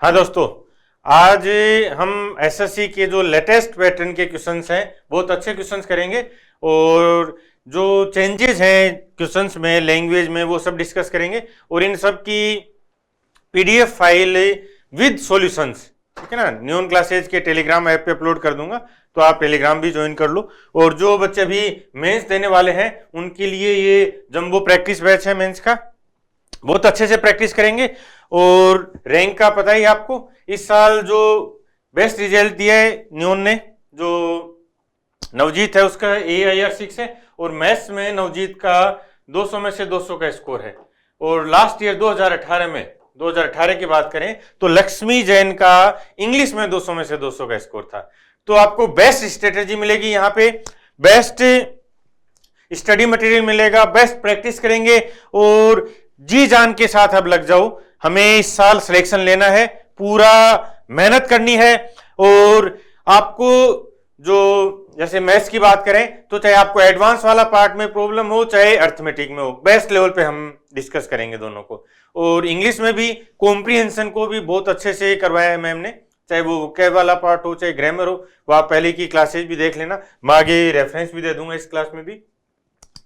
हाँ दोस्तों, आज हम एसएससी के जो लेटेस्ट पैटर्न के क्वेश्चंस हैं बहुत अच्छे क्वेश्चंस करेंगे और जो चेंजेस हैं क्वेश्चंस में, लैंग्वेज में, वो सब डिस्कस करेंगे और इन सब की पीडीएफ फाइल विद सॉल्यूशंस, ठीक है ना, न्यून क्लासेज के टेलीग्राम ऐप पे अपलोड कर दूंगा, तो आप टेलीग्राम भी ज्वाइन कर लो। और जो बच्चे अभी मेंस देने वाले हैं उनके लिए ये जंबो प्रैक्टिस बैच है मेंस का, बहुत अच्छे से प्रैक्टिस करेंगे। और रैंक का पता ही आपको, इस साल जो बेस्ट रिजल्ट दिया है न्यून ने, जो नवजीत है उसका AIR 6 है और मैथ्स में नवजीत का 200 में से 200 का स्कोर है। और लास्ट ईयर 2018 की बात करें तो लक्ष्मी जैन का इंग्लिश में 200 में से 200 का स्कोर था। तो आपको बेस्ट स्ट्रेटेजी मिलेगी यहाँ पे, बेस्ट स्टडी मटेरियल मिलेगा, बेस्ट प्रैक्टिस करेंगे और जी जान के साथ अब लग जाओ। हमें इस साल सिलेक्शन लेना है, पूरा मेहनत करनी है। और आपको जो जैसे मैथ्स की बात करें तो चाहे आपको एडवांस वाला पार्ट में प्रॉब्लम हो चाहे अर्थमेटिक में हो, बेस्ट लेवल पे हम डिस्कस करेंगे दोनों को। और इंग्लिश में भी कॉम्प्रीहेंशन को भी बहुत अच्छे से करवाया है मैम ने, चाहे वो वोकैब वाला पार्ट हो चाहे ग्रामर हो, वो आप पहले की क्लासेज भी देख लेना, मैं आगे रेफरेंस भी दे दूंगा इस क्लास में भी।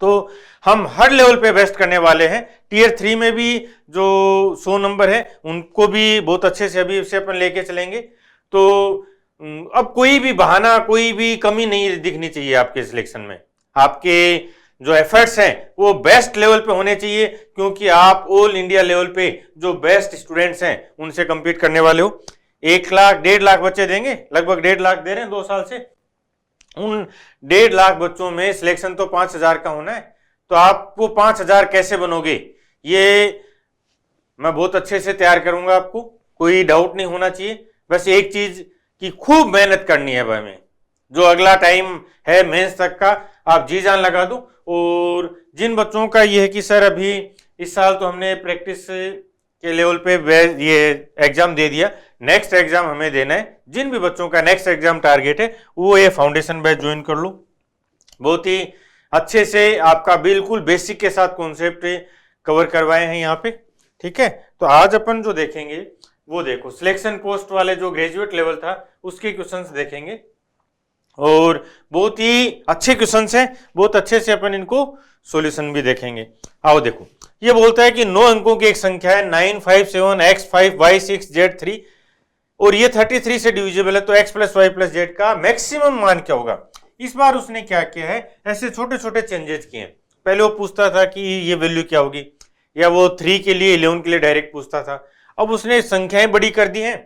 तो हम हर लेवल पे बेस्ट करने वाले हैं। टियर 3 में भी जो 100 नंबर है उनको भी बहुत अच्छे से अभी से अपन लेके चलेंगे। तो अब कोई भी बहाना, कोई भी कमी नहीं दिखनी चाहिए आपके सिलेक्शन में। आपके जो एफर्ट्स हैं वो बेस्ट लेवल पे होने चाहिए, क्योंकि आप ऑल इंडिया लेवल पे जो बेस्ट स्टूडेंट्स हैं उनसे compete करने वाले हो। 1 लाख 1.5 लाख बच्चे देंगे, लगभग 1.5 लाख दे रहे हैं 2 साल से। उन 1.5 लाख बच्चों में सिलेक्शन तो 5,000 का होना है, तो आप वो 5,000 कैसे बनोगे, ये मैं बहुत अच्छे से तैयार करूंगा आपको, कोई डाउट नहीं होना चाहिए। बस एक चीज की खूब मेहनत करनी है भाई, में जो अगला टाइम है मेंस तक का आप जी जान लगा दो। और जिन बच्चों का ये है कि सर अभी इस साल तो हमने प्रैक्टिस के लेवल पे ये एग्जाम दे दिया, नेक्स्ट एग्जाम हमें देना है, जिन भी बच्चों का नेक्स्ट एग्जाम टारगेट है वो ये फाउंडेशन बैच ज्वाइन कर लो। बहुत ही अच्छे से आपका बिल्कुल बेसिक के साथ कॉन्सेप्ट कवर करवाए हैं यहाँ पे, ठीक है। तो आज अपन जो देखेंगे वो देखो सिलेक्शन पोस्ट वाले जो ग्रेजुएट लेवल था उसके क्वेश्चंस देखेंगे और बहुत ही अच्छे क्वेश्चंस हैं, बहुत अच्छे से अपन इनको सॉल्यूशन भी देखेंगे। आओ देखो, ये बोलता है कि 9 अंकों की एक संख्या है 957 x5 y6 z3 और ये 33 से डिविजिबल है, तो x + y + z का मैक्सिमम मान क्या होगा। इस बार उसने क्या किया है, ऐसे छोटे छोटे चेंजेस किए हैं। पहले वो पूछता था कि ये वैल्यू क्या होगी, या वो 3 के लिए 11 के लिए डायरेक्ट पूछता था। अब उसने संख्याएं बड़ी कर दी हैं,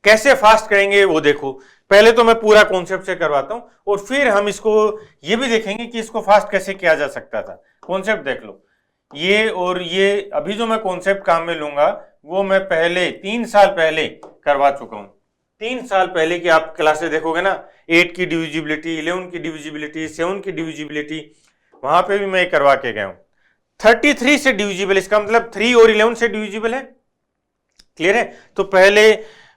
कैसे फास्ट करेंगे वो देखो। पहले तो मैं पूरा कॉन्सेप्ट से करवाता हूं और फिर हम इसको ये भी देखेंगे कि इसको फास्ट कैसे किया जा सकता था। कॉन्सेप्ट देख लो, ये और ये अभी जो मैं कॉन्सेप्ट काम में लूंगा वो मैं पहले 3 साल पहले करवा चुका हूं। 3 साल पहले की आप क्लासेस देखोगे ना, 8 की डिविजिबिलिटी, 11 की डिविजिबिलिटी, 7 की डिविजिबिलिटी, वहां पे भी मैं करवा के गया हूं। 33 से डिविजिबल, इसका मतलब 3 और 11 से डिविजिबल है, क्लियर है। तो पहले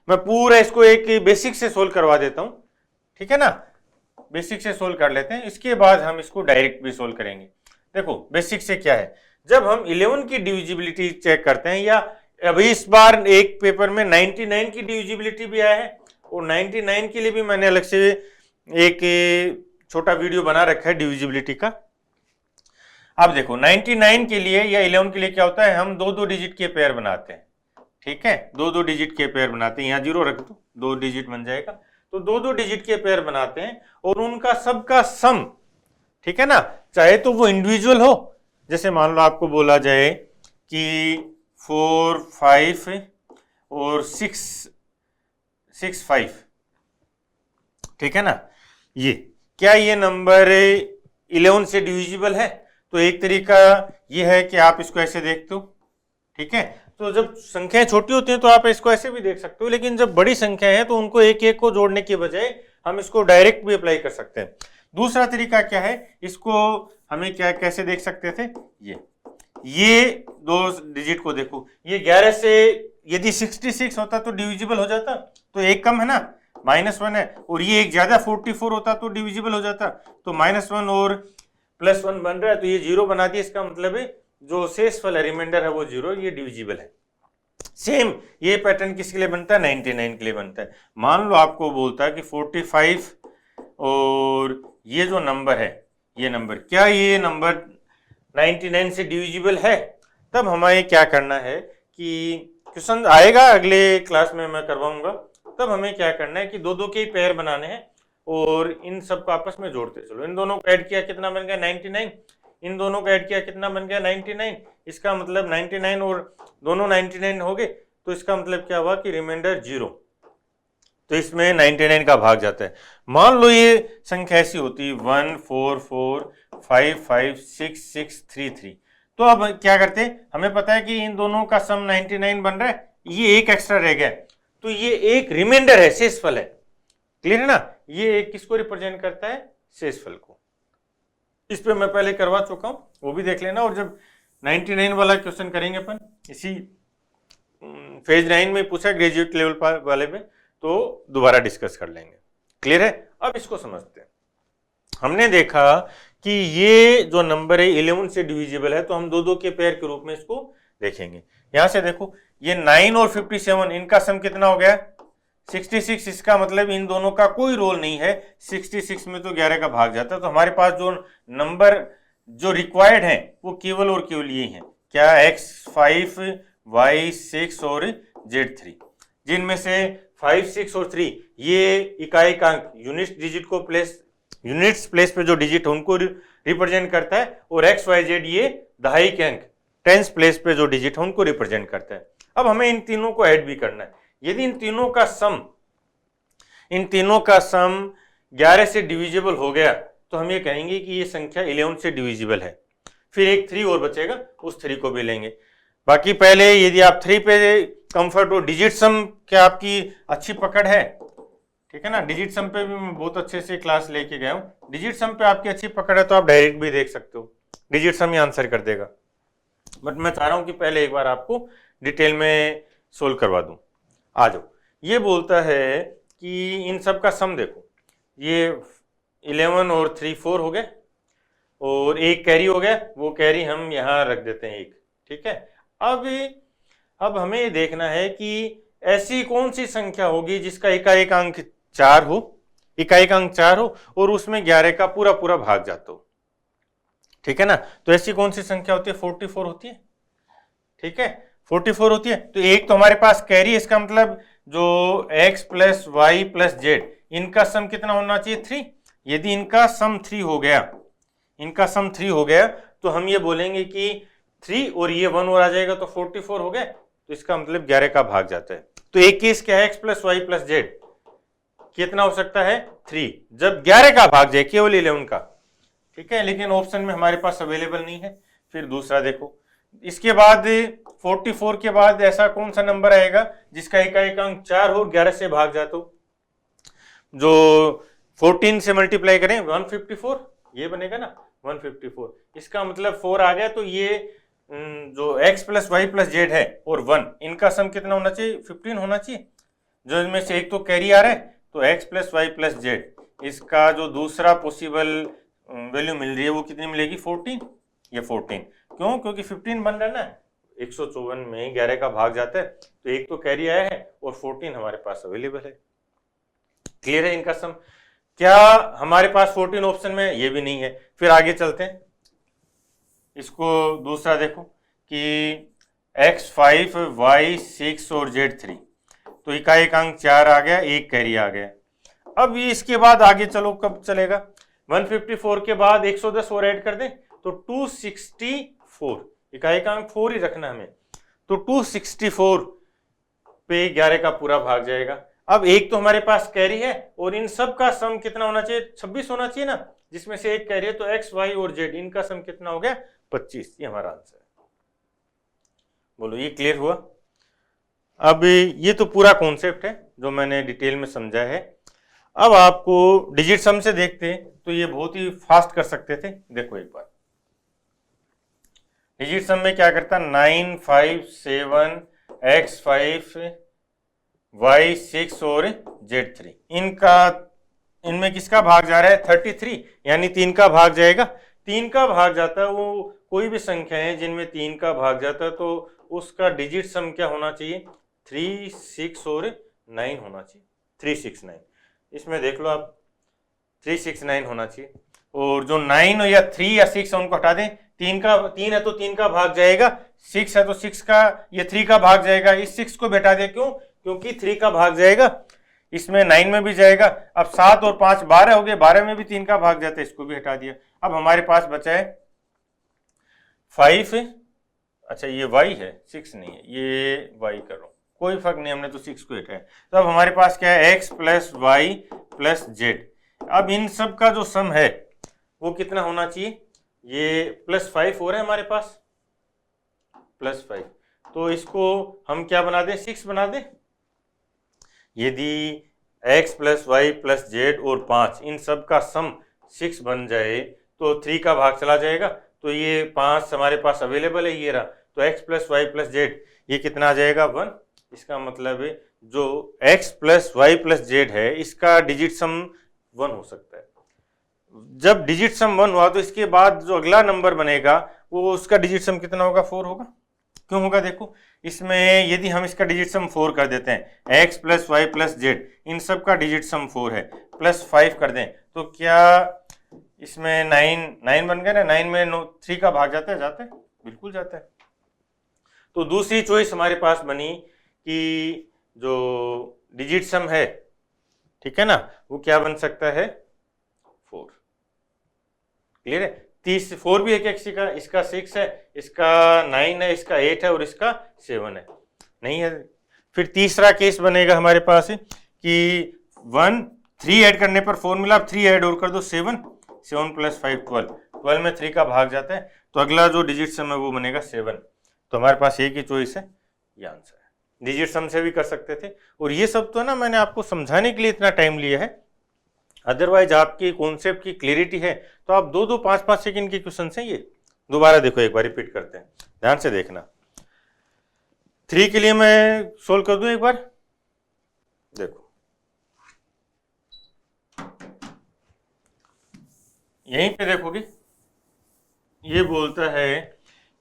मैं पूरा इसको एक बेसिक से सोल्व करवा देता हूं, ठीक है ना, बेसिक से सोल्व कर लेते हैं, इसके बाद हम इसको डायरेक्ट भी सोल्व करेंगे। देखो बेसिक से क्या है, जब हम 11 की डिविजिबिलिटी चेक करते हैं, या अभी इस बार एक पेपर में 99 की डिविजिबिलिटी भी आया है और 99 के लिए भी मैंने अलग से एक छोटा वीडियो बना रखा है डिविजिबिलिटी का। अब देखो 99 के लिए या 11 के लिए क्या होता है, हम 2-2 डिजिट के पेयर बनाते हैं, ठीक है, 2-2 डिजिट के पेयर बनाते हैं, यहाँ 0 रख दो, 2 डिजिट बन जाएगा, तो 2-2 डिजिट के पेयर बनाते हैं और उनका सबका सम, ठीक है ना, चाहे तो वो इंडिविजुअल हो, जैसे मान लो आपको बोला जाए कि 4, 5 और 6, 5, ठीक है ना, ये क्या ये नंबर 11 से डिविजिबल है। तो एक तरीका ये है कि आप इसको ऐसे देखते हो, ठीक है। तो जब संख्याएं छोटी होती हैं तो आप इसको ऐसे भी देख सकते हो, लेकिन जब बड़ी संख्या है तो उनको एक एक को जोड़ने के बजाय हम इसको डायरेक्ट भी अप्लाई कर सकते हैं। दूसरा तरीका क्या है, इसको हमें क्या कैसे देख सकते थे, ये 2 डिजिट को देखो, ये 11 से यदि 66 होता तो डिविजिबल हो जाता, तो एक कम है ना, -1 है, और ये एक ज्यादा 44 होता तो डिविजिबल हो जाता, तो -1 और +1 बन रहा है, तो ये 0 बना दिया, इसका मतलब है जो शेष वाला रिमाइंडर है वो 0, ये डिविजिबल है। सेम ये पैटर्न किसके लिए बनता है? 99 के लिए बनता है। मान लो आपको बोलता है कि 45 और ये जो नंबर है, ये नंबर, क्या ये नंबर 99 से डिविजिबल है? तब हमें क्या करना है कि क्वेश्चन आएगा अगले क्लास में मैं करवाऊंगा, तब हमें क्या करना है कि दो दो के ही पेयर बनाने हैं और इन सबको आपस में जोड़ते चलो। इन दोनों को ऐड किया कितना बन गया? 99। इन दोनों को ऐड किया कितना बन गया? 99। इसका मतलब 99 और दोनों 99 हो गए, तो इसका मतलब क्या हुआ कि रिमाइंडर 0। तो इसमें 99 का भाग जाता है। मान लो ये संख्या ऐसी होती 1 4 4 5 5 6 6 3 3, तो अब क्या करते हैं, हमें पता है कि इन दोनों का सम 99 बन रहा है, ये एक एक्स्ट्रा रह गया, तो ये एक रिमाइंडर है, शेषफल है। क्लियर है ना? ये एक किसको रिप्रेजेंट करता है? शेषफल को। इस पे मैं पहले करवा चुका हूं, वो भी देख लेना। और जब 99 वाला क्वेश्चन करेंगे अपन, इसी फेज 9 में पूछा ग्रेजुएट लेवल वाले में, तो दोबारा डिस्कस कर लेंगे। क्लियर है? अब इसको समझते हैं। हमने देखा कि ये जो नंबर है 11 से डिविजिबल है, तो हम दो दो के पेयर के रूप में इसको देखेंगे। यहां से देखो, ये 9 और 57, इनका सम कितना हो गया? 66। इसका मतलब इन दोनों का कोई रोल नहीं है, 66 में तो 11 का भाग जाता है। तो हमारे पास जो नंबर जो रिक्वायर्ड है वो केवल और केवल ये हैं। क्या? x5 y6 और z3, जिनमें से 5 6 और 3 ये इकाई का अंक यूनिट्स प्लेस पे जो डिजिट है उनको रिप्रेजेंट करता है, और x y z ये दहाई के अंक टेंस प्लेस पे जो डिजिट है उनको रिप्रेजेंट करता है। अब हमें इन तीनों को ऐड भी करना है। यदि इन तीनों का सम 11 से डिविजिबल हो गया, तो हम ये कहेंगे कि ये संख्या 11 से डिविजिबल है। फिर एक 3 और बचेगा, उस 3 को भी लेंगे। बाकी पहले यदि आप 3 पे कंफर्ट हो, डिजिट सम क्या आपकी अच्छी पकड़ है? ठीक है ना? डिजिट सम पे भी मैं बहुत अच्छे से क्लास लेके गया हूँ। डिजिट सम पे आपकी अच्छी पकड़ है तो आप डायरेक्ट भी देख सकते हो, डिजिट सम ही आंसर कर देगा। बट मैं चाह रहा हूँ कि पहले एक बार आपको डिटेल में सोल्व करवा दूं। आ जाओ। ये बोलता है कि इन सब का सम देखो, ये 11 और 3 4 हो गए, और एक कैरी हो गया, वो कैरी हम यहाँ रख देते हैं एक। ठीक है? अब हमें ये देखना है कि ऐसी कौन सी संख्या होगी जिसका इकाई का अंक 4 हो, और उसमें 11 का पूरा पूरा भाग जाता हो। ठीक है ना? तो ऐसी कौन सी संख्या होती है? 44 होती है। ठीक है? 44 होती है। तो एक तो हमारे पास कैरी, इसका मतलब जो x plus Y plus z, इनका सम कितना होना चाहिए? 3। यदि इनका सम 3 हो गया, तो हम ये बोलेंगे कि 3 और ये 1 और आ जाएगा, तो 44 हो गए। तो इसका मतलब 11 का भाग जाता है। तो एक केस क्या है? x plus Y plus z कितना हो सकता है? 3, जब 11 का भाग जाए, केवल 11 का। ठीक है? लेकिन ऑप्शन में हमारे पास अवेलेबल नहीं है। फिर दूसरा देखो, इसके बाद 44 के बाद ऐसा कौन सा नंबर आएगा जिसका इकाई का अंक 4 हो, 11 से भाग जाता हो? जो 14 से मल्टीप्लाई करें 154, ये बनेगा ना 154। इसका मतलब 4 आ गया, तो ये जो x plus Y plus z है और 1, इनका सम कितना होना चाहिए? 15 होना चाहिए। जो इनमें से एक तो कैरी आ रहा है, तो x plus Y plus z, इसका जो दूसरा पॉसिबल वैल्यू मिल रही है वो कितनी मिलेगी? 14। ये 14 क्यों? क्योंकि 15 बन रहा है ना, 154 में 11 का भाग जाता है, तो एक तो कैरी आया है और 14 हमारे पास अवेलेबल है। क्लियर है इनका सम? क्या हमारे पास 14 ऑप्शन में? ये भी नहीं है। फिर आगे चलते हैं, इसको दूसरा देखो कि x5 y6 और z3, तो इकाई का अंक 4 आ गया, एक कैरी आ गया। अब ये इसके बाद आगे चलो, कब चलेगा? 154 के बाद 110 और ऐड कर दें, तो 264, इकाई का अंक 4 ही रखना हमें, तो 264 पे 11 का पूरा भाग जाएगा। अब एक तो हमारे पास कैरी है, और इन सब का सम कितना होना चाहिए? 26 होना चाहिए ना, जिसमें से एक कैरी है, तो x y और z, इनका सम कितना हो गया? 25। ये हमारा आंसर है। बोलो, ये क्लियर हुआ? अब ये तो पूरा कॉन्सेप्ट है जो मैंने डिटेल में समझा है। अब आपको डिजिट सम से देखते हैं, तो ये बहुत ही फास्ट कर सकते थे। देखो एक बार, डिजिट सम में क्या करता? 9 5 7 x5 y6 और z3, इनमें किसका भाग जा रहा है? 33, यानी 3 का भाग जाएगा। 3 का भाग जाता है, वो कोई भी संख्या है जिनमें 3 का भाग जाता है, तो उसका डिजिट सम क्या होना चाहिए, 3, 6 और 9 होना चाहिए, 3, 6, 9। इसमें देख लो आप 3, 6, 9 होना चाहिए। और जो 9 या 3 या 6 है उनको हटा दें, 3 है तो 3 का भाग जाएगा, 6 है तो 6 का या 3 का भाग जाएगा, इस 6 को भी हटा दिया, क्यों, क्योंकि 3 का भाग जाएगा, इसमें 9 में भी जाएगा। अब 7 और 5 12 हो गए, 12 में भी 3 का भाग जाता है, इसको भी हटा दिया। अब हमारे पास बचा है 5, अच्छा ये y है, 6 नहीं है, ये y कर रहा हूं, कोई फर्क नहीं, हमने तो 6 को हटाया। तो अब हमारे पास क्या है, x plus Y plus z. अब इन सब का जो सम है वो कितना होना चाहिए, ये +5 हो रहा है हमारे पास, +5, तो इसको हम क्या बना दें, 6 बना दें। यदि x plus Y plus z और 5 इन सब का सम 6 बन जाए तो 3 का भाग चला जाएगा, तो ये 5 हमारे पास अवेलेबल है, ये रहा, तो x plus Y plus z ये कितना आ जाएगा, 1। इसका मतलब है जो x plus Y plus z है इसका डिजिट सम 1 हो सकता है। जब डिजिट सम 1 हुआ तो इसके बाद जो अगला नंबर बनेगा वो उसका डिजिट सम कितना होगा, 4 होगा। क्यों होगा, देखो इसमें यदि हम इसका डिजिट सम 4 कर देते हैं, x plus Y plus Z इन सब का डिजिट सम 4 है, +5 कर दें तो क्या इसमें 9 बन गया ना, 9 में 3 का भाग जाता है, बिल्कुल जाता है। तो दूसरी चॉइस हमारे पास बनी कि जो डिजिट सम है, ठीक है ना, वो क्या बन सकता है, 4। क्लियर है, 4 भी है क्या किसी का, इसका 6 है, इसका 9 है, इसका 8 है और इसका 7 है, नहीं है। फिर तीसरा केस बनेगा हमारे पास कि 3 ऐड करने पर 4 मिला, अब 3 ऐड और कर दो, 7 + 5 12 में 3 का भाग जाता है, तो अगला जो डिजिट सम है वो बनेगा 7। तो हमारे पास एक ही चॉइस है, ये आंसर है। डिजिट सम से भी कर सकते थे, और ये सब तो ना मैंने आपको समझाने के लिए इतना टाइम लिया है, अदरवाइज आपकी कॉन्सेप्ट की क्लियरिटी है तो आप 2-2 5-5 सेकंड के क्वेश्चन हैं ये। दोबारा देखो, एक बार रिपीट करते हैं, ध्यान से देखना। 3 के लिए मैं सोल्व कर दूं एक बार, देखो यहीं पे देखोगे, ये बोलता है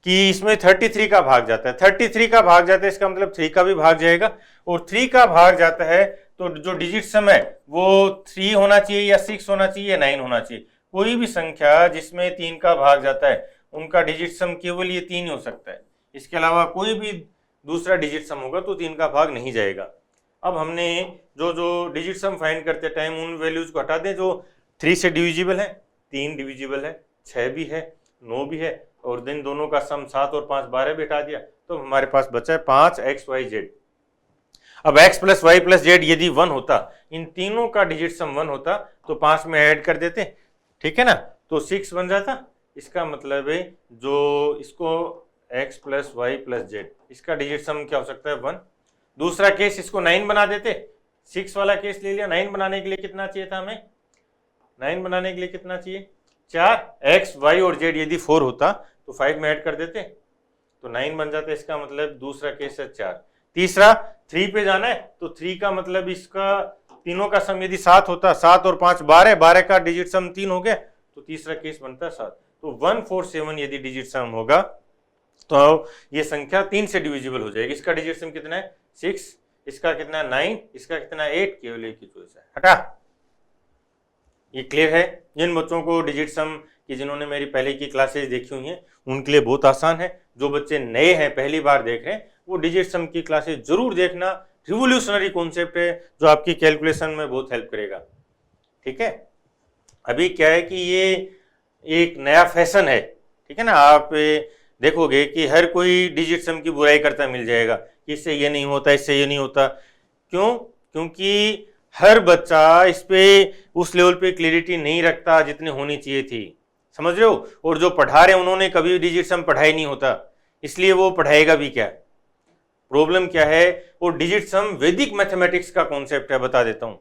कि इसमें 33 का भाग जाता है, 33 का भाग जाता है, इसका मतलब 3 का भी भाग जाएगा, और 3 का भाग जाता है तो जो डिजिट सम है वो 3 होना चाहिए या 6 होना चाहिए या 9 होना चाहिए। कोई भी संख्या जिसमें 3 का भाग जाता है उनका डिजिट सम केवल ये 3 ही हो सकता है, इसके अलावा कोई भी दूसरा डिजिट सम होगा तो 3 का भाग नहीं जाएगा। अब हमने जो डिजिट सम फाइंड करते टाइम उन वैल्यूज को हटा दें जो 3 से डिविजिबल है, 3 डिविजिबल है, 6 भी है, 9 भी है, और दिन दोनों का सम 7 और 5 12 भी हटा दिया, तो हमारे पास बचा है 5x y z। अब x plus Y plus z यदि 1 होता, इन तीनों का डिजिट सम 1 होता तो 5 में ऐड कर देते, ठीक है ना, तो 6 बन जाता। इसका मतलब है जो इसको x plus Y plus z इसका डिजिट सम क्या हो सकता है, 1। दूसरा केस इसको 9 बना देते, 6 वाला केस ले लिया। 9 बनाने के लिए कितना चाहिए था हमें, 9 बनाने के लिए कितना चाहिए, 4। x y और z यदि 4 होता तो 5 में ऐड कर देते तो 9 बन जाता। इसका मतलब दूसरा केस है 4। तीसरा 3 पे जाना है तो 3 का मतलब इसका तीनों का सम यदि 7 होता, 7 और 5 12, 12 का डिजिट सम 3 हो गया, तो तीसरा केस बनता है 7। तो 147 यदि डिजिट सम होगा तो ये संख्या 3 से डिविजिबल हो जाएगी। इसका डिजिट सम कितना है, 6, इसका कितना है 9, इसका कितना है 8, केवल एक ही चॉइस है, हटा। ये क्लियर है। जिन बच्चों को डिजिट सम की जिन्होंने मेरी पहले की क्लासेज देखी हुई हैं उनके लिए बहुत आसान है। जो बच्चे नए हैं, पहली बार देख रहे हैं, वो डिजिट सम की क्लासेज जरूर देखना। रिवोल्यूशनरी कॉन्सेप्ट है जो आपकी कैलकुलेशन में बहुत हेल्प करेगा, ठीक है। अभी क्या है कि ये एक नया फैशन है, ठीक है ना। आप देखोगे कि हर कोई डिजिट सम की बुराई करता मिल जाएगा कि इससे ये नहीं होता, इससे ये नहीं होता। क्यों? क्योंकि हर बच्चा इस पे उस लेवल पे क्लियरिटी नहीं रखता जितनी होनी चाहिए थी, समझ रहे हो। और जो पढ़ा रहे हैं उन्होंने कभी डिजिट सम पढ़ाई नहीं होता, इसलिए वो पढ़ाएगा भी क्या। प्रॉब्लम क्या है, वो डिजिट सम वैदिक मैथमेटिक्स का कॉन्सेप्ट है। बता देता हूँ,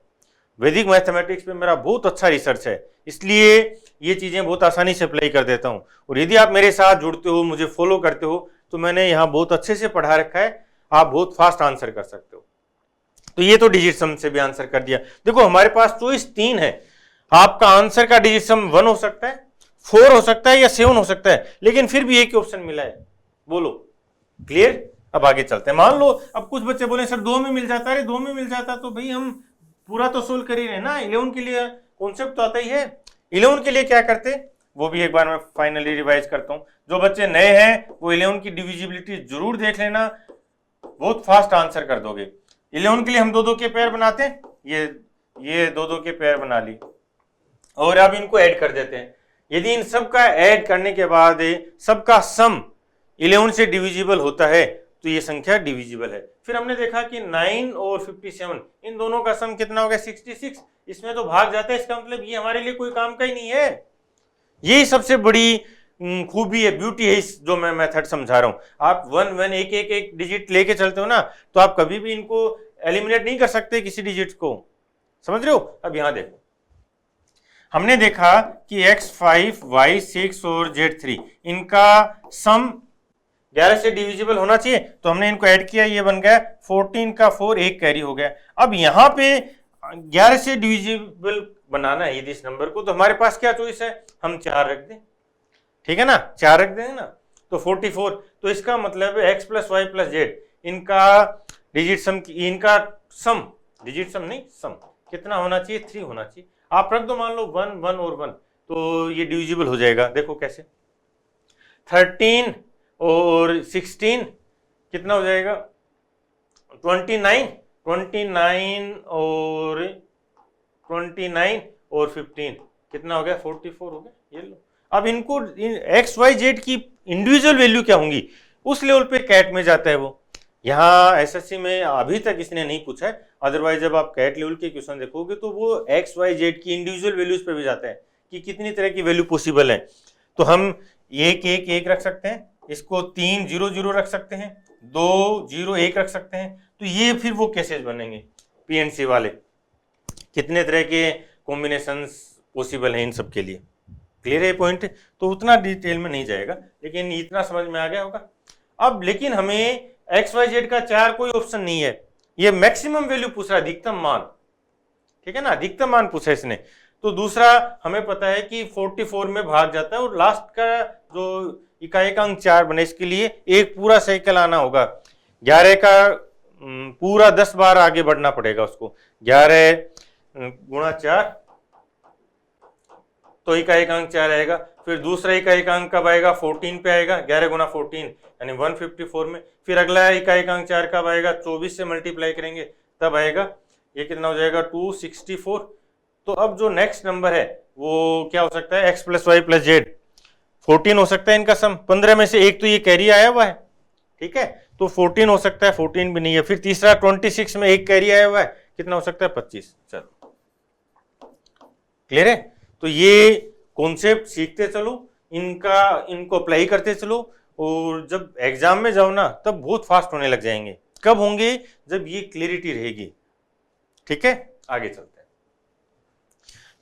वैदिक मैथमेटिक्स पे मेरा बहुत अच्छा रिसर्च है, इसलिए ये चीज़ें बहुत आसानी से अप्लाई कर देता हूँ। और यदि आप मेरे साथ जुड़ते हो, मुझे फॉलो करते हो, तो मैंने यहाँ बहुत अच्छे से पढ़ा रखा है, आप बहुत फास्ट आंसर कर सकते हो। तो ये तो डिजिट सम से भी आंसर कर दिया। देखो हमारे पास चॉइस 3 है, आपका आंसर का डिजिट सम 1 हो सकता है, 4 हो सकता है या 7 हो सकता है, लेकिन फिर भी एक ही ऑप्शन मिला है। बोलो, क्लियर? अब आगे चलते हैं। मान लो अब कुछ बच्चे बोले सर 2 में मिल जाता है, अरे 2 में मिल जाता तो भाई हम पूरा तो सोल्व कर ही रहे ना। 11 के लिए कॉन्सेप्ट तो आता ही है। 11 के लिए क्या करते, वो भी एक बार मैं फाइनली रिवाइज करता हूँ। जो बच्चे नए हैं वो 11 की डिविजिबिलिटी जरूर देख लेना, बहुत फास्ट आंसर कर दोगे। 11 के लिए हम 2-2 के पेयर बनाते हैं, ये 2-2 के पेयर बना ली और अब इनको ऐड कर देते हैं। यदि इन सब का ऐड करने के बाद सबका सम 11 से डिविजिबल होता है तो ये संख्या डिविजिबल है। फिर हमने देखा कि 9 और 57 इन दोनों का सम कितना हो गया 66, इसमें तो भाग जाता है, इसका मतलब ये हमारे लिए कोई काम का ही नहीं है। यही सबसे बड़ी खूबी है, ब्यूटी है इस जो मैं मेथड समझा रहा हूं। आप 1 एक डिजिट लेके चलते हो ना तो आप कभी भी इनको एलिमिनेट नहीं कर सकते किसी डिजिट को, समझ रहे हो। अब यहां देखो, हमने देखा कि x5, y6 और z3 इनका सम 11 से डिविजिबल होना चाहिए, तो हमने इनको ऐड किया, ये बन गया 14 का 4, एक कैरी हो गया। अब यहाँ पे 11 से डिविजिबल बनाना है यदि इस नंबर को, तो हमारे पास क्या चॉइस है, हम 4 रख दें, ठीक है ना, 4 रख देंगे ना तो 44। तो इसका मतलब x plus Y plus z इनका डिजिट सम, इनका सम, डिजिट सम नहीं सम कितना होना चाहिए, 3 होना चाहिए। आप रख दो, मान लो 1 1 और 1, तो ये डिविजिबल हो जाएगा। देखो कैसे, 13 और 16 कितना हो जाएगा, 29 और 15 कितना हो गया, 44 हो गया। ये लो, अब इनको एक्स वाई जेड की इंडिविजुअल वैल्यू क्या होंगी उस लेवल पे कैट में जाता है वो। यहाँ एसएससी में अभी तक इसने नहीं पूछा है, अदरवाइज जब आप कैट लेवल के क्वेश्चन देखोगे तो वो एक्स वाई जेड की इंडिविजुअल वैल्यूज पे भी जाता है कि कितनी तरह की वैल्यू पॉसिबल है। तो हम 1 रख सकते हैं, इसको 3 0 0 रख सकते हैं, 2 0 1 रख सकते हैं। तो ये फिर वो केसेस बनेंगे पीएनसी वाले, कितने तरह के कॉम्बिनेशंस पॉसिबल हैं इन सब के लिए। क्लियर है पॉइंट, तो उतना डिटेल में नहीं जाएगा, लेकिन इतना समझ में आ गया होगा। अब लेकिन हमें एक्स वाई जेड का 4 कोई ऑप्शन नहीं है, ये मैक्सिमम वैल्यू पूछ रहा है, अधिकतम मान, ठीक है ना, अधिकतम मान पूछा इसने। तो दूसरा हमें पता है कि 44 में भाग जाता है और लास्ट का जो इकाई का अंक 4 बने इसके लिए एक पूरा साइकिल आना होगा, 11 का पूरा 10 बार आगे बढ़ना पड़ेगा उसको। 11 गुणा 4 तो इकाई का अंक 4 आएगा। फिर दूसरा इकाई का अंक कब आएगा, 14 पे आएगा, 11 गुना 14 यानी 154 में। फिर अगला इकाई का अंक 4 कब आएगा, 24 से मल्टीप्लाई करेंगे तब आएगा, ये कितना हो जाएगा 264। तो अब जो नेक्स्ट नंबर है वो क्या हो सकता है, x plus Y plus z 14 हो सकता है इनका सम, 15 में से एक तो ये कैरी आया हुआ है, ठीक है, तो 14 हो सकता है, 14 भी नहीं है। फिर तीसरा 26 में एक कैरी आया हुआ है, कितना हो सकता है 25। चलो क्लियर है। तो ये कॉन्सेप्ट सीखते चलो, इनको अप्लाई करते चलो, और जब एग्जाम में जाओ ना तब बहुत फास्ट होने लग जाएंगे। कब होंगे, जब ये क्लियरिटी रहेगी, ठीक है। आगे चलते हैं।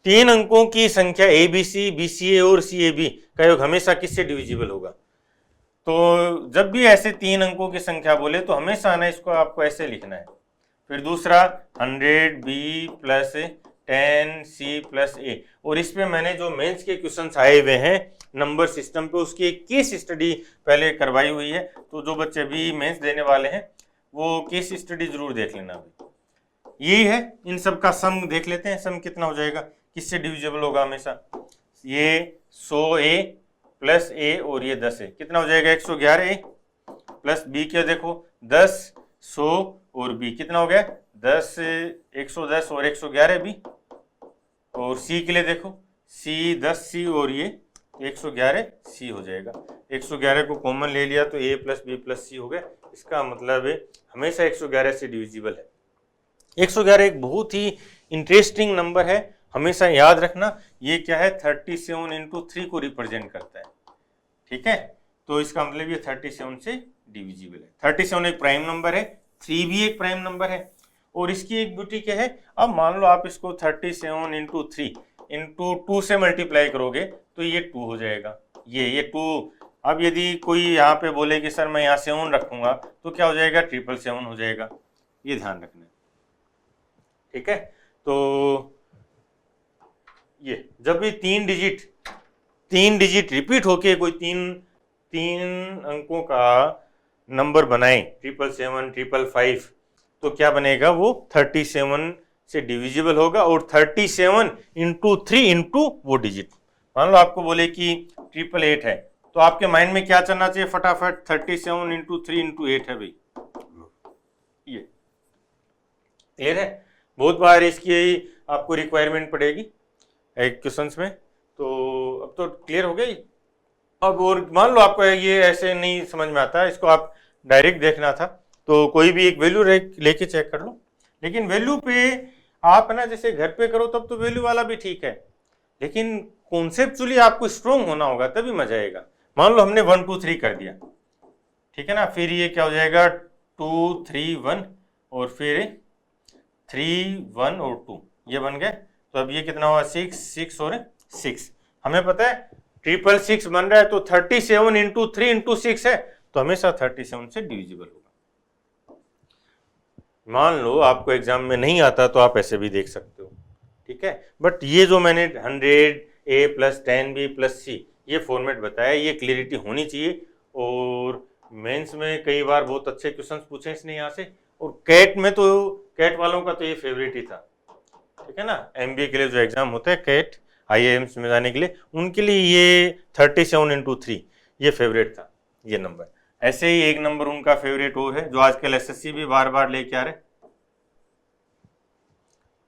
3 अंकों की संख्या ABC, BCA और CAB का योग हमेशा किससे डिविजिबल होगा। तो जब भी ऐसे 3 अंकों की संख्या बोले तो हमेशा ना इसको आपको ऐसे लिखना है। फिर दूसरा 100B plus 10C plus A, और इस पे मैंने जो मेंस के क्वेश्चंस आए हुए हैं नंबर सिस्टम पे उसकी एक केस स्टडी पहले करवाई हुई है, तो जो बच्चे भी मेंस देने वाले हैं वो केस स्टडी जरूर देख लेना। अभी यही है, इन सब का सम देख लेते हैं, सम कितना हो जाएगा, किससे डिविजिबल होगा हमेशा। ये 100A प्लस A और ये 10A कितना हो जाएगा 111A प्लस B क्या देखो 10 100 और B कितना हो गया 10 110 और 111B, और C के लिए देखो C 10C और ये 111C हो जाएगा। 111 को कॉमन ले लिया तो A plus B plus C हो गया, इसका मतलब है हमेशा 111 से डिविजिबल है। 111 एक बहुत ही इंटरेस्टिंग नंबर है, हमेशा याद रखना। ये क्या है 37 इंटू 3 को रिप्रेजेंट करता है, ठीक है। तो इसका मतलब ये 37 से डिविजिबल है। 37 एक प्राइम नंबर है, 3 भी एक प्राइम नंबर है, और इसकी एक ब्यूटी क्या है, अब मान लो आप इसको 37 इंटू 3 इंटू 2 से मल्टीप्लाई करोगे तो ये 2 हो जाएगा, ये 2। अब यदि कोई यहाँ पे बोले कि सर मैं यहाँ 7 रखूंगा तो क्या हो जाएगा 777 हो जाएगा, ये ध्यान रखना, ठीक है। तो ये जब भी 3 डिजिट रिपीट होके कोई तीन अंकों का नंबर बनाए 777, 555, तो क्या बनेगा, वो 37 से डिविजिबल होगा और 37 इंटू 3 इंटू वो डिजिट। मान लो आपको बोले कि 888 है, तो आपके माइंड में क्या चलना चाहिए फटाफट, 37 इंटू 3 इंटू 8 है भाई, ये क्लियर है। बहुत बार इसकी आपको रिक्वायरमेंट पड़ेगी एक क्वेश्चंस में, तो अब तो क्लियर हो गई। अब और मान लो आपको ये ऐसे नहीं समझ में आता, इसको आप डायरेक्ट देखना था, तो कोई भी एक वैल्यू लेके चेक कर लो। लेकिन वैल्यू पे आप ना जैसे घर पे करो तब तो वैल्यू वाला भी ठीक है, लेकिन कॉन्सेप्चुअली आपको स्ट्रोंग होना होगा तभी मजा आएगा। मान लो हमने 1 2 3 कर दिया, ठीक है ना, फिर ये क्या हो जाएगा 2 3 1 और फिर 3 1 और 2, ये बन गए। तो अब ये कितना हुआ 6 6 और 6। हमें पता है 666 बन रहा है, तो 37 इंटू 3 इंटू 6 है, तो हमेशा 37 से डिविजिबल होगा। मान लो आपको एग्जाम में नहीं आता तो आप ऐसे भी देख सकते हो, ठीक है। बट ये जो मैंने 100A + 10B + C ये फॉर्मेट बताया, ये क्लियरिटी होनी चाहिए। और मेंस में कई बार बहुत अच्छे क्वेश्चंस पूछे इसने यहाँ से, और कैट में तो कैट वालों का तो ये फेवरेट ही था, ठीक है ना। MBA के लिए जो एग्जाम होता है कैट IIMs में जाने के लिए, उनके लिए ये 37 इंटू 3 ये फेवरेट था, ये नंबर। ऐसे ही एक नंबर उनका फेवरेट वो है जो आजकल SSC भी बार बार लेके आ रहे,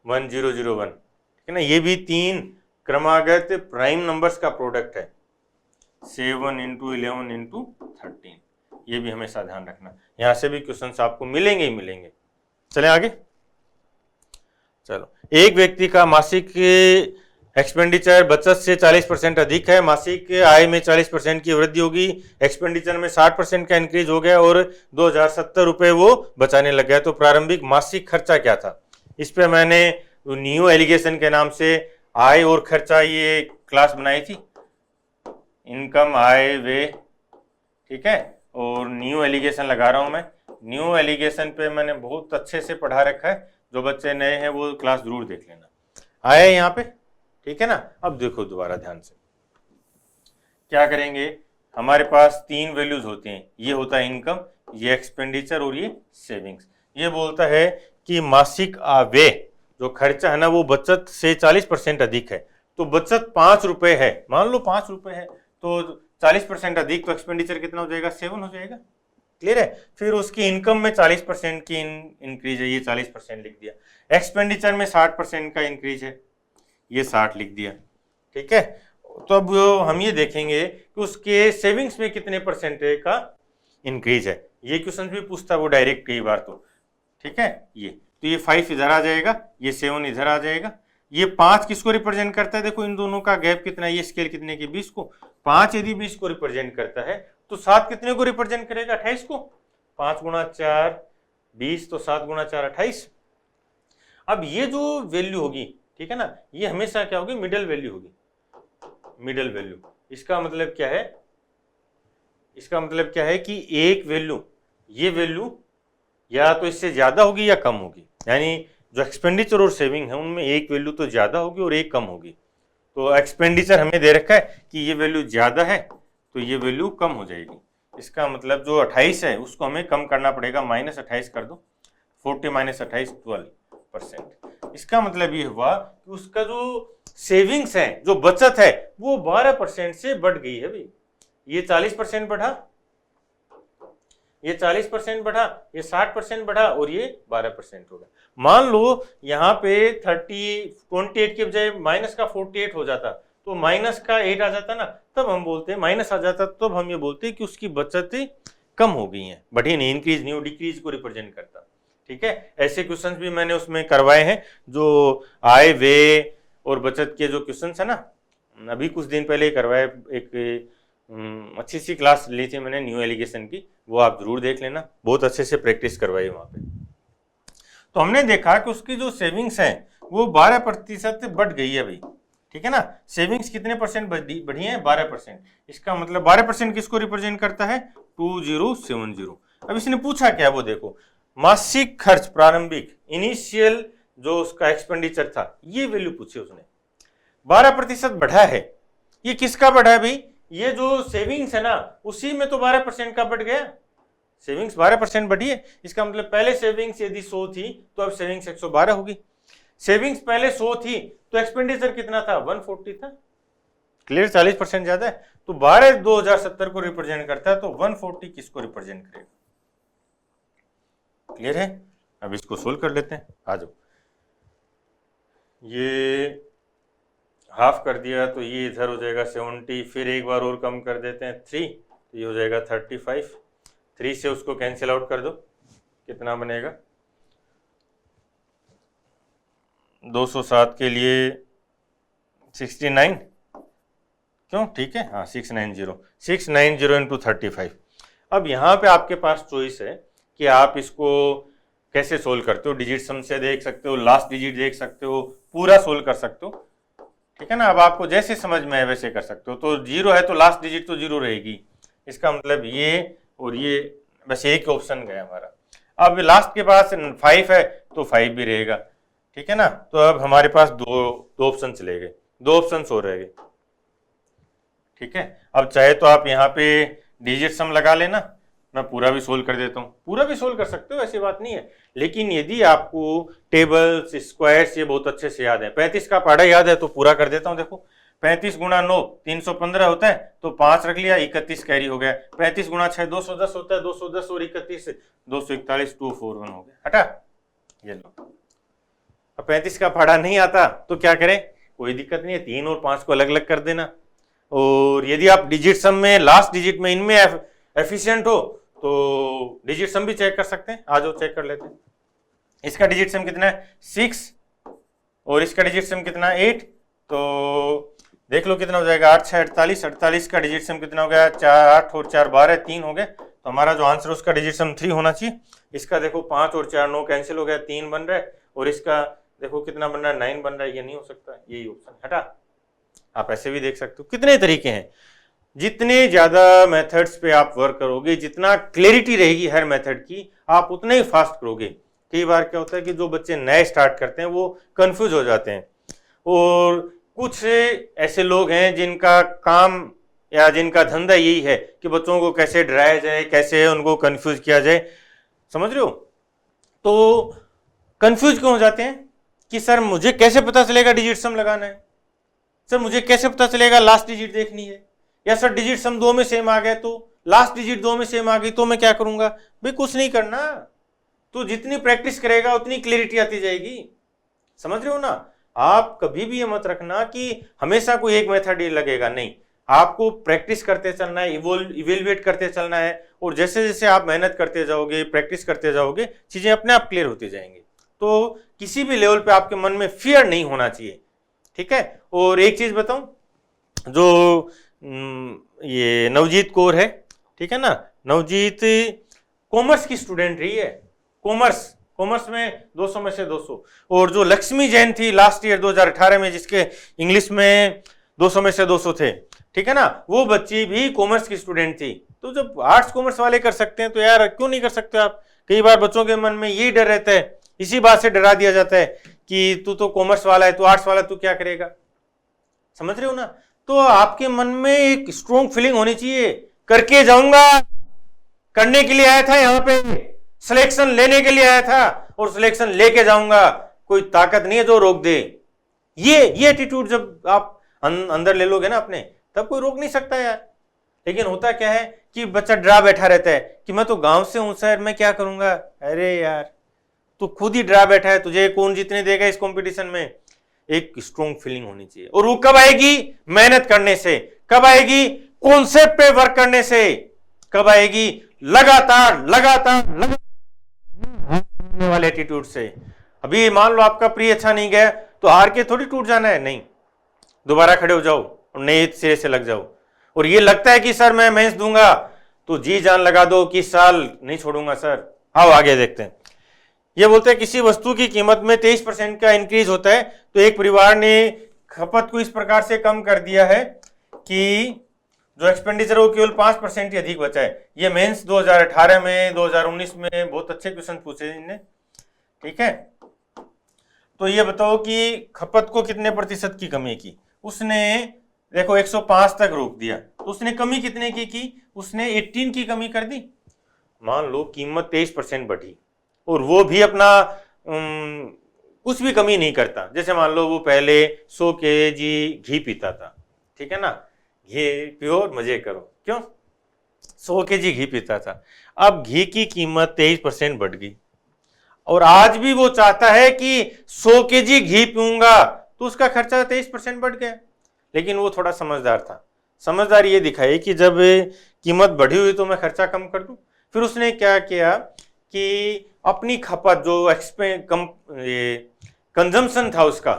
1001, ठीक है ना। ये भी 3 क्रमागत प्राइम नंबर्स का प्रोडक्ट है, 7 इंटू 11 इंटू 13, ये भी हमेशा ध्यान रखना। यहाँ से भी क्वेश्चंस आपको मिलेंगे ही मिलेंगे। चले आगे, चलो। एक व्यक्ति का मासिक एक्सपेंडिचर बचत से 40% अधिक है, मासिक आय में 40% की वृद्धि होगी, एक्सपेंडिचर में 60% का इंक्रीज हो गया और 2070 रुपए वो बचाने लग गया, तो प्रारंभिक मासिक खर्चा क्या था। इस पे मैंने न्यू एलिगेशन के नाम से आय और खर्चा ये क्लास बनाई थी, इनकम आय व्यय, ठीक है। और न्यू एलिगेशन लगा रहा हूं मैं, न्यू एलिगेशन पे मैंने बहुत अच्छे से पढ़ा रखा है, जो बच्चे नए हैं वो क्लास जरूर देख लेना। आया यहाँ पे, ठीक है ना। अब देखो दोबारा ध्यान से क्या करेंगे, हमारे पास 3 वैल्यूज होते हैं, ये होता है इनकम, ये एक्सपेंडिचर और ये सेविंग्स। ये बोलता है कि मासिक आय जो खर्चा है ना वो बचत से 40% अधिक है, तो बचत 5 रुपए है, मान लो 5 रुपए है, तो 40% अधिक, तो एक्सपेंडिचर कितना हो जाएगा 7 हो जाएगा, क्लियर है। फिर उसकी इनकम में 40% की इंक्रीज है, ये 40% लिख दिया। एक्सपेंडिचर में 60% का इंक्रीज है, ये 60 लिख दिया, ठीक है। तो अब हम ये देखेंगे कि उसके सेविंग्स में कितने परसेंटेज का इंक्रीज है। ये क्वेश्चन भी पूछता है वो डायरेक्ट कई बार, तो ठीक है। ये तो ये 5 इधर आ जाएगा, ये 7 इधर आ जाएगा। ये 5 किसको रिप्रेजेंट करता है, देखो इन दोनों का गैप कितना है, ये स्केल कितने की 20 को, 5 यदि 20 को रिप्रेजेंट करता है तो 7 कितने को रिप्रेजेंट करेगा 28 को, 5 गुणा 4 20, तो 7 गुणा 4 28। अब ये जो वैल्यू होगी, ठीक है ना, ये हमेशा क्या होगी, मिडिल वैल्यू होगी, मिडिल वैल्यू। इसका मतलब क्या है, इसका मतलब क्या है कि एक वैल्यू, ये वैल्यू या तो इससे ज्यादा होगी या कम होगी, यानी जो एक्सपेंडिचर और सेविंग है उनमें एक वैल्यू तो ज्यादा होगी और एक कम होगी। तो एक्सपेंडिचर हमें दे रखा है कि ये वैल्यू ज्यादा है तो ये वैल्यू कम हो जाएगी। इसका मतलब जो 28 है उसको हमें कम करना पड़ेगा, -28 कर दो, 40 - 28 12%। इसका मतलब ये हुआ कि उसका जो सेविंग्स है, जो बचत है, वो 12% से बढ़ गई है भाई। ये 40% बढ़ा, ये 40% बढ़ा, ये 60% बढ़ा और ये 12% होगा। मान लो यहाँ पे 28 के बजाय माइनस का 48 हो जाता, तो माइनस का 8 आ जाता ना, तब हम बोलते हैं माइनस आ जाता, तब हम ये बोलते हैं कि उसकी बचतें कम हो गई हैं, बढ़ी नहीं, इंक्रीज नहीं, डिक्रीज को रिप्रेजेंट करता, ठीक है। ऐसे क्वेश्चंस भी मैंने उसमें करवाए हैं, जो आय व्यय और बचत के जो क्वेश्चंस है ना, अभी कुछ दिन पहले करवाए, एक अच्छी सी क्लास ली थी मैंने न्यू एलिगेशन की, वो आप जरूर देख लेना, बहुत अच्छे से प्रैक्टिस करवाई वहां पे। तो हमने देखा कि उसकी जो सेविंग्स है वो 12% बढ़ गई है भाई, ठीक है ना। सेविंग्स कितने परसेंट बढ़ी है, 12%। इसका मतलब 12% किसको रिप्रेजेंट करता है, 2070। अब इसने पूछा क्या, वो देखो, मासिक खर्च प्रारंभिक इनिशियल जो उसका एक्सपेंडिचर था, ये वैल्यू पूछी उसने, 12% बढ़ा है। ये किसका बढ़ा है भाई, ये जो सेविंग्स है ना उसी में तो 12% का बढ़ गया, सेविंग्स 12% बढ़ी है, इसका मतलब पहले सेविंग्स यदि 100 थी तो अब सेविंग्स 112 होगी। सेविंग्स पहले 100 थी तो एक्सपेंडिचर कितना था, 140 था। क्लियर, 40% ज्यादा है। तो 12 2070 को रिप्रेजेंट करता है, तो 140 किसको रिप्रेजेंट करेगा? क्लियर है? अब इसको सोल्व कर लेते हैं, आ जाओ। ये हाफ कर दिया तो ये इधर हो जाएगा 70, फिर एक बार और कम कर देते हैं 3, तो ये हो जाएगा 35। 3 से उसको कैंसिल आउट कर दो, कितना बनेगा? 207 के लिए 69, क्यों? ठीक है, हाँ 690 इंटू 35। अब यहाँ पे आपके पास चॉइस है कि आप इसको कैसे सोल्व करते हो। डिजिट सम से देख सकते हो, लास्ट डिजिट देख सकते हो, पूरा सोल्व कर सकते हो, ठीक है ना। अब आपको जैसे समझ में है वैसे कर सकते हो। तो 0 है तो लास्ट डिजिट तो 0 रहेगी, इसका मतलब ये और ये, बस एक ऑप्शन गया हमारा। अब लास्ट के पास 5 है तो 5 भी रहेगा, ठीक है ना। तो अब हमारे पास दो ऑप्शन चले गए, 2 ऑप्शन हो रह गए, ठीक है। अब चाहे तो आप यहाँ पे डिजिट सम लगा लेना, मैं पूरा भी सोल्व कर देता हूँ। पूरा भी सोल्व कर सकते हो, ऐसी बात नहीं है। लेकिन यदि आपको टेबल्स, स्क्वायर्स ये बहुत अच्छे से याद है, 35 का पहाड़ा याद है तो पूरा कर देता हूँ। देखो 35 गुणा 9 315 होता है, तो 5 रख लिया, 31 कैरी हो गया। 35 गुणा 6 210 होता है, 210 और 31 241, 241 हो गया। हटा, ये लो। अब 35 का पहाड़ा नहीं आता तो क्या करें? कोई दिक्कत नहीं है, 3 और 5 को अलग अलग कर देना। और यदि आप डिजिट सम में लास्ट डिजिट में इनमें एफिशिएंट हो तो डिजिट सम भी चेक कर सकते हैं। आ जाओ चेक कर लेते हैं। इसका डिजिट सम कितना है? 6 और इसका डिजिट सम कितना है? 8। तो देख लो कितना हो जाएगा, 8 6 48, 48 का डिजिट सम कितना हो गया? 4 8 और 4 12, 3 हो गए। तो हमारा जो आंसर है उसका डिजिट सम 3 होना चाहिए। इसका देखो 5 और 4 9 कैंसिल हो गया, 3 बन रहा है। और इसका देखो कितना बन रहा है? 9 बन रहा है। ये नहीं हो सकता, यही ऑप्शन हटा। आप ऐसे भी देख सकते हो, कितने तरीके हैं। जितने ज्यादा मेथड्स पे आप वर्क करोगे, जितना क्लैरिटी रहेगी हर मेथड की, आप उतना ही फास्ट करोगे। कई बार क्या होता है कि जो बच्चे नए स्टार्ट करते हैं वो कंफ्यूज हो जाते हैं, और कुछ ऐसे लोग हैं जिनका काम या जिनका धंधा यही है कि बच्चों को कैसे डराया जाए, कैसे उनको कंफ्यूज किया जाए, समझ रहे हो। तो कंफ्यूज क्यों हो जाते हैं कि सर मुझे कैसे पता चलेगा डिजिट सम लगाना है, सर मुझे कैसे पता चलेगा लास्ट डिजिट देखनी है, या सर डिजिट सम 2 में सेम आ गया तो लास्ट डिजिट 2 में सेम आ गई तो मैं क्या करूंगा? भाई कुछ नहीं करना, तो जितनी प्रैक्टिस करेगा उतनी क्लैरिटी आती जाएगी। समझ रहे हो ना। आप कभी भी ये मत रखना कि हमेशा कोई एक मेथड ही लगेगा, नहीं। आपको प्रैक्टिस करते चलना है, इवेल्युएट करते चलना है, और जैसे जैसे आप मेहनत करते जाओगे, प्रैक्टिस करते जाओगे, चीजें अपने आप क्लियर होती जाएंगी। तो किसी भी लेवल पे आपके मन में फियर नहीं होना चाहिए, ठीक है। और एक चीज बताऊं, जो ये नवजीत कौर है, ठीक है ना, नवजीत कॉमर्स की स्टूडेंट रही है, कॉमर्स में 200 में से 200। और जो लक्ष्मी जैन थी लास्ट ईयर 2018 में, जिसके इंग्लिश में 200 में से 200 थे, ठीक है ना, वो बच्ची भी कॉमर्स की स्टूडेंट थी। तो जब आर्ट्स कॉमर्स वाले कर सकते हैं तो यार क्यों नहीं कर सकते आप। कई बार बच्चों के मन में यही डर रहता है, इसी बात से डरा दिया जाता है कि तू तो कॉमर्स वाला है, तू आर्ट्स वाला, तू क्या करेगा। समझ रहे हो ना। तो आपके मन में एक स्ट्रॉन्ग फीलिंग होनी चाहिए, करके जाऊंगा, करने के लिए आया था यहाँ पे, सिलेक्शन लेने के लिए आया था और सिलेक्शन लेके जाऊंगा, कोई ताकत नहीं है जो रोक दे। ये एटीट्यूड जब आप अंदर ले लोगे ना अपने, तब कोई रोक नहीं सकता यार। लेकिन होता क्या है कि बच्चा डरा बैठा रहता है कि मैं तो गांव से हूं सर, मैं क्या करूंगा। अरे यार तू खुद ही डरा बैठा है, तुझे कौन जीतने देगा इस कंपटीशन में। एक स्ट्रॉन्ग फीलिंग होनी चाहिए, और वो कब आएगी? मेहनत करने से। कब आएगी? कॉन्सेप्ट पे वर्क करने से। कब आएगी? लगातार वाले एटीट्यूड से। अभी मान लो आपका प्री अच्छा नहीं गया तो हार के थोड़ी टूट जाना है, नहीं, दोबारा खड़े हो जाओ और नए सिरे से लग जाओ। और ये लगता है कि सर मैं मेंस दूंगा तो जी जान लगा दो कि साल नहीं छोड़ूंगा सर। आओ आगे देखते हैं। ये बोलते हैं किसी वस्तु की कीमत में 23% का इंक्रीज होता है, तो एक परिवार ने खपत को इस प्रकार से कम कर दिया है कि जो एक्सपेंडिचर वो केवल 5% ही अधिक बचा है। ये मेंस 2018 में 2019 में बहुत अच्छे क्वेश्चन पूछे इनने, ठीक है। तो ये बताओ कि खपत को कितने प्रतिशत की कमी की। उसने देखो 105 तक रोक दिया, तो उसने कमी कितने की उसने 18 की कमी कर दी। मान लो कीमत 23% बढ़ी और वो भी अपना कुछ भी कमी नहीं करता। जैसे मान लो वो पहले 100 kg घी पीता था, ठीक है ना, घी पियो और मजे करो, क्यों, 100 kg घी पीता था। अब घी की कीमत 23% बढ़ गई और आज भी वो चाहता है कि 100 kg घी पीऊंगा, तो उसका खर्चा 23% बढ़ गया। लेकिन वो थोड़ा समझदार था, समझदार ये दिखाई कि जब कीमत बढ़ी हुई तो मैं खर्चा कम कर दूं। फिर उसने क्या किया कि अपनी खपत जो कंजम्पशन था उसका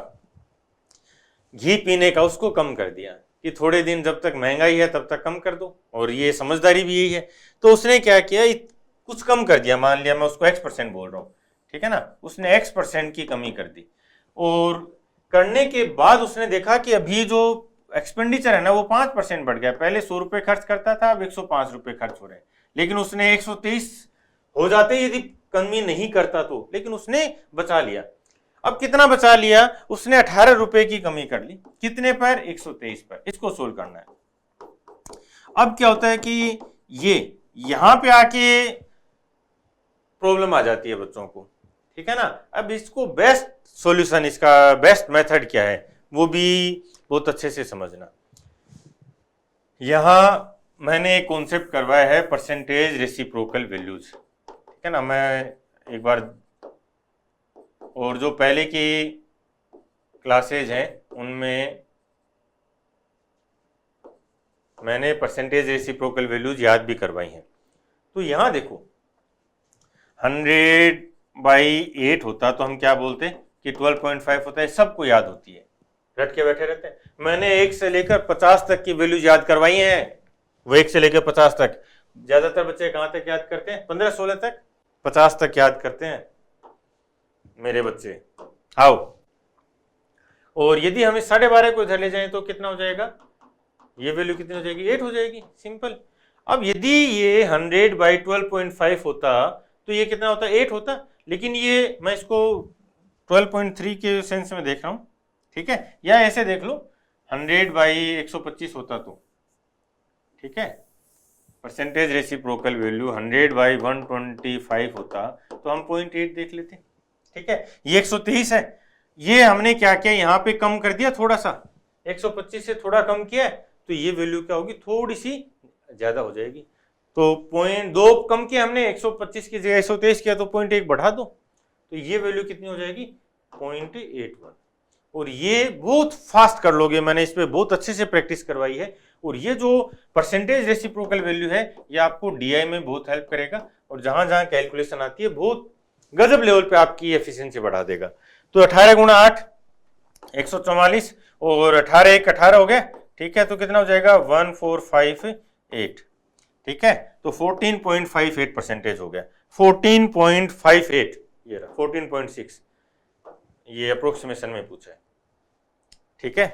घी पीने का, उसको कम कर दिया कि थोड़े दिन जब तक महंगाई है तब तक कम कर दो, और ये समझदारी भी यही है। तो उसने क्या किया, कुछ कम कर दिया, मान लिया मैं उसको X% बोल रहा हूँ, ठीक है ना, उसने X% की कमी कर दी। और करने के बाद उसने देखा कि अभी जो एक्सपेंडिचर है ना वो 5% बढ़ गया। पहले 100 रुपये खर्च करता था, अब 105 रुपये खर्च हो रहे हैं। लेकिन उसने 123 हो जाते यदि कमी नहीं करता तो, लेकिन उसने बचा लिया। अब कितना बचा लिया, उसने 18 रुपए की कमी कर ली। कितने पर, 123 पर। इसको सोल्व करना है। अब क्या होता है कि ये यहां पे आके प्रॉब्लम आ जाती है बच्चों को, ठीक है ना। अब इसको बेस्ट सॉल्यूशन, इसका बेस्ट मेथड क्या है वो भी बहुत अच्छे से समझना। यहां मैंने एक कॉन्सेप्ट करवाया है, परसेंटेज रेसिप्रोकल वैल्यूज, ठीक है ना। मैं एक बार, और जो पहले की क्लासेज हैं उनमें मैंने परसेंटेज रेसिप्रोकल वैल्यूज याद भी करवाई हैं। तो यहां देखो 100/8 होता तो हम क्या बोलते कि 12.5 होता है, सबको याद होती है, रट के बैठे रहते हैं। मैंने 1 से लेकर 50 तक की वैल्यूज याद करवाई हैं, वो 1 से लेकर 50 तक। ज्यादातर बच्चे कहां तक याद करते हैं, 15-16 तक, 50 तक याद करते हैं मेरे बच्चे। आओ, और यदि हम इस 12.5 को इधर ले जाएं तो कितना हो जाएगा, ये वैल्यू कितनी हो जाएगी, 8 हो जाएगी, सिंपल। अब यदि ये 100/12.5 होता तो ये कितना होता, 8 होता। लेकिन ये मैं इसको 12.3 के सेंस में देख रहा हूं, ठीक है, या ऐसे देख लो 100/125 होता तो, ठीक है, परसेंटेज रेसिप्रोकल वैल्यू 100/125 होता तो हम 0.8 देख लेते, ठीक है। ये 123 है, ये हमने क्या किया, यहाँ पे कम कर दिया थोड़ा सा, 125 से थोड़ा कम किया, तो ये वैल्यू क्या होगी, थोड़ी सी ज्यादा हो जाएगी। तो 0.2 कम किया हमने, 125 की जगह 123 किया तो 0.1 बढ़ा दो, तो ये वैल्यू कितनी हो जाएगी, 0.81। और ये बहुत फास्ट कर लोगे, मैंने इस पर बहुत अच्छे से प्रैक्टिस करवाई है। और ये जो परसेंटेज रेसिप्रोकल वैल्यू है ये आपको डीआई में बहुत हेल्प करेगा, और जहां जहां कैलकुलेशन आती है बहुत गजब लेवल पे आपकी एफिशिएंसी बढ़ा देगा। तो 18 गुणा 8 144, और 18 1 18 हो गया, ठीक है, तो कितना हो जाएगा 1458, ठीक है। तो 14.58% हो गया, 14.58, ये रहा 14.6, ये अप्रोक्सीमेशन में पूछा है, ठीक है,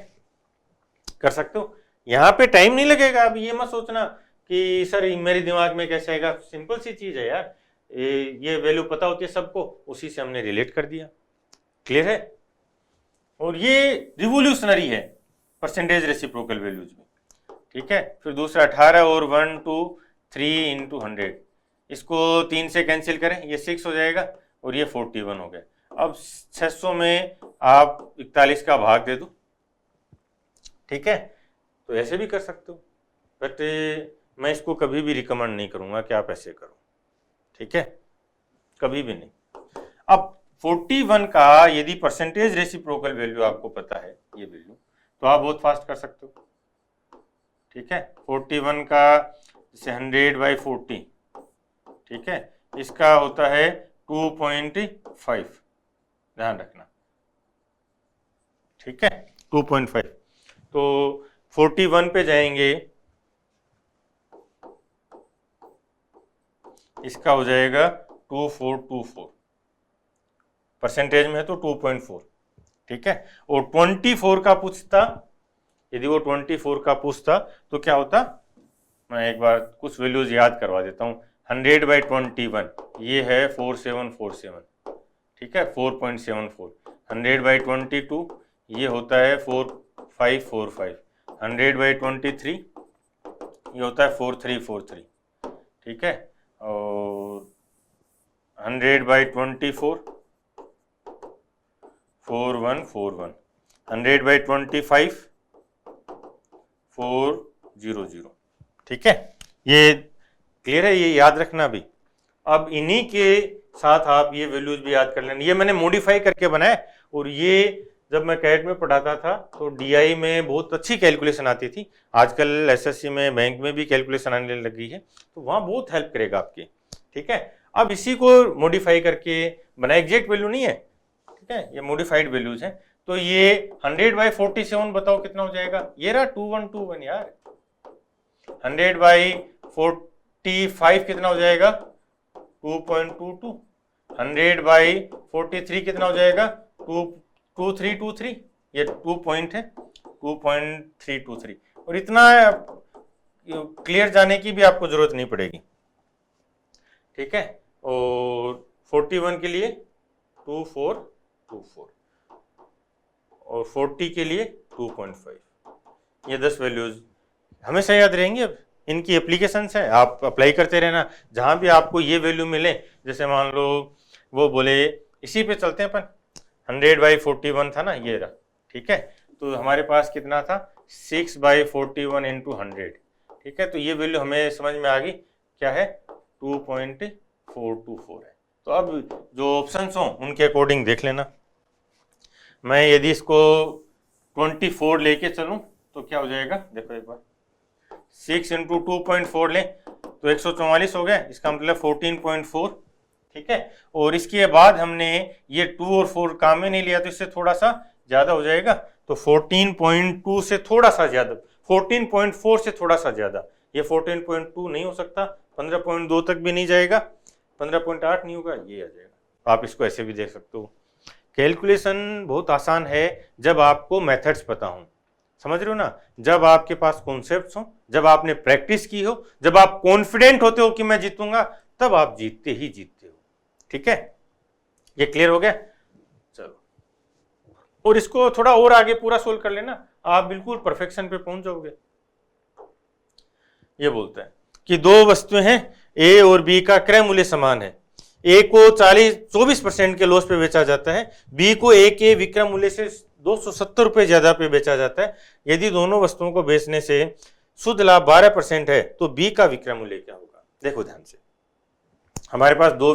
कर सकते हो। यहाँ पे टाइम नहीं लगेगा। अब ये मत सोचना कि सर मेरे दिमाग में कैसे आएगा, सिंपल सी चीज है यार, ये वैल्यू पता होती है सबको, उसी से हमने रिलेट कर दिया, क्लियर है। और ये रिवोल्यूशनरी है परसेंटेज रेसिप्रोकल वैल्यूज में, ठीक है। फिर दूसरा 18 और 1 2 3 इंटू 100, इसको 3 से कैंसिल करें, ये 6 हो जाएगा और ये 41 हो गया। अब 600 में आप 41 का भाग दे दो, ठीक है, तो ऐसे भी कर सकते हो, बट मैं इसको कभी भी रिकमेंड नहीं करूंगा कि आप ऐसे करो, ठीक है, कभी भी नहीं। अब 41 का यदि परसेंटेज रेसिप्रोकल वैल्यू आपको पता है, ये वैल्यू, तो आप बहुत फास्ट कर सकते हो, ठीक है। 41 का जैसे 100/40, ठीक है, इसका होता है 2.5, ध्यान रखना, ठीक है, 2.5। तो 41 पे जाएंगे, इसका हो जाएगा 2424, परसेंटेज में है तो 2.4, ठीक है। और 24 का पूछता, यदि वो 24 का पूछता तो क्या होता, मैं एक बार कुछ वैल्यूज याद करवा देता हूँ। 100/21 ये है 4747, ठीक है, 4.74। 100/22 ये होता है 4545। 100/23 ये होता है 4343, ठीक है। और 100/24 4141, 100/25 400। ठीक है, ये क्लियर है, ये याद रखना भी। अब इन्हीं के साथ आप ये वैल्यूज भी याद कर लेना। ये मैंने मॉडिफाई करके बनाया, और ये जब मैं कैट में पढ़ाता था तो डीआई में बहुत अच्छी कैलकुलेशन आती थी। आजकल एसएससी में, बैंक में भी कैलकुलेशन आने लगी है, तो वहाँ बहुत हेल्प करेगा आपकी। ठीक है, अब इसी को मॉडिफाई करके बना, एग्जैक्ट वैल्यू नहीं है, ठीक है, ये मॉडिफाइड वैल्यूज हैं। तो ये 100/47 बताओ कितना हो जाएगा? ये रहा 2121 यार। 100/45 कितना हो जाएगा? 2.22। 100/43 कितना हो जाएगा? 2323। ये 2 पॉइंट है, 2.323। और इतना क्लियर जाने की भी आपको जरूरत नहीं पड़ेगी। ठीक है, और 41 के लिए 2424 और 40 के लिए 2.5। ये 10 वैल्यूज हमेशा याद रहेंगी। अब इनकी एप्लीकेशंस है, आप अप्लाई करते रहना जहां भी आपको ये वैल्यू मिले। जैसे मान लो वो बोले, इसी पे चलते हैं अपन, 100/41 था ना, ये रहा। ठीक है, तो हमारे पास कितना था? 6/41 × 100। ठीक है, तो ये वैल्यू हमें समझ में आ गई, क्या है? 2.424 है। तो अब जो ऑप्शंस हों उनके अकॉर्डिंग देख लेना। मैं यदि इसको 24 लेके चलूं तो क्या हो जाएगा? देखो एक बार, 6 × 2.4 लें तो 144 हो गया, इसका मतलब 14.4। ठीक है, और इसके बाद हमने ये 2 और 4 काम में नहीं लिया, तो इससे थोड़ा सा ज्यादा हो जाएगा। तो 14.2 से थोड़ा सा ज्यादा, 14.4 से थोड़ा सा ज्यादा। ये 14.2 नहीं हो सकता, 15.2 तक भी नहीं जाएगा, 15.8 नहीं होगा, ये आ जाएगा। आप इसको ऐसे भी देख सकते हो। कैलकुलेशन बहुत आसान है जब आपको मेथड्स पता हो, समझ रहे हो ना? जब आपके पास कॉन्सेप्ट्स हो, जब आपने प्रैक्टिस की हो, जब आप कॉन्फिडेंट होते हो कि मैं जीतूंगा, तब आप जीतते ही जीतते हो। ठीक है, ये क्लियर हो गया? चलो, और इसको थोड़ा और आगे पूरा सोल्व कर लेना, आप बिल्कुल परफेक्शन पे पहुंच जाओगे। ये बोलता है कि दो वस्तुएं हैं, ए और बी का क्रय मूल्य समान है। ए को 24% के लॉस पे बेचा जाता है, बी को ए के विक्रय मूल्य से 270 रुपए ज्यादा पे बेचा जाता है। यदि दोनों वस्तुओं को बेचने से शुद्ध लाभ 12% है तो बी का विक्रय मूल्य क्या होगा? देखो ध्यान से, हमारे पास दो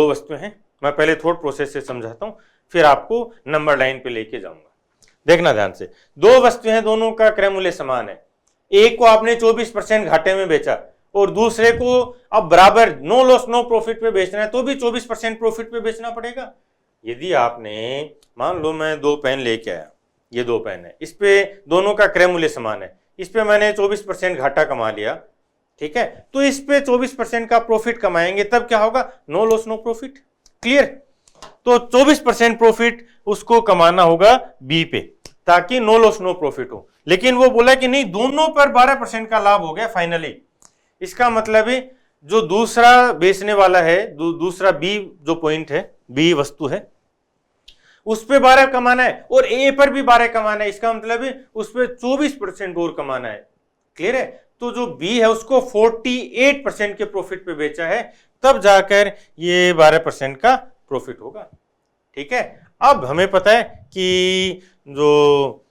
वस्तुएं हैं। मैं पहले थॉट प्रोसेस से समझाता हूं, फिर आपको नंबर लाइन पे लेके जाऊंगा। देखना ध्यान से, दो वस्तुएं हैं, दोनों का क्रय मूल्य समान है। एक को आपने 24% घाटे में बेचा और दूसरे को अब बराबर नो लॉस नो प्रॉफिट पे बेचना है, तो भी 24% प्रॉफिट पे बेचना पड़ेगा। यदि आपने, मान लो मैं 2 पेन लेके आया, ये 2 पेन है, इस पे दोनों का क्रय मूल्य समान है, इस पे मैंने 24% घाटा कमा लिया। ठीक है, तो इस पे 24% का प्रॉफिट कमाएंगे, तब क्या होगा? No loss no profit. Clear? तो 24% प्रॉफिट उसको कमाना होगा बी पे, ताकि नो लॉस नो प्रॉफिट हो। लेकिन वो बोला कि नहीं, दोनों पर 12% का लाभ हो गया फाइनली। इसका मतलब है जो दूसरा बेचने वाला है, दूसरा बी जो पॉइंट है, बी वस्तु है, उस पे 12 कमाना है और ए पर भी 12 कमाना है। इसका मतलब है उस पे 24% और कमाना है। क्लियर है? तो जो बी है उसको 48% के प्रॉफिट पे बेचा है, तब जाकर ये 12% का प्रॉफिट होगा। ठीक है, अब हमें पता है कि जो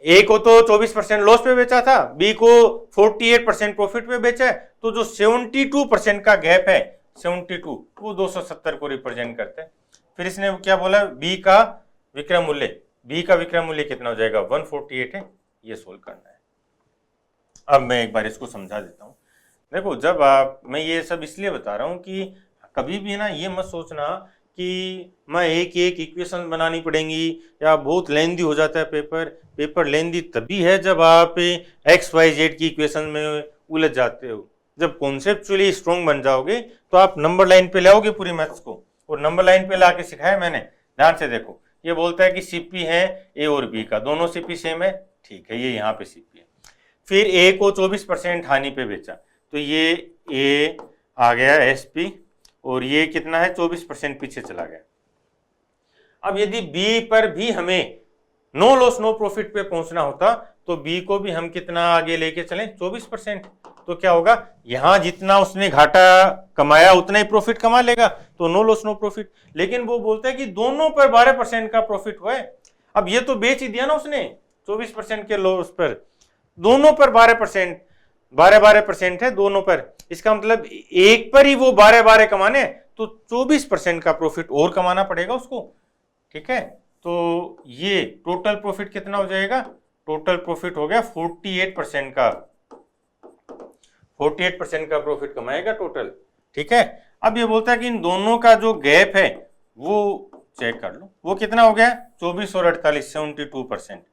ए को तो 24% लॉस पे बेचा था, बी को 48% प्रॉफिट पे बेचा है, तो जो 72% का गैप है, 72, वो 270 को रिप्रेजेंट करता है। फिर इसने क्या बोला? बी का विक्रय मूल्य, बी का विक्रय मूल्य कितना हो जाएगा? 148 है। ये सोल्व करना है। अब मैं एक बार इसको समझा देता हूं। देखो, जब मैं ये सब इसलिए बता रहा हूं कि कभी भी ना ये मत सोचना कि मैं एक इक्वेशन बनानी पड़ेंगी या बहुत लेंदी हो जाता है पेपर लेंदी तभी है जब आप XYZ की इक्वेशन में उलझ जाते हो। जब कॉन्सेप्चुअली स्ट्रॉन्ग बन जाओगे तो आप नंबर लाइन पे लाओगे पूरी मैथ्स को, और नंबर लाइन पे लाके सिखाया मैंने। ध्यान से देखो, ये बोलता है कि सीपी है ए और बी का, दोनों सीपी सेम है। ठीक है, ये यहाँ पे सीपी है। फिर ए को 24% हानि पे बेचा, तो ये ए आ गया एसपी, और ये कितना है? 24% पीछे चला गया। अब यदि बी पर भी हमें नो लॉस नो प्रॉफिट पे पहुंचना होता तो बी को भी हम कितना आगे लेके चलें? 24%। तो क्या होगा, यहां जितना उसने घाटा कमाया उतना ही प्रॉफिट कमा लेगा, तो नो लॉस नो प्रॉफिट। लेकिन वो बोलता है कि दोनों पर 12% का प्रॉफिट हुआ है। अब ये तो बेच ही दिया ना उसने 24% के लॉस पर, दोनों पर 12%, 12% है दोनों पर। इसका मतलब एक पर ही वो 12 कमाने, तो 24% का प्रॉफिट और कमाना पड़ेगा उसको। ठीक है, तो ये टोटल प्रॉफिट कितना हो जाएगा, टोटल प्रॉफिट हो गया 48% का, 48% का प्रॉफिट कमाएगा टोटल। ठीक है, अब ये बोलता है कि इन दोनों का जो गैप है वो चेक कर लो, वो कितना हो गया 24 और 48, 72%।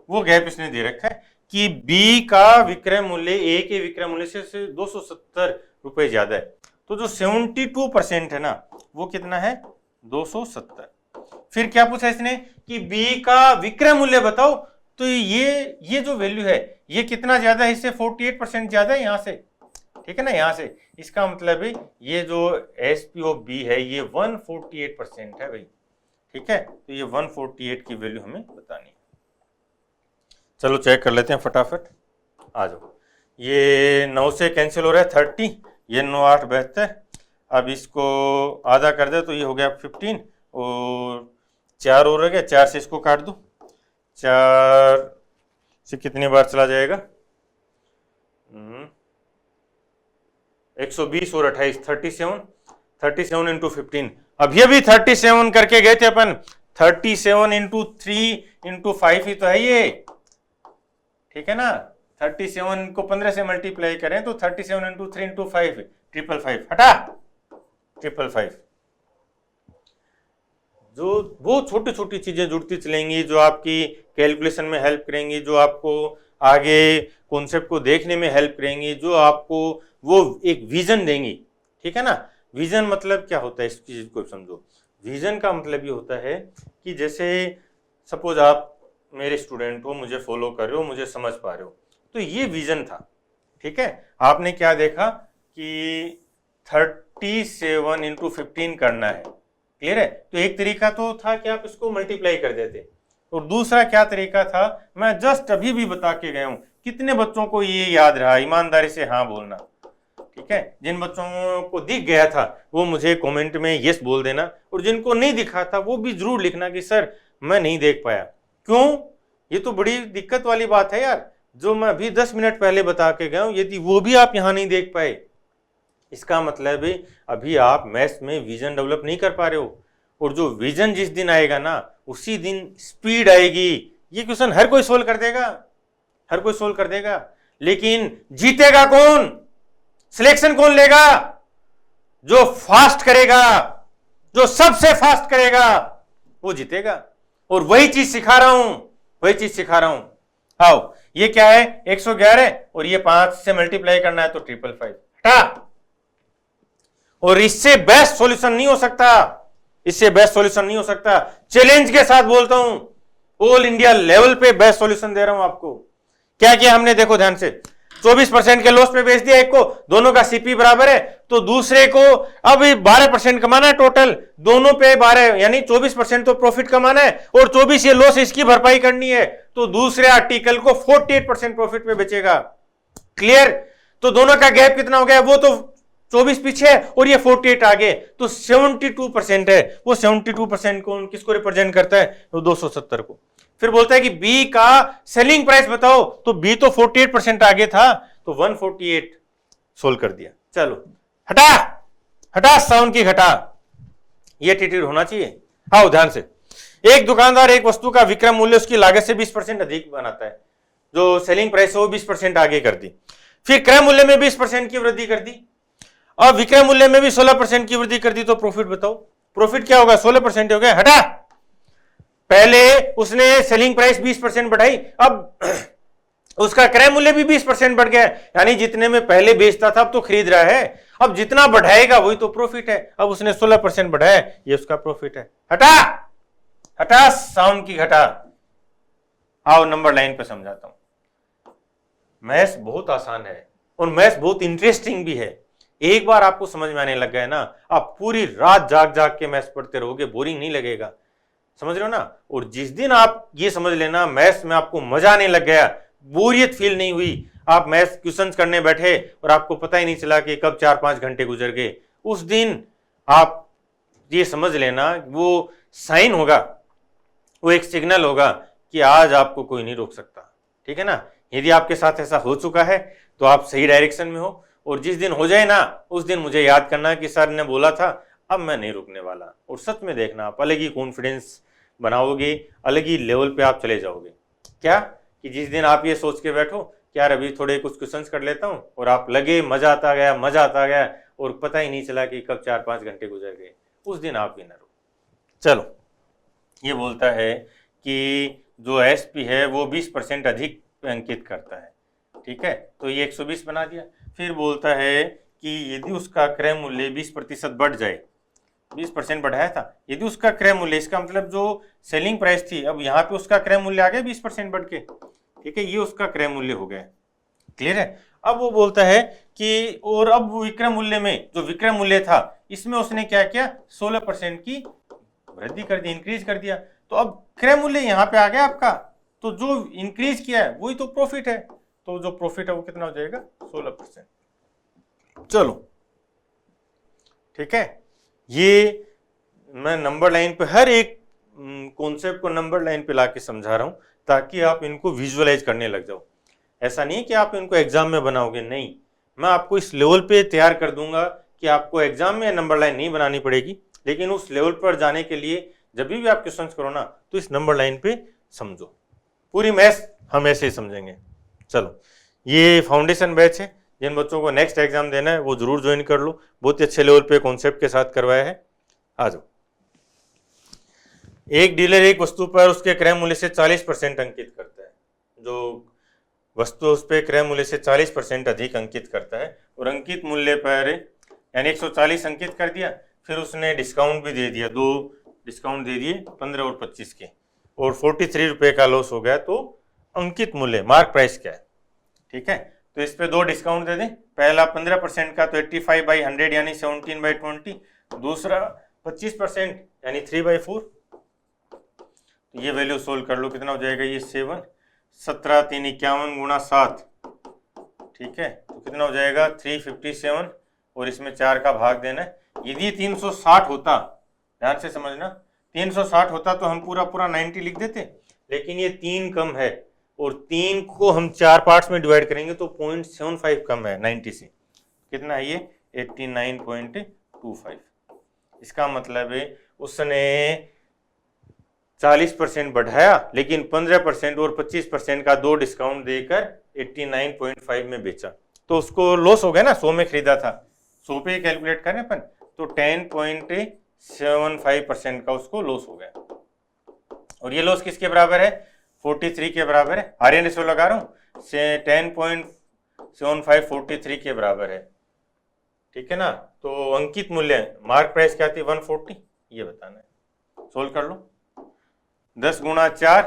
वो गैप इसने दे रखा है कि बी का विक्रय मूल्य ए के विक्रय मूल्य से 270 रुपए ज्यादा है, तो जो 72% है ना वो कितना है 270। फिर क्या पूछा इसने कि बी का विक्रय मूल्य बताओ, तो ये जो वैल्यू है ये कितना ज्यादा है, इससे 48% ज्यादा है यहां से। ठीक है ना, यहां से, इसका मतलब है ये जो एसपी ऑफ बी है ये 148% है भाई। ठीक है, तो ये 148 की वैल्यू हमें बतानी है। चलो चेक कर लेते हैं फटाफट, आ जाओ। ये 9 से कैंसिल हो रहा है 30, ये 9 8 72। अब इसको आधा कर दे तो ये हो गया 15 और 4 और रह गया, 4 से इसको काट दो, 4 से कितनी बार चला जाएगा 120 और 28 37 इंटू 15। अभी अभी 37 करके गए थे अपन, 37 इंटू 3 इंटू 5 ही तो है ये। ठीक है ना, 37 को 15 से मल्टीप्लाई करें तो 37 इंटू 3 इंटू 5 555, हटा 555। जो वो छोटी छोटी चीजें जुड़ती चलेंगी जो आपकी कैलकुलेशन में हेल्प करेंगी, जो आपको आगे कॉन्सेप्ट को देखने में हेल्प करेंगी, जो आपको वो एक विजन देंगी। ठीक है ना, विजन मतलब क्या होता है इस चीज को समझो। विजन का मतलब ये होता है कि जैसे सपोज आप मेरे स्टूडेंट हो, मुझे फॉलो कर रहे हो, मुझे समझ पा रहे हो, तो ये विजन था। ठीक है, आपने क्या देखा कि 37 इंटू 15 करना है, क्लियर है। तो एक तरीका तो था कि आप इसको मल्टीप्लाई कर देते, और दूसरा क्या तरीका था, मैं जस्ट अभी भी बता के गया हूं। कितने बच्चों को ये याद रहा, ईमानदारी से हाँ बोलना। ठीक है, जिन बच्चों को दिख गया था वो मुझे कमेंट में यस बोल देना, और जिनको नहीं दिखा था वो भी जरूर लिखना कि सर मैं नहीं देख पाया। क्यों, ये तो बड़ी दिक्कत वाली बात है यार, जो मैं अभी 10 मिनट पहले बता के गया हूं, यदि वो भी आप यहां नहीं देख पाए, इसका मतलब है अभी आप मैथ्स में विजन डेवलप नहीं कर पा रहे हो। और जो विजन जिस दिन आएगा ना उसी दिन स्पीड आएगी। ये क्वेश्चन हर कोई सोल्व कर देगा, हर कोई सोल्व कर देगा, लेकिन जीतेगा कौन, सिलेक्शन कौन लेगा, जो फास्ट करेगा, जो सबसे फास्ट करेगा वो जीतेगा। और वही चीज सिखा रहा हूं, वही चीज सिखा रहा हूं। आओ, ये क्या है 111 और ये 5 से मल्टीप्लाई करना है तो 555, हटा। और इससे बेस्ट सॉल्यूशन नहीं हो सकता, इससे बेस्ट सॉल्यूशन नहीं हो सकता। चैलेंज के साथ बोलता हूं, ऑल इंडिया लेवल पे बेस्ट सॉल्यूशन दे रहा हूं आपको। क्या किया हमने, देखो ध्यान से, 24% के लॉस पे बेच दिया एक को, दोनों का सीपी बराबर है, तो दूसरे को अब 12% कमाना है टोटल, दोनों पे 12 यानी 24% तो प्रॉफिट कमाना है, और 24 ये लॉस इसकी भरपाई करनी है, तो दूसरे आर्टिकल को 48% प्रॉफिट पे बेचेगा। क्लियर, तो दोनों का गैप कितना हो गया, वो तो 24 पीछे है और ये 48 आगे, तो 72% है। वो 72% को किसको रिप्रेजेंट करता है, तो 270 को। फिर बोलता है कि बी का सेलिंग प्राइस बताओ, तो बी तो 48% आगे था, तो 148 सोल्व कर दिया। चलो हटा, हटा साउंड की घटा, ये एटीट्यूड होना चाहिए। आओ ध्यान से, एक दुकानदार एक वस्तु का विक्रय मूल्य उसकी लागत से 20% अधिक बनाता है, जो सेलिंग प्राइस है वो 20% आगे कर दी, फिर क्रय मूल्य में 20% की वृद्धि कर दी, और विक्रय मूल्य में भी 16% की वृद्धि कर दी, तो प्रॉफिट बताओ, प्रॉफिट क्या होगा, 16% हो गया। हटा, पहले उसने सेलिंग प्राइस 20% बढ़ाई, अब उसका क्रय मूल्य भी 20% बढ़ गया, यानी जितने में पहले बेचता था अब तो खरीद रहा है, अब जितना बढ़ाएगा वही तो प्रॉफिट है। अब उसने 16% बढ़ाया, ये उसका प्रॉफिट है। हटा, हटा साउंड की घटा। आओ नंबर लाइन पे समझाता हूं। मैथ्स बहुत आसान है और मैथ्स बहुत इंटरेस्टिंग भी है। एक बार आपको समझ में आने लग गया ना, आप पूरी रात जाग जाग के मैथ्स पढ़ते रहोगे, बोरिंग नहीं लगेगा, समझ रहे हो ना। और जिस दिन आप ये समझ लेना मैथ्स में आपको मजा आने लग गया, बोरियत फील नहीं हुई, आप मैथ्स क्वेश्चंस करने बैठे और आपको पता ही नहीं चला कि कब 4-5 घंटे गुजर गए, उस दिन आप ये समझ लेना वो साइन होगा, वो एक सिग्नल होगा कि आज आपको कोई नहीं रोक सकता। ठीक है ना। यदि आपके साथ ऐसा हो चुका है तो आप सही डायरेक्शन में हो, और जिस दिन हो जाए ना उस दिन मुझे याद करना कि सर ने बोला था, अब मैं नहीं रुकने वाला। और सच में देखना आप अलग ही कॉन्फिडेंस बनाओगे, अलग ही लेवल पे आप चले जाओगे। क्या कि जिस दिन आप ये सोच के बैठो कि यार अभी थोड़े कुछ क्वेश्चंस कर लेता हूँ, और आप लगे मजा आता गया मजा आता गया, और पता ही नहीं चला कि कब 4-5 घंटे गुजर गए, उस दिन आप विनर हो। चलो, ये बोलता है कि जो एसपी है वो 20% अधिक अंकित करता है। ठीक है, तो ये 120 बना दिया। फिर बोलता है कि यदि उसका क्रय मूल्य 20% बढ़ जाए, 20% बढ़ाया था, यदि उसका क्रय मूल्य, इसका मतलब जो सेलिंग प्राइस थी, अब यहाँ पे उसका क्रय मूल्य आ गया 20% बढ़ के। ठीक है, ये उसका क्रय मूल्य हो गया। क्लियर है। अब वो बोलता है कि और अब विक्रय मूल्य में, जो विक्रय मूल्य था, इसमें उसने क्या किया, 16% की वृद्धि कर दी, इंक्रीज कर दिया। तो अब क्रय मूल्य यहाँ पे आ गया आपका, तो जो इंक्रीज किया है वही तो प्रॉफिट है, तो जो प्रॉफिट है वो कितना हो जाएगा, 16%। चलो ठीक है, ये मैं नंबर लाइन पे हर एक कॉन्सेप्ट को नंबर लाइन पे लाके समझा रहा हूं ताकि आप इनको विजुअलाइज करने लग जाओ। ऐसा नहीं कि आप इनको एग्जाम में बनाओगे, नहीं, मैं आपको इस लेवल पे तैयार कर दूंगा कि आपको एग्जाम में नंबर लाइन नहीं बनानी पड़ेगी, लेकिन उस लेवल पर जाने के लिए जब भी आप क्वेश्चन करो ना तो इस नंबर लाइन पे समझो। पूरी मैथ्स हम ऐसे ही समझेंगे। चलो, ये फाउंडेशन बैच है, जिन बच्चों को नेक्स्ट एग्जाम देना है वो जरूर ज्वाइन कर लो, बहुत ही अच्छे लेवल पे कॉन्सेप्ट के साथ करवाया है। आ जाओ। एक डीलर एक वस्तु पर उसके क्रय मूल्य से 40% अंकित करता है, जो वस्तु उस पर क्रय मूल्य से 40% अधिक अंकित करता है, और अंकित मूल्य पर यानी 140 अंकित कर दिया, फिर उसने डिस्काउंट भी दे दिया, 2 डिस्काउंट दे दिए 15 और 25 के, और 43 रुपये का लॉस हो गया। तो अंकित मूल्य मार्क प्राइस क्या है। ठीक है, तो इस पे 2 डिस्काउंट दे दें। पहला 15% का तो 85/100 यानी 17/20, दूसरा 25% यानी 3/4। तो ये वैल्यू सोल्व कर लो, कितना हो जाएगा, ये 7 17 3 51 गुणा 7। ठीक है, तो कितना हो जाएगा 357, और इसमें 4 का भाग देना है। यदि 360 होता, ध्यान से समझना, 360 होता तो हम पूरा 90 लिख देते, लेकिन ये 3 कम है, और 3 को हम 4 पार्ट्स में डिवाइड करेंगे तो 0.75 कम है 90 से। कितना है ये, 89.25। इसका मतलब है उसने 40% बढ़ाया, लेकिन 15% और 25% का 2 डिस्काउंट देकर 89.5 में बेचा, तो उसको लॉस हो गया ना। 100 में खरीदा था, 100 पे कैलकुलेट करें अपन, तो 10.75% का उसको लॉस हो गया। और ये लॉस किसके बराबर है, 43 के बराबर है। आर्यन रेशो लगा रहा हूँ, 10.75 43 के बराबर है। ठीक है ना। तो अंकित मूल्य मार्क प्राइस क्या थी, 140, ये बताना है। सोल्व कर लो। 10 गुणा 4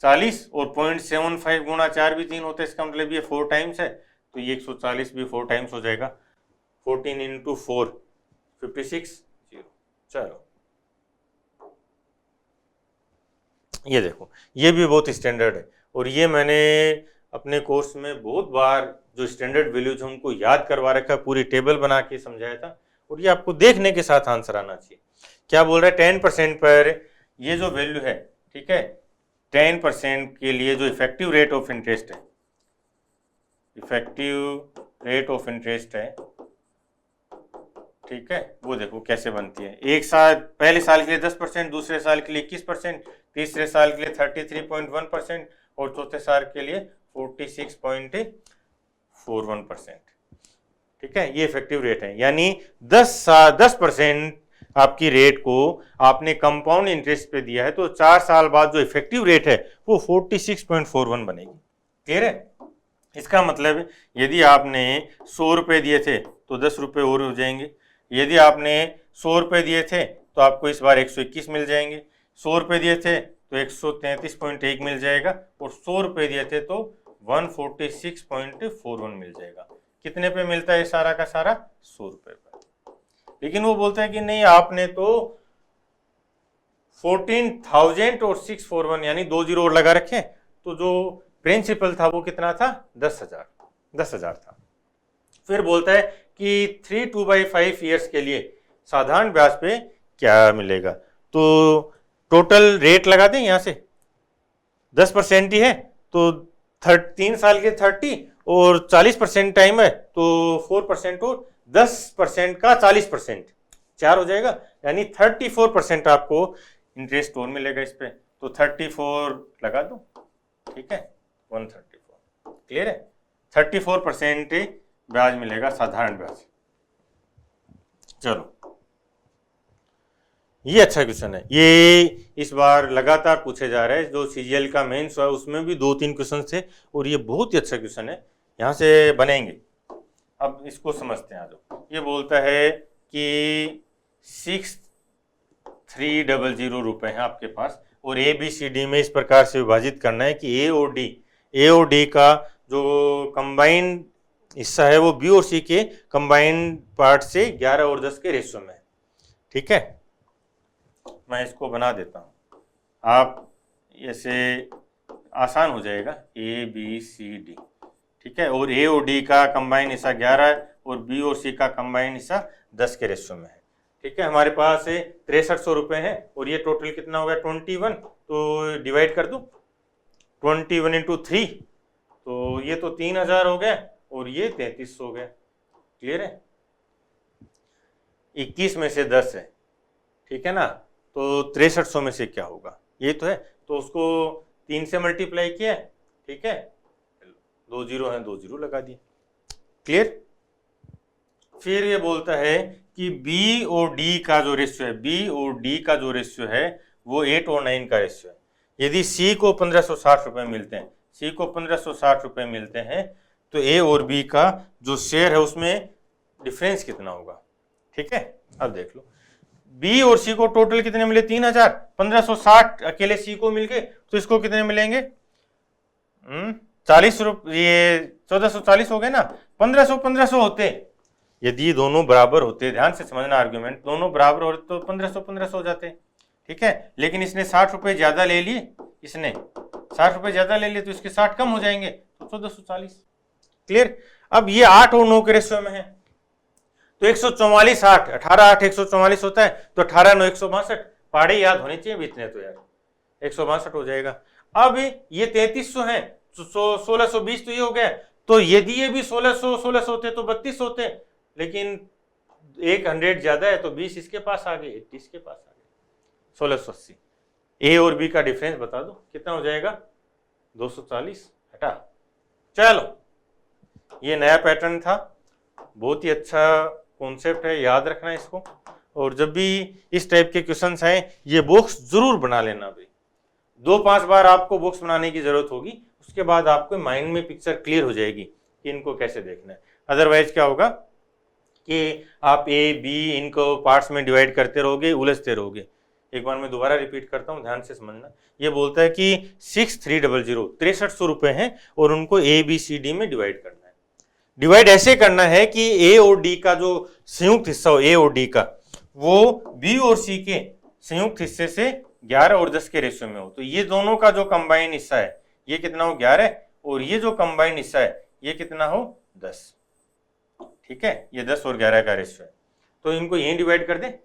40, और 0.75 गुणा 4 भी 3 होता है, इसका मतलब ये 4 टाइम्स है, तो ये 140 भी 4 टाइम्स हो जाएगा। 14 × 4 56 0। चलो, ये देखो, ये भी बहुत स्टैंडर्ड है, और ये मैंने अपने कोर्स में बहुत बार जो स्टैंडर्ड वैल्यूज हैं उनको याद करवा रखा, पूरी टेबल बना के समझाया था, और ये आपको देखने के साथ आंसर आना चाहिए। क्या बोल रहा है, 10% पर ये जो वैल्यू है, ठीक है, 10% के लिए जो इफेक्टिव रेट ऑफ इंटरेस्ट है, इफेक्टिव रेट ऑफ इंटरेस्ट है, ठीक है, वो देखो कैसे बनती है। एक साल, पहले साल के लिए 10%, दूसरे साल के लिए 21%, तीसरे साल के लिए 33.1%, और चौथे साल के लिए 46.41%। ठीक है, ये इफेक्टिव रेट है, यानी 10% आपकी रेट को आपने कंपाउंड इंटरेस्ट पे दिया है, तो 4 साल बाद जो इफेक्टिव रेट है वो 46.41 बनेगी। क्लियर है। इसका मतलब यदि आपने 100 रुपये दिए थे तो 10 रुपये और हो जाएंगे, यदि आपने 100 रुपये दिए थे तो आपको इस बार 121 मिल जाएंगे, 100 रुपये दिए थे तो 133.1 मिल जाएगा, और 100 रुपये दिए थे तो 146.41 मिल जाएगा। कितने पे मिलता है सारा का सारा, 100 रुपये पर। लेकिन वो बोलता है कि नहीं, आपने तो 14,000 और 641 यानी 2 जीरो और लगा रखे, तो जो प्रिंसिपल था वो कितना था 10,000 था। फिर बोलता है कि 3 2/5 ईयर्स के लिए साधारण ब्याज पे क्या मिलेगा। तो टोटल रेट लगा दें, यहां से 10% ही है तो 3 साल के 30 और 40% टाइम है तो 4% और 10% का 40% 4 हो जाएगा, यानी 34% आपको इंटरेस्ट और मिलेगा इस पे। तो 34 लगा दो, ठीक है, 134। क्लियर है, 34% ब्याज मिलेगा, साधारण ब्याज। चलो, ये अच्छा क्वेश्चन है, ये इस बार लगातार पूछे जा रहे हैं। जो सीजीएल का मेंस हुआ उसमें भी 2-3 क्वेश्चन थे और ये बहुत ही अच्छा क्वेश्चन है, यहाँ से बनेंगे। अब इसको समझते हैं। आज ये बोलता है कि 6300 रुपये हैं आपके पास और ABCD में इस प्रकार से विभाजित करना है कि A और D का जो कंबाइंड हिस्सा है वो B और C के कंबाइंड पार्ट से 11 और 10 के रेशियो में है। ठीक है, मैं इसको बना देता हूँ, आप ऐसे आसान हो जाएगा। ABCD, ठीक है, और A और D का कंबाइंड हिस्सा 11 है और B और C का कंबाइंड हिस्सा 10 के रेशियो में है। ठीक है, हमारे पास 6300 रुपये हैं और ये टोटल कितना हो गया 21, तो डिवाइड कर दूं 21 इंटू 3, तो ये तो 3000 हो गया और ये 3300 हो गया। क्लियर है, 21 में से 10 है, ठीक है ना, तो 6300 में से क्या होगा, ये तो है, तो उसको 3 से मल्टीप्लाई किया, ठीक है, 2 जीरो हैं, 2 जीरो लगा दिए। क्लियर। फिर ये बोलता है कि B और D का जो रेशियो है, B और D का जो रेशियो है वो 8 और 9 का रेशियो है। यदि C को 1560 रुपये मिलते हैं, C को 1560 रुपये मिलते हैं, तो A और B का जो शेयर है उसमें डिफरेंस कितना होगा। ठीक है, अब देख लो, B और C को टोटल कितने मिले 3000, 1560 अकेले C को मिल गए, तो इसको कितने मिलेंगे 40 रुपये, ये 1440 हो गए ना। 1500 होते, यदि दोनों बराबर होते, ध्यान से समझना आर्गुमेंट, दोनों बराबर होते तो 1500 हो जाते। ठीक है, लेकिन इसने 60 रुपये ज्यादा ले लिए, इसने 60 रुपये ज्यादा ले लिए तो इसके 60 कम हो जाएंगे, तो 1440। क्लियर। अब ये 8 और 9 के रेशियो में है, तो 144 8, 18 8 144 होता है, तो 18 9 162, पहाड़े याद होने चाहिए इतने, तो यार 162 हो जाएगा। अब ये 3300 है, 1620 तो ये हो गया, तो यदि ये भी 1600 होते तो 32 होते, लेकिन 100 ज्यादा है तो 20 इसके पास आ गए, 80 इसके पास आ गए, 1680। ए और बी का डिफरेंस बता दो कितना हो जाएगा 240, हटा। चलो, ये नया पैटर्न था, बहुत ही अच्छा कॉन्सेप्ट है, याद रखना इसको। और जब भी इस टाइप के क्वेश्चंस आए ये बॉक्स जरूर बना लेना भाई, 2-5 बार आपको बॉक्स बनाने की जरूरत होगी, उसके बाद आपको माइंड में पिक्चर क्लियर हो जाएगी कि इनको कैसे देखना है। अदरवाइज क्या होगा कि आप A B इनको पार्ट्स में डिवाइड करते रहोगे, उलझते रहोगे। एक बार मैं दोबारा रिपीट करता हूँ, ध्यान से समझना। ये बोलता है कि 6300 6300 रुपये हैं और उनको ABCD में डिवाइड करना है। डिवाइड ऐसे करना है कि A और D का जो संयुक्त हिस्सा हो, A और D का, वो B और C के संयुक्त हिस्से से 11 और 10 के रेशियो में हो। तो ये दोनों का जो कंबाइंड हिस्सा है ये कितना हो 11, और ये जो कंबाइंड हिस्सा है ये कितना हो 10। ठीक है, ये 10 और 11 का रेशियो है, तो इनको यहीं डिवाइड कर दे।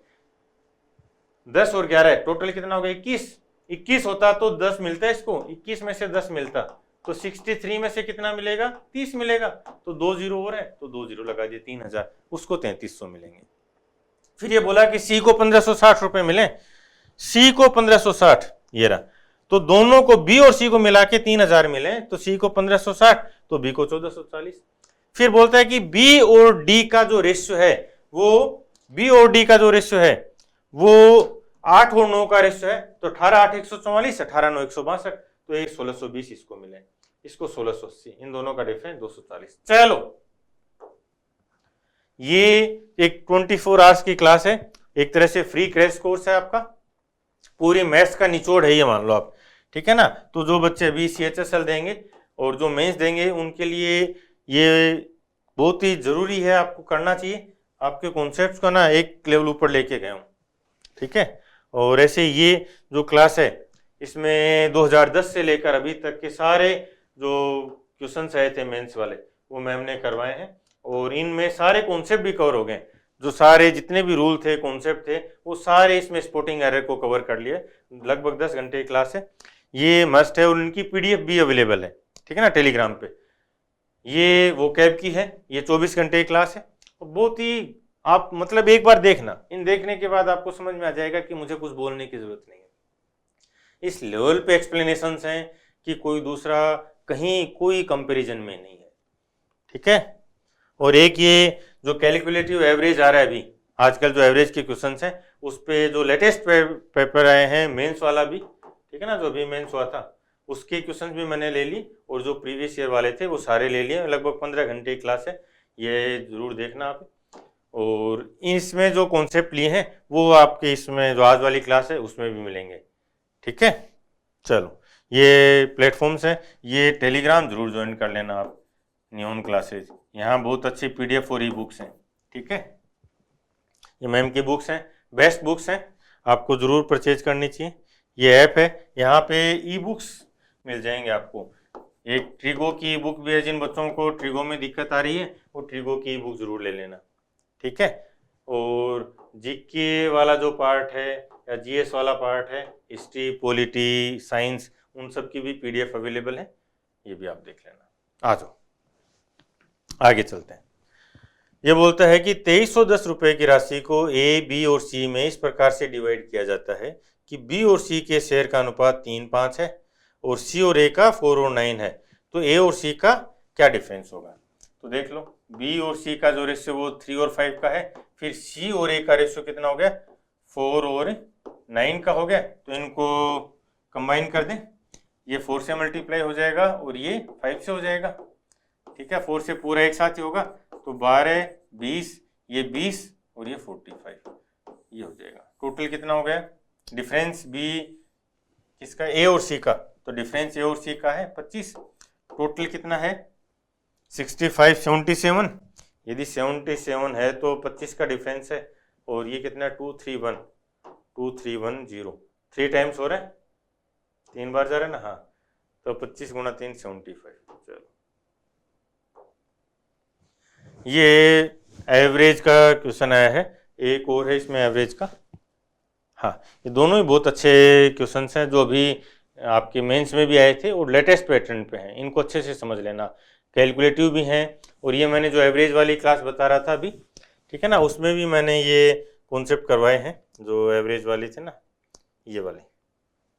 10 और 11 टोटल कितना हो गया 21 होता तो 10 मिलता है इसको, 21 में से 10 मिलता तो 63 में से कितना मिलेगा 30 मिलेगा, तो 2 जीरो और है तो 2 जीरो लगा दिए, 3000, उसको 3300 मिलेंगे। फिर ये बोला कि C को 1560 रुपए मिले, C को 1560 ये रहा, तो दोनों को B और C को मिला के 3000 मिले, तो C को 1560 तो B को 1440। फिर बोलता है कि B और D का जो रेशियो है वो 8 और 9 का रेशियो है, तो 18 8 144, 18 9 162, तो एक 1620 इसको मिले, इसको 1680, इन दोनों का डिफरेंस 240। चलो, ये एक 24 आवर्स की क्लास है, एक तरह से फ्री क्रैश कोर्स है आपका, पूरी मैथ्स का निचोड़ है ये, मान लो आप। ठीक है ना, तो जो बच्चे अभी CHSL देंगे और जो मेंस देंगे उनके लिए ये बहुत ही जरूरी है, आपको करना चाहिए। आपके कॉन्सेप्ट्स को ना एक लेवल ऊपर लेके गए हूँ। ठीक है, और ऐसे ये जो क्लास है इसमें 2010 से लेकर अभी तक के सारे जो क्वेश्चंस आए थे मेंस वाले वो मैम ने करवाए हैं, और इनमें सारे कॉन्सेप्ट भी कवर हो गए। जो सारे जितने भी रूल थे, कॉन्सेप्ट थे, वो सारे इसमें स्पॉटिंग एरर को कवर कर लिए। लगभग 10 घंटे की क्लास है, ये मस्ट है, और इनकी पीडीएफ भी अवेलेबल है, ठीक है ना, टेलीग्राम पे। ये वो कैब की है, ये 24 घंटे की क्लास है, और बहुत ही आप मतलब एक बार देखना, इन देखने के बाद आपको समझ में आ जाएगा कि मुझे कुछ बोलने की जरूरत नहीं है। इस लेवल पे एक्सप्लेनेशंस हैं कि कोई दूसरा कहीं कोई कंपैरिजन में नहीं है, ठीक है। और एक ये जो कैलकुलेटिव एवरेज आ रहा है अभी आजकल, जो एवरेज के क्वेश्चंस हैं, उस पे जो लेटेस्ट पेपर आए हैं मेंस वाला भी, ठीक है ना, जो अभी मेंस हुआ था उसके क्वेश्चंस भी मैंने ले ली, और जो प्रीवियस ईयर वाले थे वो सारे ले लिए। लगभग 15 घंटे की क्लास है, ये जरूर देखना आप। और इसमें जो कॉन्सेप्ट लिए हैं वो आपके इसमें जो आज वाली क्लास है उसमें भी मिलेंगे, ठीक है। चलो, ये प्लेटफॉर्म्स हैं, ये टेलीग्राम जरूर ज्वाइन कर लेना आप, नियॉन क्लासेज। यहाँ बहुत अच्छी पीडीएफ और ई बुक्स हैं, ठीक है। ये मैम की बुक्स हैं, बेस्ट बुक्स हैं, आपको जरूर परचेज करनी चाहिए। ये ऐप है, यहाँ पे ई बुक्स मिल जाएंगे आपको। एक ट्रिगो की ई बुक भी है, जिन बच्चों को ट्रिगो में दिक्कत आ रही है वो ट्रिगो की ई बुक जरूर ले लेना, ठीक है। और जीके वाला जो पार्ट है या जीएस वाला पार्ट है, हिस्ट्री, पॉलिटी, साइंस, उन सब की भी पीडीएफ अवेलेबल है, ये भी आप देख लेना। आ जाओ आगे चलते हैं। ये बोलता है कि 2310 रुपए की राशि को ए, बी और सी में इस प्रकार से डिवाइड किया जाता है कि बी और सी के शेयर का अनुपात 3:5 है, और सी और ए का 4 और 9 है। तो ए और सी का क्या डिफरेंस होगा? तो देख लो, बी और सी का जो रेशियो वो 3 और 5 का है, फिर सी और ए का रेशियो कितना हो गया? 4 और 9 का हो गया। तो इनको कंबाइन कर दें, ये 4 से मल्टीप्लाई हो जाएगा और ये 5 से हो जाएगा, ठीक है। 4 से पूरा एक साथ ही होगा, तो 12, 20, ये 20 और ये 45, ये हो जाएगा। टोटल कितना हो गया? डिफरेंस बी किसका? ए और सी का। तो डिफरेंस ए और सी का है 25। टोटल कितना है? 65, 77। यदि 77 है तो 25 का डिफरेंस है, और ये कितना? 2310। 3 टाइम्स हो रहा है, 3 बार जा रहा है ना, हाँ। तो 25 गुणा 3 75। चलो, ये एवरेज का क्वेश्चन आया है, एक और है इसमें एवरेज का। हाँ, ये दोनों ही बहुत अच्छे क्वेश्चंस हैं जो अभी आपके मेंस में भी आए थे और लेटेस्ट पैटर्न पे हैं, इनको अच्छे से समझ लेना। कैलकुलेटिव भी हैं, और ये मैंने जो एवरेज वाली क्लास बता रहा था अभी, ठीक है ना, उसमें भी मैंने ये कॉन्सेप्ट करवाए हैं जो एवरेज वाले थे ना, ये वाले,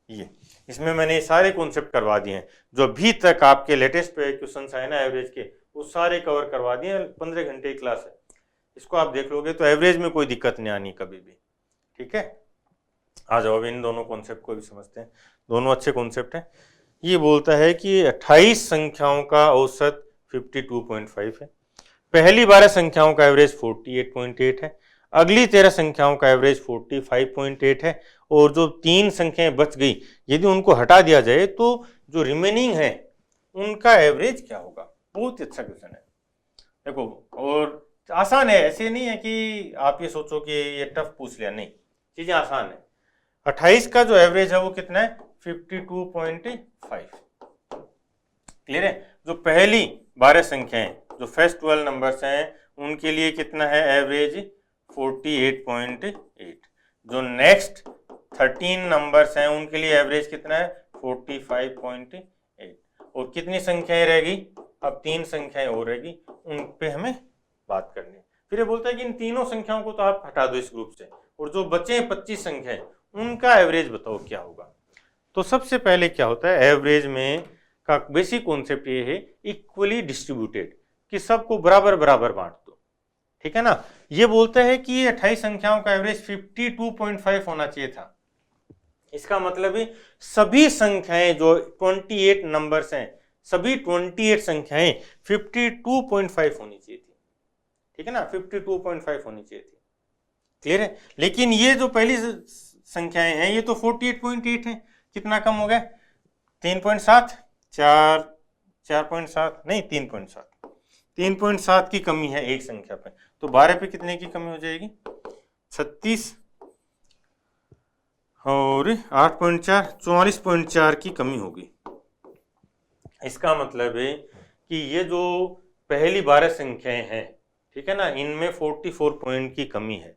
ये इसमें मैंने सारे कॉन्सेप्ट करवा दिए हैं। जो अभी तक आपके लेटेस्ट पे क्वेश्चन आए ना एवरेज के, वो सारे कवर करवा दिए। 15 घंटे की क्लास है, इसको आप देख लोगे तो एवरेज में कोई दिक्कत नहीं आनी कभी भी, ठीक है। आ जाओ, अब इन दोनों कॉन्सेप्ट को भी समझते हैं, दोनों अच्छे कॉन्सेप्ट हैं। ये बोलता है कि 28 संख्याओं का औसत 52.5 है, पहली 12 संख्याओं का एवरेज 48.8 है, अगली 13 संख्याओं का एवरेज 45.8 है, और जो 3 संख्याएं बच गई यदि उनको हटा दिया जाए तो जो रिमेनिंग है उनका एवरेज क्या होगा। बहुत अच्छा क्वेश्चन है, देखो, और आसान है, ऐसे नहीं है कि आप ये सोचो कि ये टफ पूछ लिया, नहीं, चीजें आसान है। 28 का जो एवरेज है वो कितना है? 52.5। क्लियर है? जो पहली 12 संख्याएं, जो फर्स्ट 12 नंबर्स हैं, उनके लिए कितना है एवरेज? 48.8। जो नेक्स्ट 13 नंबर्स हैं उनके लिए एवरेज कितना है? 45.8। और कितनी संख्याएं रहेगी? अब 3 संख्याएं और रहेगी, उन पे हमें बात करनी है। फिर ये बोलता है कि इन तीनों संख्याओं को तो आप हटा दो इस ग्रुप से, और जो बचे 25 संख्याएं उनका एवरेज बताओ क्या होगा। तो सबसे पहले क्या होता है एवरेज में का बेसिक कॉन्सेप्ट ये है इक्वली डिस्ट्रीब्यूटेड, कि सबको बराबर बराबर बांट दो, ठीक है ना। ये बोलता है कि 28 संख्याओं का एवरेज 52.5 होना चाहिए था। इसका मतलब है सभी संख्याएं जो 28 नंबर्स हैं, सभी 28 संख्याएं 52.5 होनी चाहिए थी, ठीक है ना, 52.5 होनी चाहिए थी। क्लियर है? लेकिन ये जो पहली संख्याएं हैं ये तो 48.8 है, कितना कम हो गया? 3.7, 4.7 नहीं, 3.7 की कमी है एक संख्या पे। तो 12 पे कितने की कमी हो जाएगी? 36 और 8.4, 44.4 की कमी होगी। इसका मतलब है कि ये जो पहली 12 संख्याएं हैं, ठीक है ना, इनमें 44 पॉइंट की कमी है।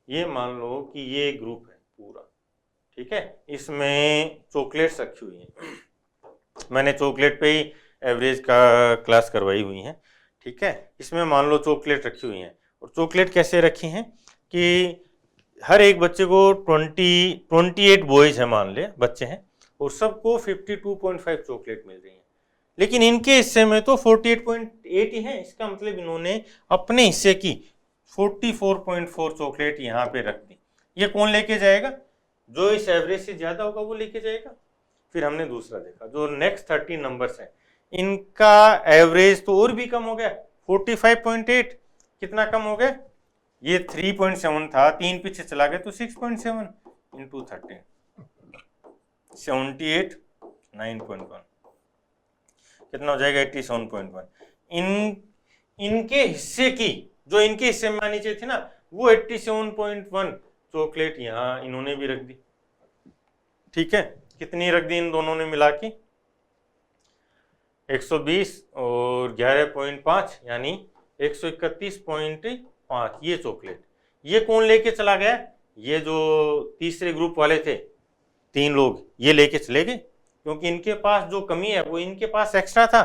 ये मान लो कि ये ग्रुप है पूरा, ठीक है, इसमें चॉकलेट्स रखी हुई हैं। मैंने चॉकलेट पे ही एवरेज का क्लास करवाई हुई है, ठीक है। इसमें मान लो चॉकलेट रखी हुई हैं, और चॉकलेट कैसे रखी हैं कि हर एक बच्चे को 28 बॉयज है, मान ले बच्चे हैं, और सबको 52.5 चॉकलेट मिल रही है। लेकिन इनके हिस्से में तो 48.8 ही है। इसका मतलब इन्होंने अपने हिस्से की 44.4 चॉकलेट यहाँ पे रख दी। ये कौन लेके जाएगा? जो इस एवरेज से ज्यादा होगा वो लेके जाएगा। फिर हमने दूसरा देखा, जो नेक्स्ट 30 नंबर्स हैं, इनका एवरेज तो और भी कम हो गया, 45.8। कितना कम हो गया? ये 3.7 था, 3 पीछे चला गया तो 6.7 इंटू 13, 78, 9.1, कितना हो जाएगा? 87.1। इनके हिस्से की, जो इनके हिस्से में आनी चाहिए थी ना, वो 87.1 चॉकलेट यहाँ इन्होंने भी रख दी, ठीक है। कितनी रख दी इन दोनों ने मिला के? 120 और 11.5 यानी 131.5 ये चॉकलेट। ये कौन लेके चला गया? ये जो तीसरे ग्रुप वाले थे 3 लोग, ये लेके चले गए, क्योंकि इनके पास जो कमी है वो इनके पास एक्स्ट्रा था,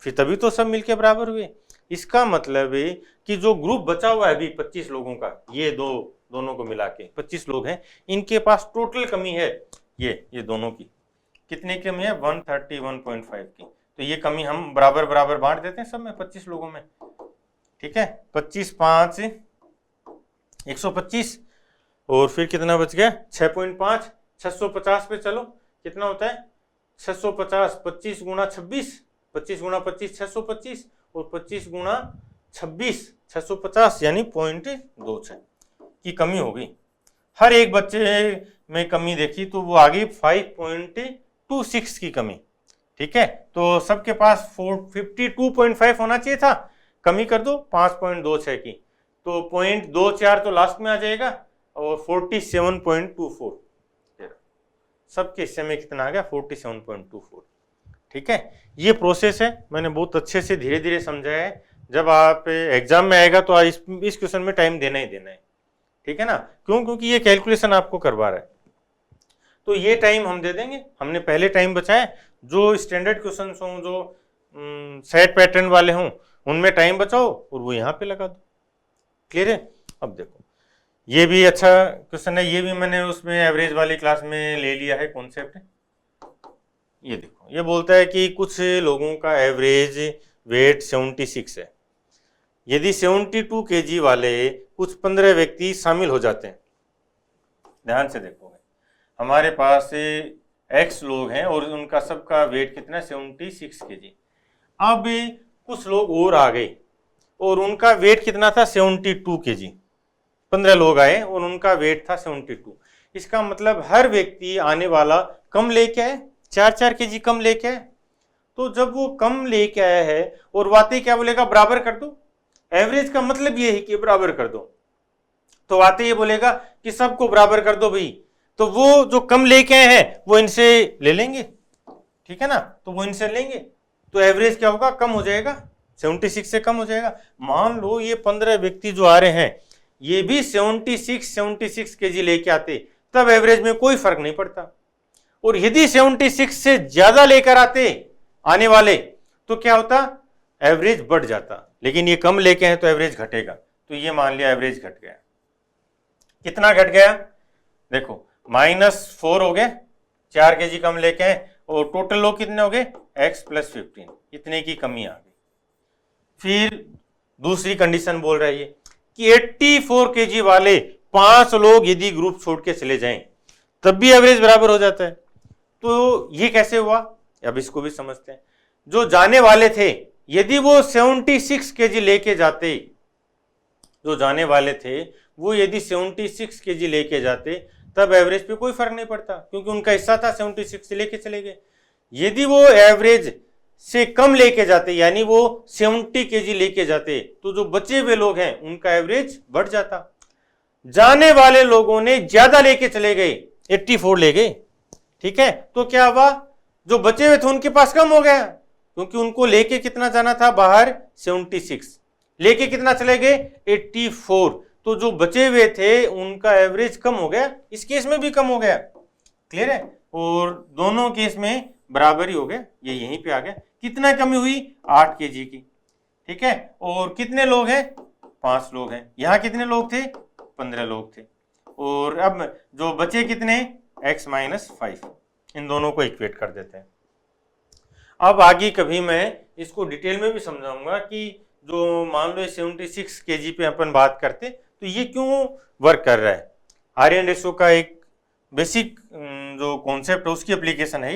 फिर तभी तो सब मिलके बराबर हुए। इसका मतलब है कि जो ग्रुप बचा हुआ है अभी 25 लोगों का, ये दोनों को मिला के 25 लोग हैं, इनके पास टोटल कमी है ये दोनों की। कितनी कमी है? 131.5 की। तो ये कमी हम बराबर बराबर बांट देते हैं सब में, 25 लोगों में, ठीक है। 25 5 125, और फिर कितना बच गया? 6.5, 650 पे चलो, कितना होता है? 650, 25 गुणा 26, 25 गुणा 25 625, और 25 गुणा 26 650, यानी 0.26 की कमी हो गई। हर एक बच्चे में कमी देखी तो वो आ गई 5.26 की कमी, ठीक है। तो सबके पास 52.5 होना चाहिए था, कमी कर दो 5.26 की, तो 0.24 तो लास्ट में आ जाएगा, और 47.24 सबके हिस्से में कितना आ गया? 47.24, ठीक है। ये प्रोसेस है, मैंने बहुत अच्छे से धीरे धीरे समझाया है। जब आप एग्जाम में आएगा तो इस क्वेश्चन में टाइम देना ही देना है, ठीक है ना। क्यों? क्योंकि ये कैलकुलेशन आपको करवा रहा है, तो ये टाइम हम दे देंगे। हमने पहले टाइम बचाया, जो स्टैंडर्ड क्वेश्चन हों, जो सेट पैटर्न वाले हों, उनमें टाइम बचाओ और वो यहाँ पे लगा दो। क्लियर है? अब देखो, ये भी अच्छा क्वेश्चन है, ये भी मैंने उसमें एवरेज वाली क्लास में ले लिया है कॉन्सेप्ट। ये देखो, ये बोलता है कि कुछ लोगों का एवरेज वेट 76 है। यदि 72 kg वाले कुछ 15 व्यक्ति शामिल हो जाते हैं, ध्यान से देखोगे, हमारे पास x लोग हैं और उनका सबका वेट कितना है? 76 kg। अब कुछ लोग और आ गए और उनका वेट कितना था? 72 kg। 15 लोग आए और उनका वेट था 72। इसका मतलब हर व्यक्ति आने वाला कम लेके आए, 4-4 kg कम लेके आए। तो जब वो कम लेके आया है और वाते क्या बोलेगा? बराबर कर दो। एवरेज का मतलब ये है कि बराबर कर दो, तो वाते ये बोलेगा कि सबको बराबर कर दो भाई। तो वो जो कम लेके आए हैं वो इनसे ले लेंगे, ठीक है ना, तो वो इनसे लेंगे, तो एवरेज क्या होगा? कम हो जाएगा, 76 से कम हो जाएगा। मान लो ये 15 व्यक्ति जो आ रहे हैं ये भी 76 kg लेके आते, तब एवरेज में कोई फर्क नहीं पड़ता। और यदि 76 से ज्यादा लेकर आते आने वाले, तो क्या होता? एवरेज बढ़ जाता। लेकिन ये कम लेके हैं तो एवरेज घटेगा। तो ये मान लिया एवरेज घट गया। कितना घट गया? देखो, -4 हो गए, 4 kg कम लेके हैं, और टोटल लोग कितने हो गए? x + 15, इतने की कमी आ गई। फिर दूसरी कंडीशन बोल रहा है ये कि 84 kg वाले 5 लोग यदि ग्रुप छोड़ के चले जाएं, तब भी एवरेज बराबर हो जाता है। तो ये कैसे हुआ? अब इसको भी समझते हैं। जो जाने वाले थे, यदि वो 76 kg लेके जाते, जो जाने वाले थे वो यदि 76 kg लेके जाते, तब एवरेज पे कोई फर्क नहीं पड़ता, क्योंकि उनका हिस्सा था 76 से लेके चले गए। यदि वो एवरेज से कम लेके जाते, यानी वो 70 kg लेके जाते, तो जो बचे हुए लोग हैं उनका एवरेज बढ़ जाता। जाने वाले लोगों ने ज्यादा लेके चले गए, 84 ले गए, ठीक है, तो क्या हुआ? जो बचे हुए थे उनके पास कम हो गया, क्योंकि उनको लेके कितना जाना था बाहर 76, लेके कितना चले गए 84, तो जो बचे हुए थे उनका एवरेज कम हो गया, इस केस में भी कम हो गया। क्लियर है, और दोनों केस में बराबर ही हो गया, ये यहीं पे आ गया। कितना कमी हुई 8 kg की, ठीक है। और कितने लोग हैं 5 लोग हैं, यहाँ कितने लोग थे 15 लोग थे। और अब जो बचे कितने x - 5, इन दोनों को इक्वेट कर देते हैं। अब आगे कभी मैं इसको डिटेल में भी समझाऊंगा कि जो मान लो 76 kg पे अपन बात करते तो ये क्यों वर्क कर रहा है। आर्यन रेशो का एक बेसिक जो कॉन्सेप्ट है उसकी एप्लीकेशन है,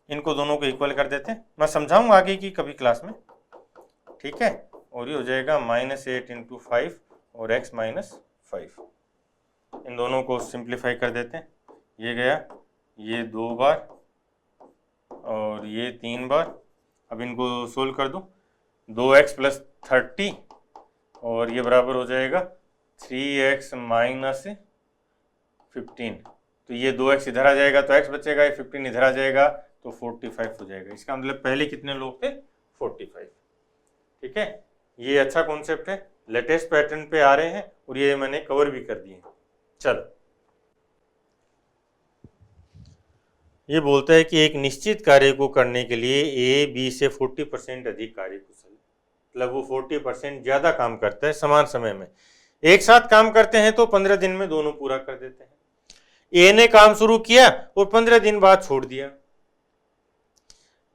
इनको दोनों को इक्वल कर देते हैं। मैं समझाऊंगा आगे की कभी क्लास में, ठीक है। और ये हो जाएगा -8 × 5 और x - 5, इन दोनों को सिंप्लीफाई कर देते हैं। ये गया, ये 2 बार और ये 3 बार। अब इनको सोल्व कर दूं, 2x + 30 और ये बराबर हो जाएगा 3x - 15। तो ये 2x इधर आ जाएगा तो x बचेगा, ये 15 इधर आ जाएगा तो 45 हो जाएगा। इसका मतलब पहले कितने लोग थे 45, ठीक है। ये अच्छा कॉन्सेप्ट है, लेटेस्ट पैटर्न पे आ रहे हैं और ये मैंने कवर भी कर दिए। चलो, ये बोलता है कि एक निश्चित कार्य को करने के लिए ए बी से 40% अधिक कार्यकुशल, मतलब वो 40% ज़्यादा काम करता है समान समय में। एक साथ काम करते हैं तो 15 दिन में दोनों पूरा कर देते हैं। ए ने काम शुरू किया और 15 दिन बाद छोड़ दिया,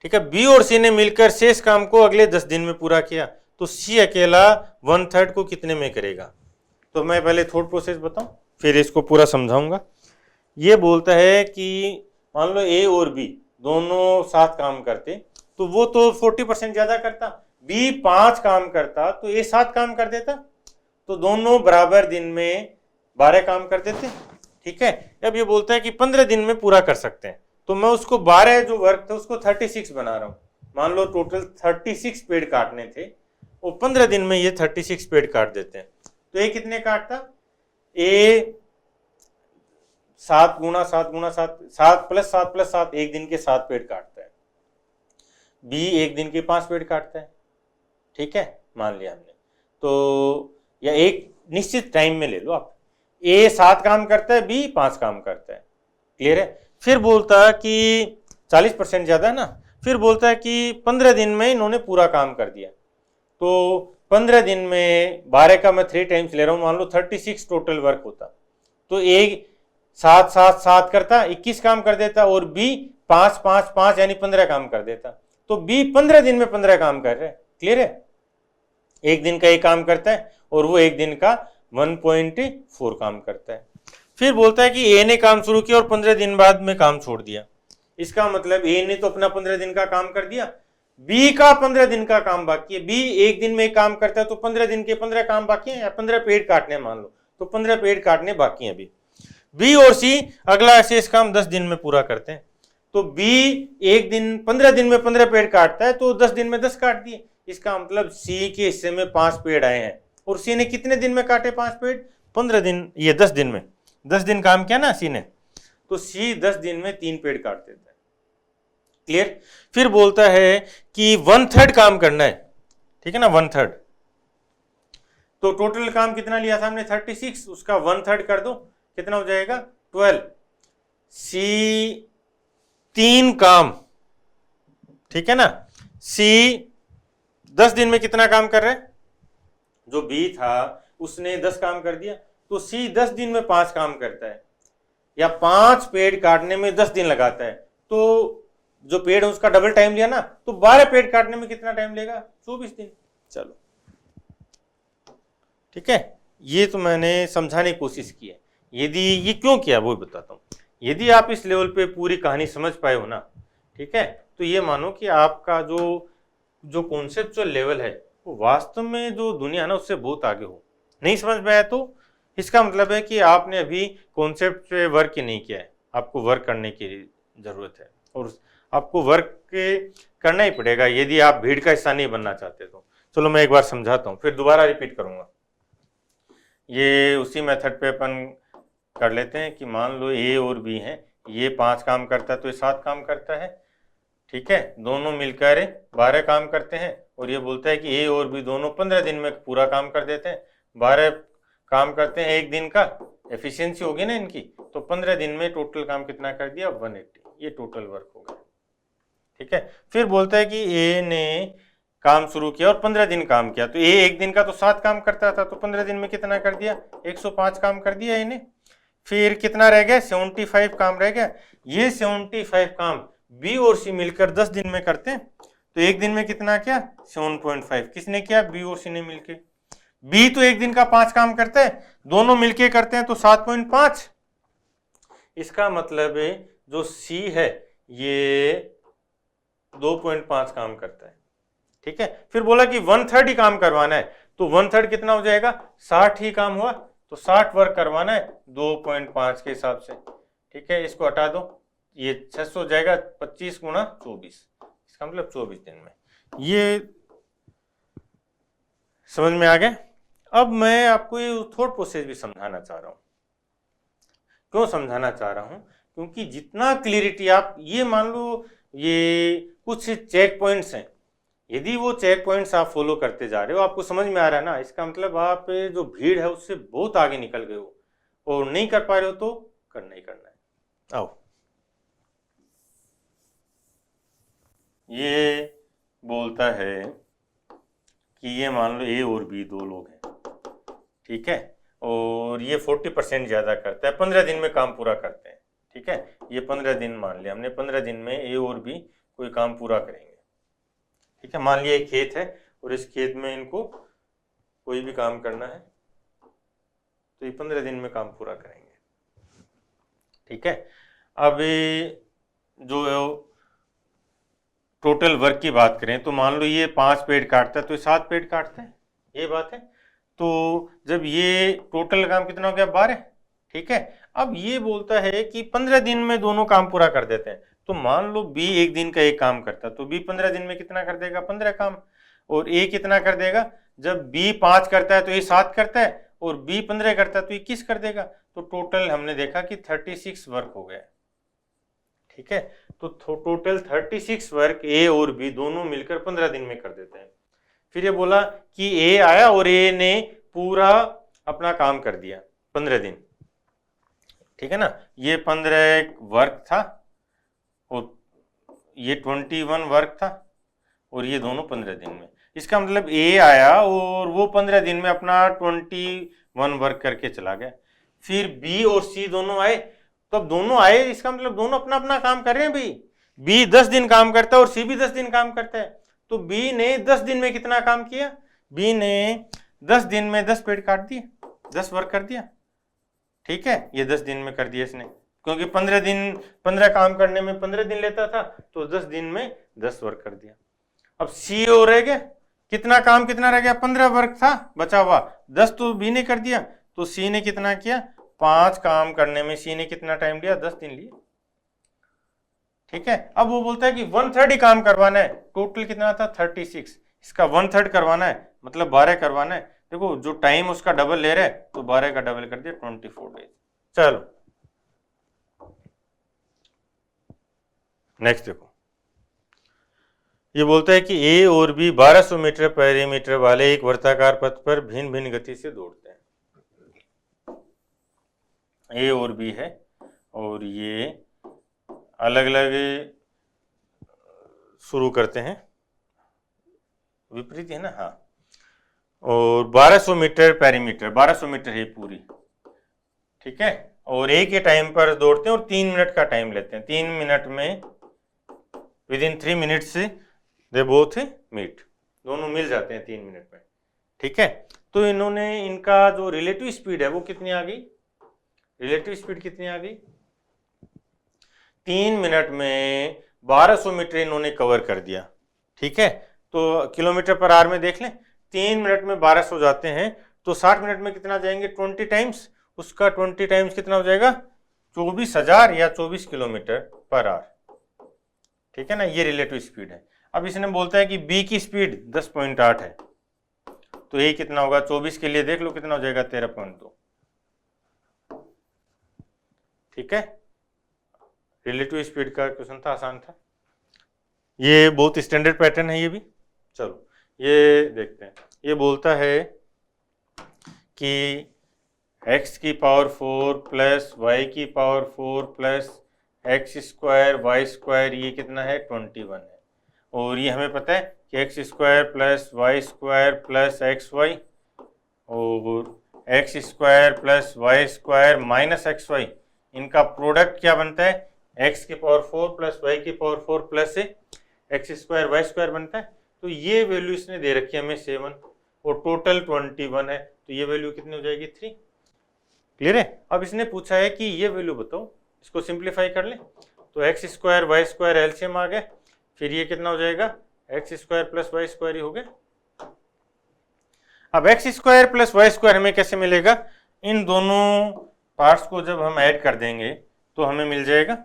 ठीक है। बी और सी ने मिलकर शेष काम को अगले 10 दिन में पूरा किया, तो सी अकेला 1/3 को कितने में करेगा। तो मैं पहले थॉट प्रोसेस बताऊं फिर इसको पूरा समझाऊंगा। ये बोलता है कि मान लो ए और बी दोनों साथ काम करते तो वो तो 40% ज्यादा करता, बी 5 काम करता तो ए 7 काम कर देता, तो दोनों बराबर दिन में 12 काम कर देते, ठीक है। अब ये बोलता है कि 15 दिन में पूरा कर सकते हैं, तो मैं उसको 12 जो वर्क था उसको 36 बना रहा हूं। मान लो टोटल 36 पेड़ काटने थे और 15 दिन में ये 36 पेड़ काट देते हैं, तो ए कितने काटता, ए 7 × 7 × 7, 7 + 7 + 7, एक दिन के 7 पेड़ काटता है। बी एक दिन के 5 पेड़ काटता है, ठीक है, मान लिया हमने। तो या एक निश्चित टाइम में ले लो आप, ए 7 काम करता है, बी 5 काम करता है। क्लियर है। फिर बोलता है कि 40% ज्यादा है ना, फिर बोलता है कि 15 दिन में इन्होंने पूरा काम कर दिया, तो 15 दिन में 12 का मैं 3 टाइम्स ले रहा हूं, मान लो 36 टोटल वर्क होता, तो एक 7 7 7 करता 21 काम कर देता, और बी 5 5 5 यानी 15 काम कर देता, तो बी 15 दिन में 15 काम कर रहे हैं। क्लियर है, एक दिन का एक काम करता है और वो एक दिन का 1.4 काम करता है। फिर बोलता है कि ए ने काम शुरू किया और 15 दिन बाद में काम छोड़ दिया। इसका मतलब ए ने तो अपना 15 दिन का काम कर दिया, बी का 15 दिन का काम बाकी है। बी एक दिन में काम करता है तो 15 दिन के 15 काम बाकी हैं, या 15 पेड़ काटने मान लो, तो 15 पेड़ काटने बाकी हैं। बी और सी अगला शेष काम 10 दिन में पूरा करते हैं, तो बी एक दिन 15 दिन में 15 पेड़ काटता है तो 10 दिन में 10 काट दिए। इसका मतलब सी के हिस्से में 5 पेड़ आए हैं, और सी ने कितने दिन में काटे 5 पेड़, 15 दिन, ये 10 दिन में, 10 दिन काम किया ना सी ने, तो सी 10 दिन में 3 पेड़ काट देता है। क्लियर। फिर बोलता है कि 1/3 काम करना है, ठीक है ना, 1/3। तो टोटल काम कितना लिया था हमने 36, उसका 1/3 कर दो, कितना हो जाएगा 12। सी 3 काम, ठीक है ना, सी 10 दिन में कितना काम कर रहा है, जो बी था उसने 10 काम कर दिया, तो सी 10 दिन में 5 काम करता है, या 5 पेड़ काटने में 10 दिन लगाता है, तो जो पेड़ है उसका डबल टाइम लिया ना, तो 12 पेड़ काटने में कितना टाइम लेगा 24 दिन। चलो ठीक है, ये तो मैंने समझाने की कोशिश की है। यदि ये क्यों किया वो बताता हूँ। यदि आप इस लेवल पे पूरी कहानी समझ पाए हो ना, ठीक है, तो ये मानो कि आपका जो कॉन्सेप्चुअल लेवल है वो वास्तव में जो दुनिया है ना उससे बहुत आगे हो। नहीं समझ में आया तो इसका मतलब है कि आपने अभी कॉन्सेप्ट पे वर्क ही नहीं किया है, आपको वर्क करने की जरूरत है, और आपको वर्क करना ही पड़ेगा यदि आप भीड़ का हिस्सा नहीं बनना चाहते तो। चलो मैं एक बार समझाता हूँ, फिर दोबारा रिपीट करूँगा। ये उसी मेथड पे अपन कर लेते हैं कि मान लो ए और बी हैं, ये 5 काम करता है तो ये 7 काम करता है, ठीक है, दोनों मिलकर 12 काम करते हैं, और ये बोलता है कि ए और बी दोनों 15 दिन में पूरा काम कर देते हैं। 12 काम करते हैं एक दिन का, एफिशिएंसी होगी ना इनकी, तो 15 दिन में टोटल काम कितना कर दिया, 180, ये टोटल वर्क हो गया। ठीक है, फिर बोलता है कि ए ने काम शुरू किया और 15 दिन काम किया, तो ए एक दिन का तो 7 काम करता था, तो 15 दिन में कितना कर दिया, 105 काम कर दिया इन्हें। फिर कितना रह गया, 75 काम रह गया। ये 75 काम बी और सी मिलकर 10 दिन में करते हैं, तो एक दिन में कितना किया, 7.5 किसने किया, बी और सी ने मिलके। बी तो एक दिन का 5 काम करता है, दोनों मिलके करते हैं तो 7.5। इसका मतलब है जो सी है ये 2.5 काम करता है। ठीक है, फिर बोला कि 1/3 ही काम करवाना है, तो 1/3 कितना हो जाएगा, 60 ही काम हुआ, तो 60 वर्क करवाना है 2.5 के हिसाब से। ठीक है, इसको हटा दो, ये 600 हो जाएगा, 25 गुणा 24, इसका मतलब 24 दिन में। ये समझ में आ गया। अब मैं आपको ये थॉट प्रोसेस भी समझाना चाह रहा हूं। क्यों समझाना चाह रहा हूं, क्योंकि जितना क्लियरिटी आप, ये मान लो ये कुछ चेक पॉइंट्स हैं, यदि वो चेक पॉइंट्स आप फॉलो करते जा रहे हो, आपको समझ में आ रहा है ना, इसका मतलब आप जो भीड़ है उससे बहुत आगे निकल गए हो, और नहीं कर पा रहे हो तो करना ही करना है। आओ, ये बोलता है कि ये मान लो ए और बी दो लोग हैं, ठीक है, और ये 40% ज़्यादा करता है, 15 दिन में काम पूरा करते हैं। ठीक है, ये 15 दिन मान लिया हमने, 15 दिन में ए और बी कोई काम पूरा करेंगे। ठीक है, मान लिया एक खेत है और इस खेत में इनको कोई भी काम करना है, तो ये 15 दिन में काम पूरा करेंगे। ठीक है, अब जो टोटल वर्क की बात करें तो मान लो ये 5 पेड़ काटता है तो ये 7 पेड़ काटते हैं, ये बात है। तो जब ये टोटल काम कितना हो गया, 12। ठीक है, अब ये बोलता है कि 15 दिन में दोनों काम पूरा कर देते हैं, तो मान लो बी एक दिन का एक काम करता, तो बी 15 दिन में कितना कर देगा, 15 काम, और ए कितना कर देगा, जब बी 5 करता है तो ये 7 करता है, और बी 15 करता है तो 21 कर देगा, तो टोटल हमने देखा कि 36 वर्क हो गया। ठीक है, तो टोटल 36 वर्क ए और बी दोनों मिलकर 15 दिन में कर देते हैं। फिर ये बोला कि ए आया और ए ने पूरा अपना काम कर दिया 15 दिन। ठीक है ना, ये 15 वर्क था और ये 21 वर्क था, और ये दोनों 15 दिन में। इसका मतलब ए आया और वो 15 दिन में अपना 21 वर्क करके चला गया। फिर बी और सी दोनों आए, तो अब दोनों आए, इसका मतलब दोनों अपना अपना काम कर रहे हैं भाई। बी 10 दिन काम करता है और सी भी 10 दिन काम करता है, तो बी ने 10 दिन में कितना काम किया, बी ने 10 दिन में 10 पेड़ काट दिए, 10 वर्क कर दिया। ठीक है, ये 10 दिन में कर दिया इसने, क्योंकि 15 काम करने में 15 दिन लेता था, तो 10 दिन में 10 वर्क कर दिया। अब सी ओ रह गया, कितना काम कितना रह गया, 15 वर्क था बचा हुआ, 10 तो बी ने कर दिया, तो सी ने कितना किया, 5 काम करने में सी ने कितना टाइम लिया, 10 दिन लिए। ठीक है, अब वो बोलता है कि 1/3 ही काम करवाना है, टोटल कितना था 36, इसका 1/3 करवाना है, मतलब 12 करवाना है। देखो जो टाइम उसका डबल ले रहा है, तो 12 का डबल कर दिया 24 डेज। चलो नेक्स्ट देखो, ये बोलता है कि ए और बी 1200 मीटर पेरीमीटर वाले एक वर्ताकार पथ पर भिन्न भिन्न गति से दौड़ते हैं। ए और बी है और ये अलग अलग शुरू करते हैं, विपरीत है ना, हाँ, और 1200 मीटर पेरीमीटर, 1200 मीटर है पूरी। ठीक है, और एक ही टाइम पर दौड़ते हैं और 3 मिनट का टाइम लेते हैं, 3 मिनट में within 3 minutes they both meet, दोनों मिल जाते हैं 3 मिनट में। ठीक है, तो इन्होंने इनका जो रिलेटिव स्पीड है वो कितनी आ गई, रिलेटिव स्पीड कितनी आ गई, 3 मिनट में 1200 मीटर इन्होंने कवर कर दिया। ठीक है, तो किलोमीटर पर आवर में देख लें, 3 मिनट में 1200 जाते हैं, तो 60 मिनट में कितना जाएंगे, 20 टाइम्स, उसका 20 टाइम्स कितना हो जाएगा, 24,000 या 24 किलोमीटर पर आवर। ठीक है ना, ये रिलेटिव स्पीड है। अब इसने बोलता है कि बी की स्पीड 10.8 है, तो ये कितना होगा, 24 के लिए देख लो कितना हो जाएगा, 13.2। ठीक है, रिलेटिव स्पीड का क्वेश्चन था, आसान था। ये बहुत स्टैंडर्ड पैटर्न है ये भी। चलो ये देखते हैं। ये बोलता है कि x की पावर 4 प्लस वाई की power 4 plus x square Y square, ये कितना है 21 है। और ये हमें पता है कि X square plus Y square plus x Y और X square plus Y square minus x Y, इनका प्रोडक्ट क्या बनता है, एक्स की पावर 4 प्लस वाई की power 4 plus x square Y square बनता है। तो ये वैल्यू इसने दे रखी है हमें 7 और टोटल 21 है, तो ये वैल्यू कितनी हो जाएगी 3। क्लियर है। अब इसने पूछा है कि ये वैल्यू बताओ, इसको सिंप्लीफाई कर लें। तो x square Y square LCM आ गया, फिर ये कितना हो जाएगा X square plus Y square ही हो गया। अब X square plus Y square हमें कैसे मिलेगा, इन दोनों पार्ट्स को जब हम ऐड कर देंगे तो हमें मिल जाएगा,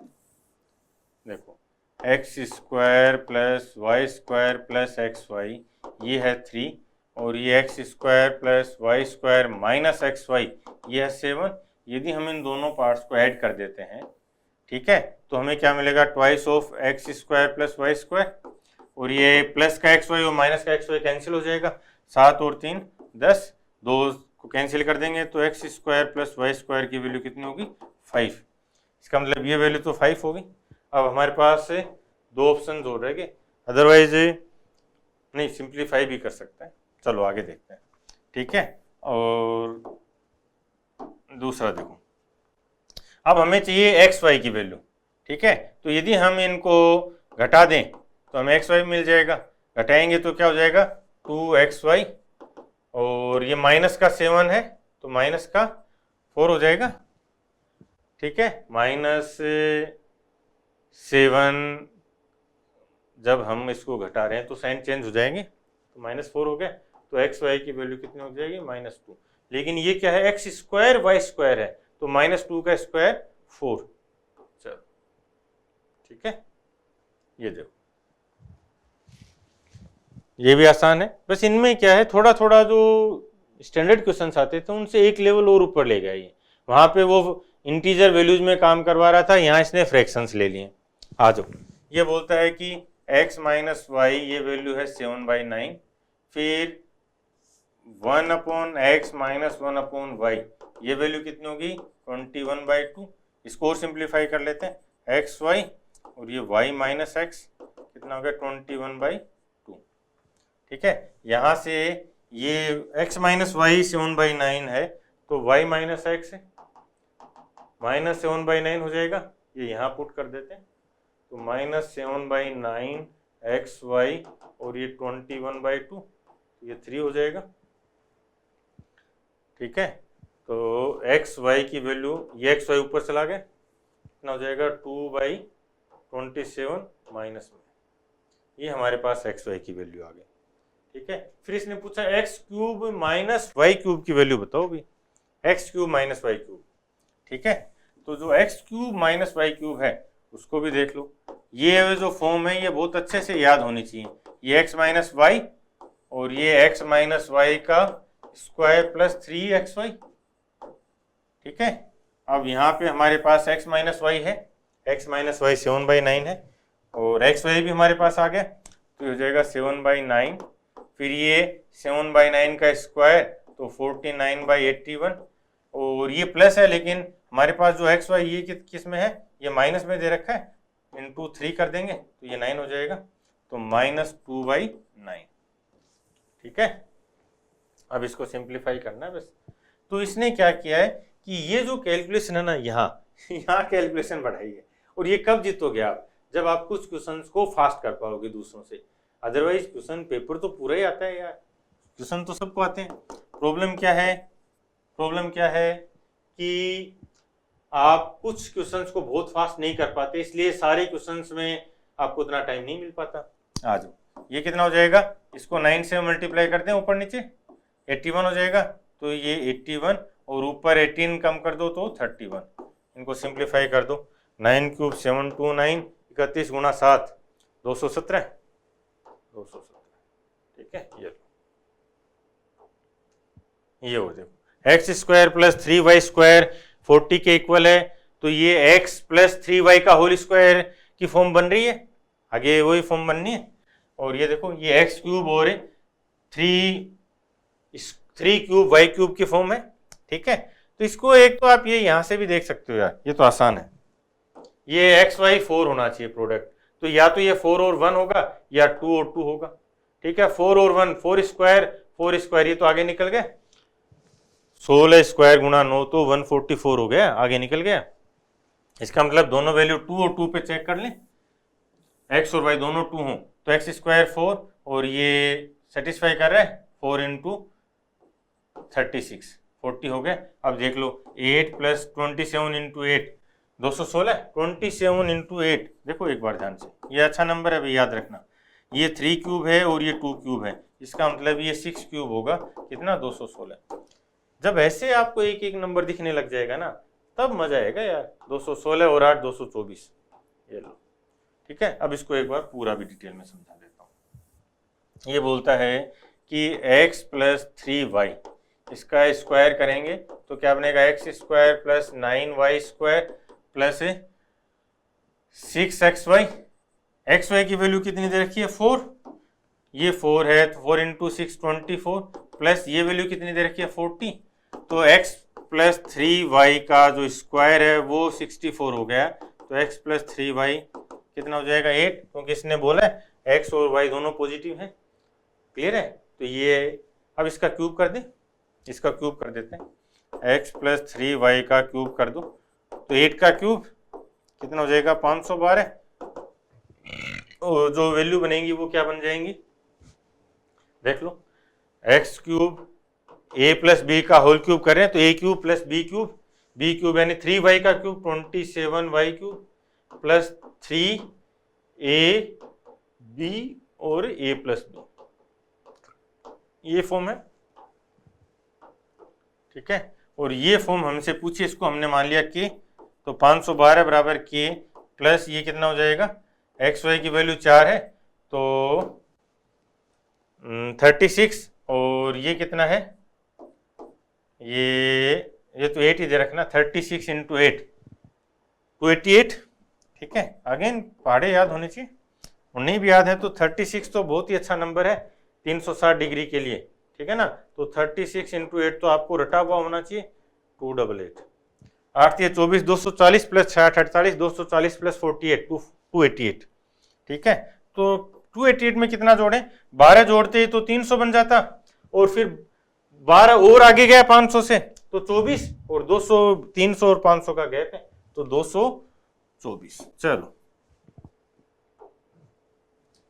देखो x square plus Y square plus x y, ये है 3 और ये x square plus Y square minus x y, ये है 7। यदि हम इन दोनों पार्ट्स को ऐड कर देते हैं, ठीक है, तो हमें क्या मिलेगा twice of x square plus Y square, और ये प्लस का एक्स वाई और माइनस का एक्स वाई कैंसिल हो जाएगा, 7 और 3 10, 2 को कैंसिल कर देंगे तो x square plus Y square की वैल्यू कितनी होगी 5। इसका मतलब ये वैल्यू तो 5 होगी। अब हमारे पास 2 ऑप्शन हो रहे, अदरवाइज नहीं सिंप्लीफाई भी कर सकते हैं। चलो आगे देखते हैं, ठीक है। और दूसरा देखो, अब हमें चाहिए एक्स वाई की वैल्यू, ठीक है। तो यदि हम इनको घटा दें तो हमें एक्स वाई मिल जाएगा, घटाएंगे तो क्या हो जाएगा 2xy, और ये माइनस का 7 है तो माइनस का 4 हो जाएगा, ठीक है। -7 जब हम इसको घटा रहे हैं तो साइन चेंज हो जाएंगे, तो -4 हो गया, तो एक्स वाई की वैल्यू कितनी हो जाएगी -2। लेकिन ये क्या है एक्स स्क्वायर वाई स्क्वायर है, तो -2 का स्क्वायर 4। चलो ठीक है, ये देखो ये भी आसान है। बस इनमें क्या है थोड़ा थोड़ा जो स्टैंडर्ड क्वेश्चंस आते थे उनसे एक लेवल और ऊपर ले गया ये, वहाँ पे वो इंटीजर वैल्यूज में काम करवा रहा था, यहाँ इसने फ्रैक्शंस ले लिए। आ जाओ, ये बोलता है कि x माइनस वाई, ये वैल्यू है 7/9, फिर 1/x माइनस 1/y, ये वैल्यू कितनी होगी 21/2। इसको और सिंप्लीफाई कर लेते हैं, एक्स वाई और ये y माइनस एक्स कितना हो गया 21/2, ठीक है। यहाँ से ये x माइनस वाई 7/9 है, तो y माइनस एक्स -7/9 हो जाएगा, ये यहाँ पुट कर देते हैं, तो -7/9 xy और ये 21/2, ये 3 हो जाएगा, ठीक है। तो एक्स वाई की वैल्यू, ये एक्स वाई ऊपर चला गया, कितना हो जाएगा 2/27 माइनस में, ये हमारे पास एक्स वाई की वैल्यू आ गई, ठीक है। फिर इसने पूछा x cube minus y cube की वैल्यू बताओ भी, x cube minus y cube, ठीक है। तो जो x cube minus y cube है उसको भी देख लो, ये जो फॉर्म है ये बहुत अच्छे से याद होनी चाहिए, ये एक्स माइनस वाई और ये एक्स माइनस वाई का स्क्वायर प्लस 3xy, ठीक है। अब यहाँ पे हमारे पास x माइनस वाई है, x माइनस वाई 7/9 है, और एक्स वाई भी हमारे पास आ गया, तो हो जाएगा 7/9, फिर ये 7/9 का स्क्वायर तो 49/81, और ये प्लस है लेकिन हमारे पास जो एक्स वाई ये किस में है, ये माइनस में दे रखा है, इंटू 3 कर देंगे तो ये 9 हो जाएगा, तो -2/9, ठीक है। अब इसको सिंप्लीफाई करना है बस। तो इसने क्या किया है कि ये जो कैलकुलेशन है ना, यहाँ कैलकुलेशन बढ़ाई है, और ये कब जीतोगे आप, जब आप कुछ क्वेश्चंस को फास्ट कर पाओगे दूसरों से, अदरवाइज क्वेश्चन पेपर तो पूरा ही आता है यार, क्वेश्चन तो सबको आते हैं। प्रॉब्लम क्या है कि आप कुछ क्वेश्चंस को बहुत फास्ट नहीं कर पाते, इसलिए सारे क्वेश्चंस में आपको उतना टाइम नहीं मिल पाता। आ जाओ, ये कितना हो जाएगा, इसको 9 से मल्टीप्लाई करते हैं ऊपर नीचे, 81 हो जाएगा, तो ये 81 और ऊपर 18 कम कर दो तो 31, इनको सिंप्लीफाई कर दो, 9 क्यूब 729, 31 गुणा 7 217, ठीक है। ये हो देखो x square plus 3y square 40 के इक्वल है, तो ये x प्लस 3y का होल स्क्वायर की फॉर्म बन रही है, आगे वही फॉर्म बननी है। और ये देखो ये एक्स क्यूब और 3 क्यूब वाई क्यूब की फॉर्म है, ठीक है। तो इसको एक तो आप ये यहाँ से भी देख सकते हो यार, ये तो आसान है, ये एक्स वाई 4 होना चाहिए प्रोडक्ट, तो या तो ये 4 और 1 होगा या 2 और 2 होगा, ठीक है। 4 और 1 4 स्क्वायर ये तो आगे निकल गए, 16 स्क्वायर गुणा 9 तो 144 हो गया, आगे निकल गया। इसका मतलब दोनों वैल्यू 2 और 2 पे चेक कर लें, एक्स और वाई दोनों 2 हों तो एक्स स्क्वायर 4 और ये सेटिस्फाई कर रहा है 4 इंटू 36 40 हो गया। अब देख लो 8 प्लस 27 इंटू 8 216, 27 इंटू 8 देखो एक बार ध्यान से, ये अच्छा नंबर है भाई, याद रखना। ये 3 क्यूब है और ये 2 क्यूब है, इसका मतलब ये 6 क्यूब होगा, कितना 216। जब ऐसे आपको एक एक नंबर दिखने लग जाएगा ना तब मजा आएगा यार। 216 और 8 224, ये लो, ठीक है। अब इसको एक बार पूरा भी डिटेल में समझा देता हूँ। ये बोलता है कि x प्लस 3y इसका स्क्वायर करेंगे तो क्या बनेगा, x square plus 9y square plus 6xy। xy की वैल्यू कितनी दे रखी है 4, ये 4 है तो 4 इंटू 6 24 प्लस ये वैल्यू कितनी दे रखी है 40, तो x प्लस 3y का जो स्क्वायर है वो 64 हो गया, तो x प्लस 3y कितना हो जाएगा 8, क्योंकि इसने बोला है x और y दोनों पॉजिटिव हैं, क्लियर है। तो ये अब इसका क्यूब कर दें, इसका क्यूब कर देते हैं, x प्लस 3y का क्यूब कर दो तो 8 का क्यूब कितना हो जाएगा 512, और जो वैल्यू बनेगी वो क्या बन जाएंगी देख लो, X cube a plus B का होल क्यूब करें तो a cube plus B cube यानी 3y का cube 27y cube plus 3ab और a प्लस बी, ये फॉर्म है, ठीक है। और ये फॉर्म हमसे पूछे, इसको हमने मान लिया k, तो 512 बराबर k प्लस ये कितना हो जाएगा, एक्स वाई की वैल्यू 4 है तो 36 और ये कितना है, ये तो 8 ही दे रखना, 36 इंटू 8 288, ठीक है। अगेन पहाड़े याद होने चाहिए, और नहीं भी याद है तो 36 तो बहुत ही अच्छा नंबर है 360 डिग्री के लिए, ठीक है ना। तो 36 इंटू 8 तो आपको रटा हुआ होना चाहिए 288, 8 ये 24 240 प्लस 6 48 240 प्लस 48 288, ठीक है। तो 288 में कितना जोड़ें, 12 जोड़ते तो 300 बन जाता, और फिर 12 और आगे गया 500 से तो 24, और 200 300 और 500 का गैप है तो 224। चलो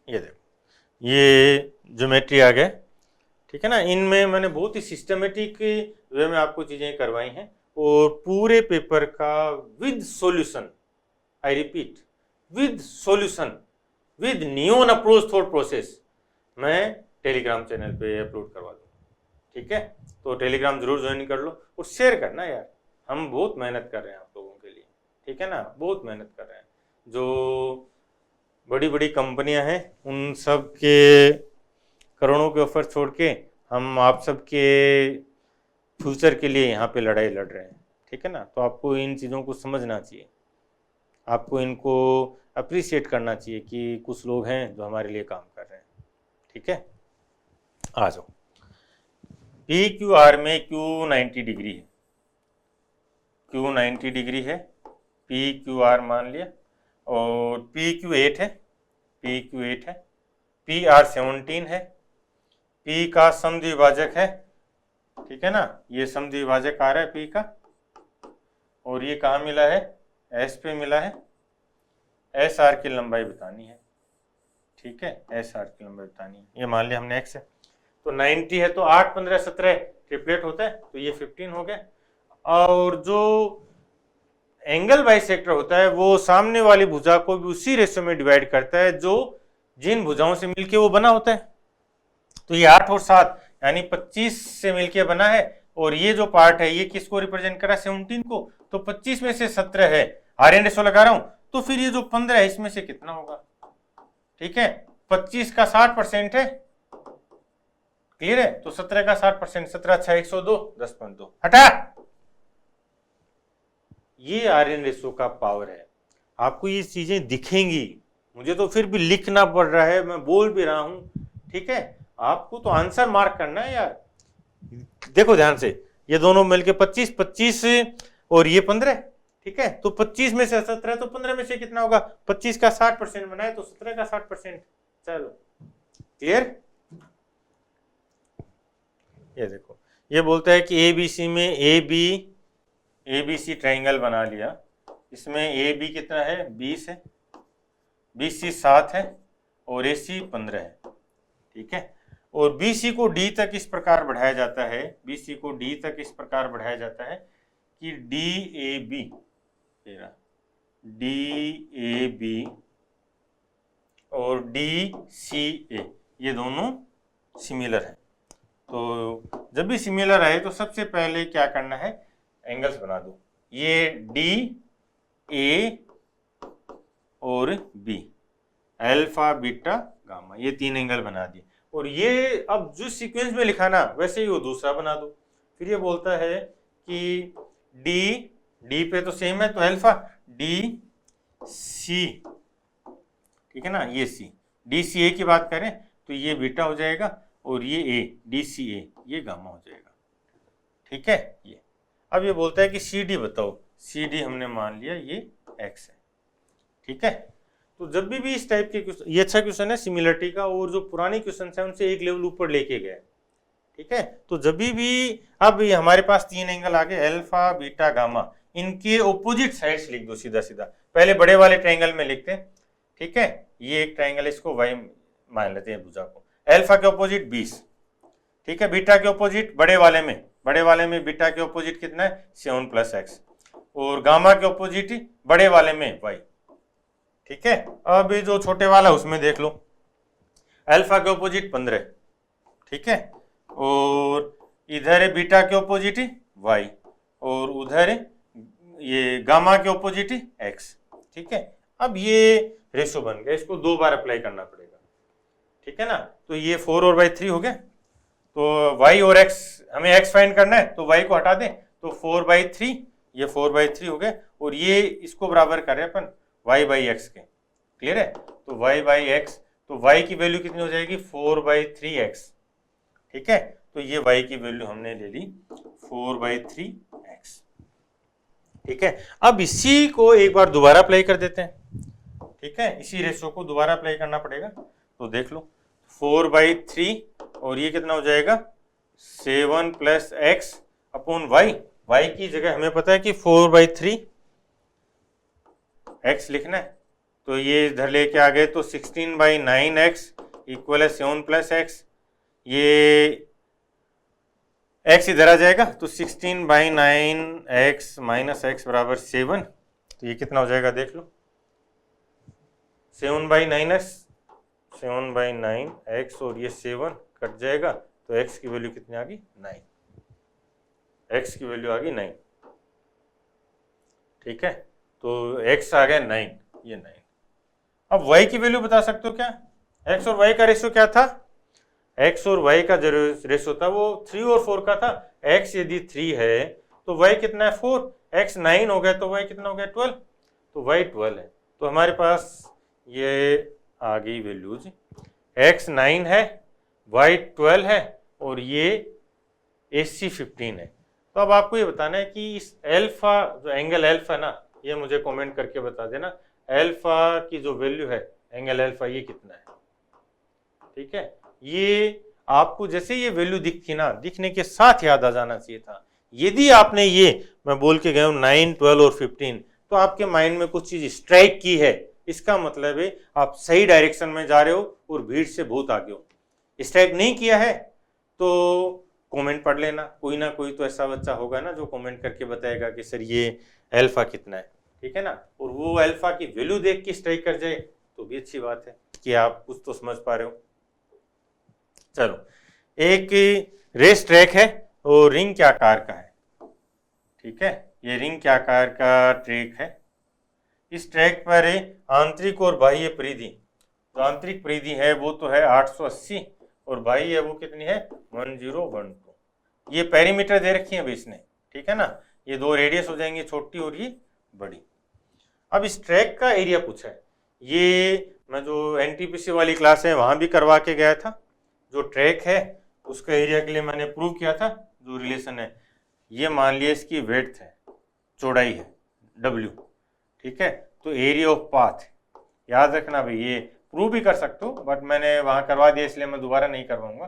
ये देखो ये ज्योमेट्री आ गए, ठीक है ना। इनमें मैंने बहुत ही सिस्टमेटिक वे में आपको चीजें करवाई हैं, और पूरे पेपर का with solution, I repeat with solution with neon approach thought process मैं टेलीग्राम चैनल पे अपलोड करवा दूँ, ठीक है। तो टेलीग्राम जरूर ज्वाइन कर लो और शेयर करना यार, हम बहुत मेहनत कर रहे हैं आप लोगों के लिए, ठीक है ना, बहुत मेहनत कर रहे हैं। जो बड़ी बड़ी कंपनियां हैं उन सब के करोड़ों के ऑफर छोड़ के हम आप सब के फ्यूचर के लिए यहाँ पे लड़ाई लड़ रहे हैं, ठीक है ना। तो आपको इन चीज़ों को समझना चाहिए, आपको इनको अप्रिशिएट करना चाहिए कि कुछ लोग हैं जो हमारे लिए काम कर रहे हैं, ठीक है। आ जाओ, पी क्यू आर में क्यू 90 डिग्री है, क्यू 90 डिग्री है, पी क्यू आर मान लिया, और पी क्यू 8 है, पी क्यू 8 है, पी आर 17 है, पी का समद्विभाजक है, ठीक है ना, ये समद्विभाजक आ रहा है पी का, और ये कहाँ मिला है एस पे मिला है, एस आर की लंबाई बतानी है, ठीक है, एस आर की लंबाई बतानी है, ये मान लिया हमने एक्स है, तो 90 है तो 8 15 17 ट्रिपलेट होता है तो ये 15 हो गया। और जो एंगल बाइसेक्टर होता है वो सामने वाली भुजा को भी उसी रेशो में डिवाइड करता है जो जिन भुजाओं से मिलके वो बना होता है। तो ये 8 और 7 यानी 25 से मिलके बना है, और ये जो पार्ट है ये किसको रिप्रेजेंट कर रहा है 17 को, तो 25 में से 17 है, आर एन रेशो लगा रहा हूं, तो फिर ये जो 15 है इसमें से कितना होगा, ठीक है, 25 का 60% है, क्लियर है, तो 17 का 60%, 17 6 102 10.2 हटा, ये आर एन रेशो का पावर है। आपको ये चीजें दिखेंगी मुझे तो फिर भी लिखना पड़ रहा है, मैं बोल भी रहा हूं, ठीक है। आपको तो आंसर मार्क करना है यार। देखो ध्यान से, ये दोनों मिलके 25, 25 और ये 15, ठीक है। तो 25 में से 17, तो 15 में से कितना होगा? 25 का 60% बनाए तो 17 का 60%। चलो क्लियर। ये देखो, ये बोलता है कि एबीसी में एबीसी ट्राइंगल बना लिया, इसमें ए बी कितना है? 20 है, BC 7 है और AC 15 है, ठीक है। और BC को D तक इस प्रकार बढ़ाया जाता है, BC को D तक इस प्रकार बढ़ाया जाता है कि DAB और DCA ये दोनों सिमिलर है। तो जब भी सिमिलर आए तो सबसे पहले क्या करना है? एंगल्स बना दो। ये DA और B, अल्फा बीटा गामा, ये 3 एंगल बना दिए। और ये अब जो सीक्वेंस में लिखा ना वैसे ही वो दूसरा बना दो। फिर ये बोलता है कि डी पे तो सेम है, तो अल्फा DC, ठीक है ना, ये C, DCA की बात करें तो ये बीटा हो जाएगा और ये A DCA ये गामा हो जाएगा, ठीक है। ये अब ये बोलता है कि CD बताओ, CD हमने मान लिया ये X है, ठीक है। तो जब भी इस टाइप के क्वेश्चन, ये अच्छा क्वेश्चन है सिमिलरिटी का, और जो पुराने क्वेश्चन है उनसे एक लेवल ऊपर लेके गए, ठीक है। तो जब भी अब ये हमारे पास 3 एंगल आ गए, अल्फा बीटा गामा, इनके ऑपोजिट साइड्स लिख दो सीधा सीधा। पहले बड़े वाले ट्रायंगल में लिखते हैं, ठीक है। ये एक ट्रायंगल, इसको y मान लेते हैं भुजा को। अल्फा के ऑपोजिट 20, ठीक है। बीटा के ऑपोजिट बड़े वाले में बीटा के ऑपोजिट कितना है? 7 + x, और गामा के ऑपोजिट बड़े वाले में y, ठीक है। अब जो छोटे वाला उसमें देख लो, अल्फा के ऑपोजिट 15, ठीक है, और इधर है बीटा के ऑपोजिट y, और उधर ये गामा के ऑपोजिट x, ठीक है। अब ये रेशो बन गया, इसको 2 बार अप्लाई करना पड़ेगा, ठीक है ना। तो ये 4 और 3 हो गए, तो y और x, हमें x फाइंड करना है तो y को हटा दें, तो 4/3, ये 4/3 हो गए, और ये इसको बराबर करें अपन y/x के, क्लियर है। तो y/x, तो y की वैल्यू कितनी हो जाएगी? 4/3x, ठीक है। तो ये y की वैल्यू हमने ले ली 4/3x, ठीक है। अब इसी को एक बार दोबारा अप्लाई कर देते हैं, ठीक है। इसी रेशो को दोबारा अप्लाई करना पड़ेगा, तो देख लो 4/3, और ये कितना हो जाएगा? 7 + x अपॉन y, y की जगह हमें पता है कि 4/3 x लिखना है, तो ये इधर लेके आ गए, तो 16/9x इक्वल है 7 + x, ये x इधर आ जाएगा, तो 16/9x - x बराबर 7, तो ये कितना हो जाएगा देख लो, 7/9x और ये 7 कट जाएगा, तो x की वैल्यू कितनी आ गई? 9, x की वैल्यू आ गई 9, ठीक है। तो x आ गया 9, ये 9। अब y की वैल्यू बता सकते हो क्या? x और y का रेशो क्या था? x और y का जो रेशो था वो 3 और 4 का था। x यदि 3 है तो y कितना है? 4, x 9 हो गया तो y कितना हो गया? 12, तो y 12 है। तो हमारे पास ये आ गई वैल्यूज, x 9 है, y 12 है, और ये AC 15 है। तो अब आपको ये बताना है कि इस अल्फा, जो एंगल अल्फा ना, ये मुझे कमेंट करके बता देना, अल्फा की जो वैल्यू है एंगल अल्फा ये कितना है, ठीक है। ये आपको जैसे ये वैल्यू दिखती ना, दिखने के साथ याद आ जाना चाहिए था। यदि आपने ये, मैं बोल के गया हूँ 9, 12 और 15, तो आपके माइंड में कुछ चीज स्ट्राइक की है, इसका मतलब है आप सही डायरेक्शन में जा रहे हो और भीड़ से बहुत आगे हो। स्ट्राइक नहीं किया है तो कमेंट पढ़ लेना, कोई ना कोई तो ऐसा बच्चा होगा ना जो कमेंट करके बताएगा कि सर ये अल्फा कितना है, ठीक है ना। और वो अल्फा की वैल्यू देख के स्ट्राइक कर जाए तो भी अच्छी बात है कि आप कुछ तो समझ पा रहे हो। चलो, एक रेस ट्रैक है और रिंग के आकार का है, ठीक है। ये रिंग के आकार का ट्रैक है। इस ट्रैक पर आंतरिक और बाह्य परिधि, जो आंतरिक परिधि है वो तो है 880 और बाह्य है वो कितनी है? 1012। ये पेरीमीटर दे रखी है इसने, ठीक है ना। ये 2 रेडियस हो जाएंगे, छोटी और ये बड़ी। अब इस ट्रैक का एरिया पूछा है, ये मैं जो एनटीपीसी वाली क्लास है वहाँ भी करवा के गया था। जो ट्रैक है उसका एरिया के लिए मैंने प्रूव किया था। जो रिलेशन है, ये मान लिया इसकी विड्थ है, चौड़ाई है W, ठीक है। तो एरिया ऑफ पाथ याद रखना भाई, ये प्रूव भी कर सकते हो बट मैंने वहाँ करवा दिया इसलिए मैं दोबारा नहीं करवाऊंगा।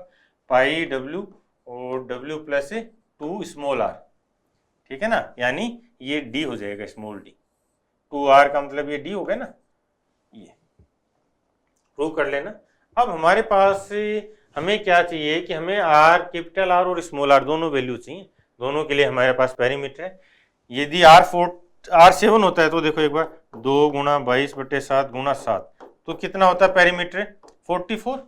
पाई W और W प्लस 2 स्मॉल r, ठीक है ना, यानी ये D हो जाएगा, स्मॉल d। 2r का मतलब ये D हो गया ना, ये प्रूव कर लेना। अब हमारे पास हमें क्या चाहिए कि हमें r, कैपिटल R और स्मॉल r दोनों वैल्यू चाहिए। दोनों के लिए हमारे पास पेरीमीटर है। यदि R7 होता है तो देखो एक बार 2 गुणा 22/7 गुणा 7, तो कितना होता है पेरीमीटर? 44,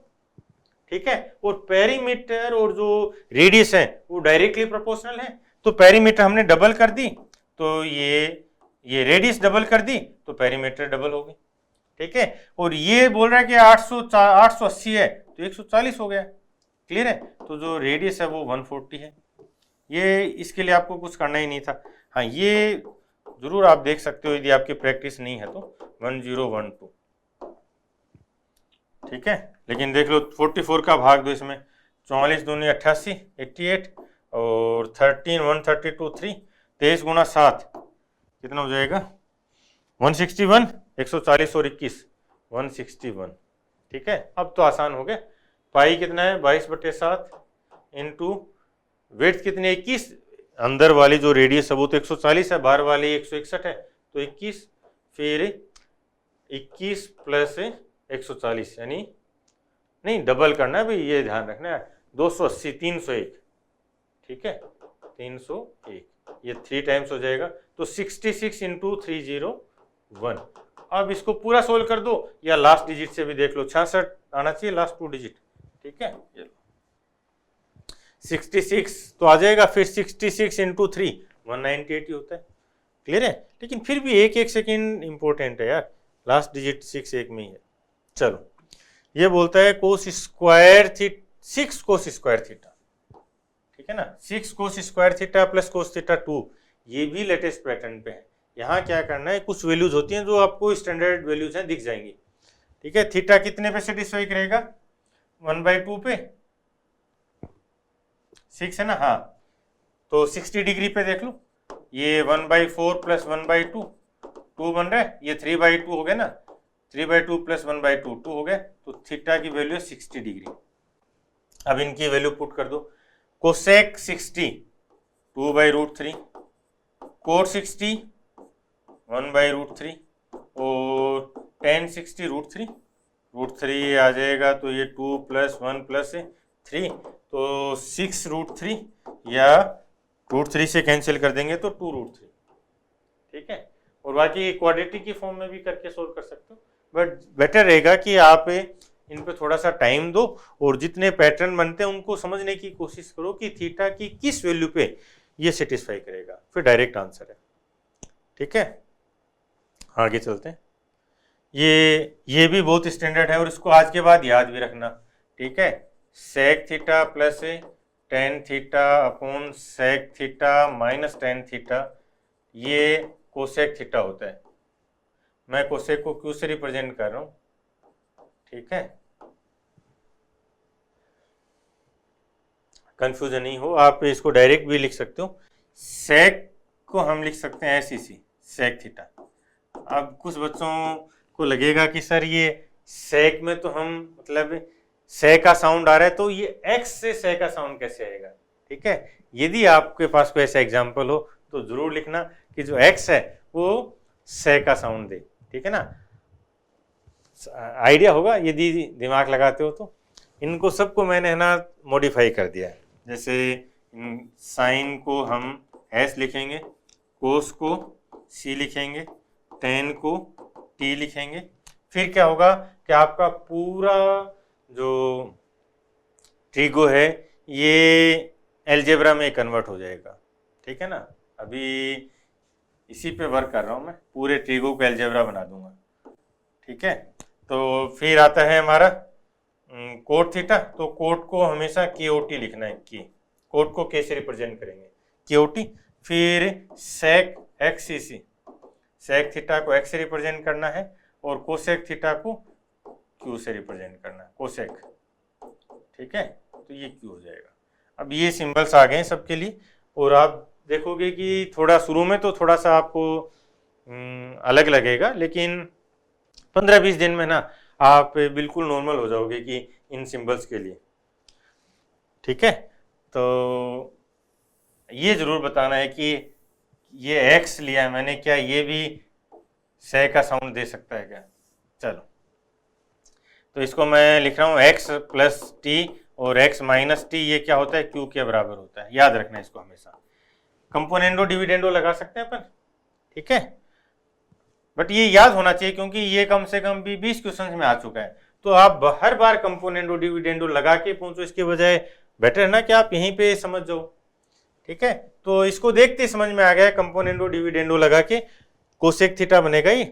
ठीक है। और पेरीमीटर और जो रेडियस है वो डायरेक्टली प्रोपोर्शनल है, तो पेरीमीटर हमने डबल कर दी तो ये रेडियस डबल कर दी तो पेरीमीटर डबल हो गई, ठीक है। और ये बोल रहा है कि 880 है तो 140 हो गया, क्लियर है। तो जो रेडियस है वो 140 है। ये इसके लिए आपको कुछ करना ही नहीं था। हाँ, ये जरूर आप देख सकते हो यदि आपकी प्रैक्टिस नहीं है तो 1012, ठीक है। लेकिन देख लो 44 का भाग दो इसमें, 44 दूनी 88, 88 और 13 132 3, 23 गुणा 7 कितना हो जाएगा? 161, 140 और 21 161, ठीक है। अब तो आसान हो गया। पाई कितना है? 22/7 इंटू विड्थ कितनी है? 21। अंदर वाली जो रेडियस है वो तो 140 है, बाहर वाली 161 है, तो 21, फिर 21 प्लस 140 यानी नहीं डबल करना है भाई, ये ध्यान रखना है। 280, 301, ठीक है, 301, ये 3 टाइम्स हो जाएगा तो 66 इंटू 301। अब इसको पूरा सोल्व कर दो या लास्ट डिजिट से भी देख लो, 66 आना चाहिए लास्ट 2 डिजिट, ठीक है। 66 तो आ जाएगा, फिर 66 इंटू 3 198 ही होता है, क्लियर है। लेकिन फिर भी एक सेकेंड इंपॉर्टेंट है यार, लास्ट डिजिट 6 एक में ही है। चलो, ये बोलता है cos square theta 6 cos square theta, ठीक है ना, 6 cos square theta plus cos theta 2, ये भी लेटेस्ट पैटर्न पे है। यहाँ क्या करना है, कुछ वैल्यूज होती हैं जो आपको स्टैंडर्ड वैल्यूज हैं दिख जाएंगी, ठीक है। थीटा कितने पे सेटिस्फाई करेगा? 1/2 पे, 6 है ना, हाँ, तो 60 डिग्री पे देख लो, ये 1/4 प्लस 1/2 2 बन रहा है, ये 3/2 हो गया ना, 3/2 प्लस 1/2 2 हो गया, तो थीटा की वैल्यू है 60 डिग्री। अब इनकी वैल्यू पुट कर दो। कोसेक 60 2/√3, कोट 60 1/√3 और tan 60 √3 आ जाएगा, तो ये 2 + 1 + 3, तो 6√3 या √3 से कैंसिल कर देंगे तो 2√3, ठीक है। और बाकी क्वाड्रेटिक की फॉर्म में भी करके सोल्व कर सकते हो, बट बेटर रहेगा कि आप इन पे थोड़ा सा टाइम दो और जितने पैटर्न बनते हैं उनको समझने की कोशिश करो कि थीटा की किस वैल्यू पे ये सेटिस्फाई करेगा, फिर डायरेक्ट आंसर है, ठीक है। आगे चलते हैं। ये भी बहुत स्टैंडर्ड है और इसको आज के बाद याद भी रखना, ठीक है। Sec theta plus tan theta upon sec theta minus tan theta, ये कोसेक थीटा होता है। मैं कोसेक को क्यू से रिप्रेजेंट कर रहा हूँ, ठीक है। कंफ्यूजन नहीं हो, आप इसको डायरेक्ट भी लिख सकते हो। सेक को हम लिख सकते हैं ऐसी सेक थीटा। अब कुछ बच्चों को लगेगा कि सर ये सेक में तो हम मतलब से का साउंड आ रहा है, तो ये एक्स से से का साउंड कैसे आएगा, ठीक है। यदि आपके पास कोई ऐसा एग्जाम्पल हो तो जरूर लिखना कि जो एक्स है वो से का साउंड दे, ठीक है ना। आइडिया होगा यदि दिमाग लगाते हो तो। इनको सबको मैंने है ना मॉडिफाई कर दिया है, जैसे साइन को हम एस लिखेंगे, कोस को सी लिखेंगे, टेन को टी लिखेंगे। फिर क्या होगा कि आपका पूरा जो ट्रिगो है ये एलजेब्रा में कन्वर्ट हो जाएगा, ठीक है ना। अभी इसी पे वर्क कर रहा हूँ मैं, पूरे ट्रिगो को एलजेब्रा बना दूंगा, ठीक है। तो फिर आता है हमारा कोट थीटा, तो कोट को हमेशा KOT लिखना है, की कोट को के से रिप्रेजेंट करेंगे KOT। फिर सेक XCC, सेक थीटा को एक्स से रिप्रेजेंट करना है और कोसेक थीटा को क्यू से रिप्रेजेंट करना है, कोसेक, ठीक है। तो ये क्यू हो जाएगा। अब ये सिंबल्स आ गए सबके लिए, और आप देखोगे कि थोड़ा शुरू में तो थोड़ा सा आपको अलग लगेगा, लेकिन 15-20 दिन में ना आप बिल्कुल नॉर्मल हो जाओगे कि इन सिंबल्स के लिए, ठीक है। तो ये जरूर बताना है कि ये एक्स लिया है मैंने, क्या ये भी से का साउंड दे सकता है क्या। चलो, तो इसको मैं लिख रहा हूँ एक्स प्लस टी और एक्स माइनस टी, ये क्या होता है, क्यू के बराबर होता है। याद रखना इसको हमेशा। कंपोनेंडो डिविडेंडो लगा सकते हैं अपन, ठीक है, बट ये याद होना चाहिए क्योंकि ये कम से कम भी 20 क्वेश्चंस में आ चुका है। तो आप हर बार कंपोनेंडो डिविडेंडो लगा के पहुंचो, इसके बजाय बेटर है ना कि आप यहीं पे समझ जाओ, ठीक है। तो इसको देखते समझ में आ गया, कंपोनेंडो डिविडेंडो लगा के कोसेक थीटा बनेगा ये,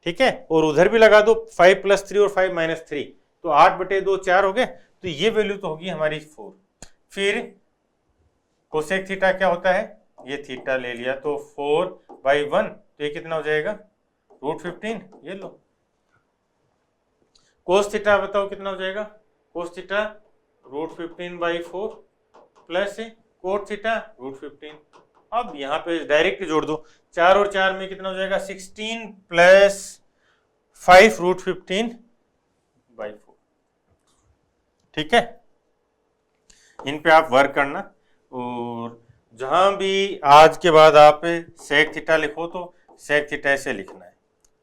ठीक है। और उधर भी लगा दो 5 + 3 और 5 - 3, तो 8/2 4 हो गए, तो ये वैल्यू तो होगी हमारी 4। फिर कोसेक थीटा क्या होता है, ये थीटा ले लिया तो 4/1, तो ये कितना हो जाएगा, √15। ये लो। कोस थीटा बताओ कितना हो जाएगा, cos theta √15/4 plus cot theta √15। अब यहाँ पे डायरेक्ट जोड़ दो, 4 और 4 में कितना हो जाएगा, 16 + 5 √15/4, ठीक है। इन पे आप वर्क करना, और जहां भी आज के बाद आप सेक थीटा लिखो तो सेक थीटा ऐसे लिखना है,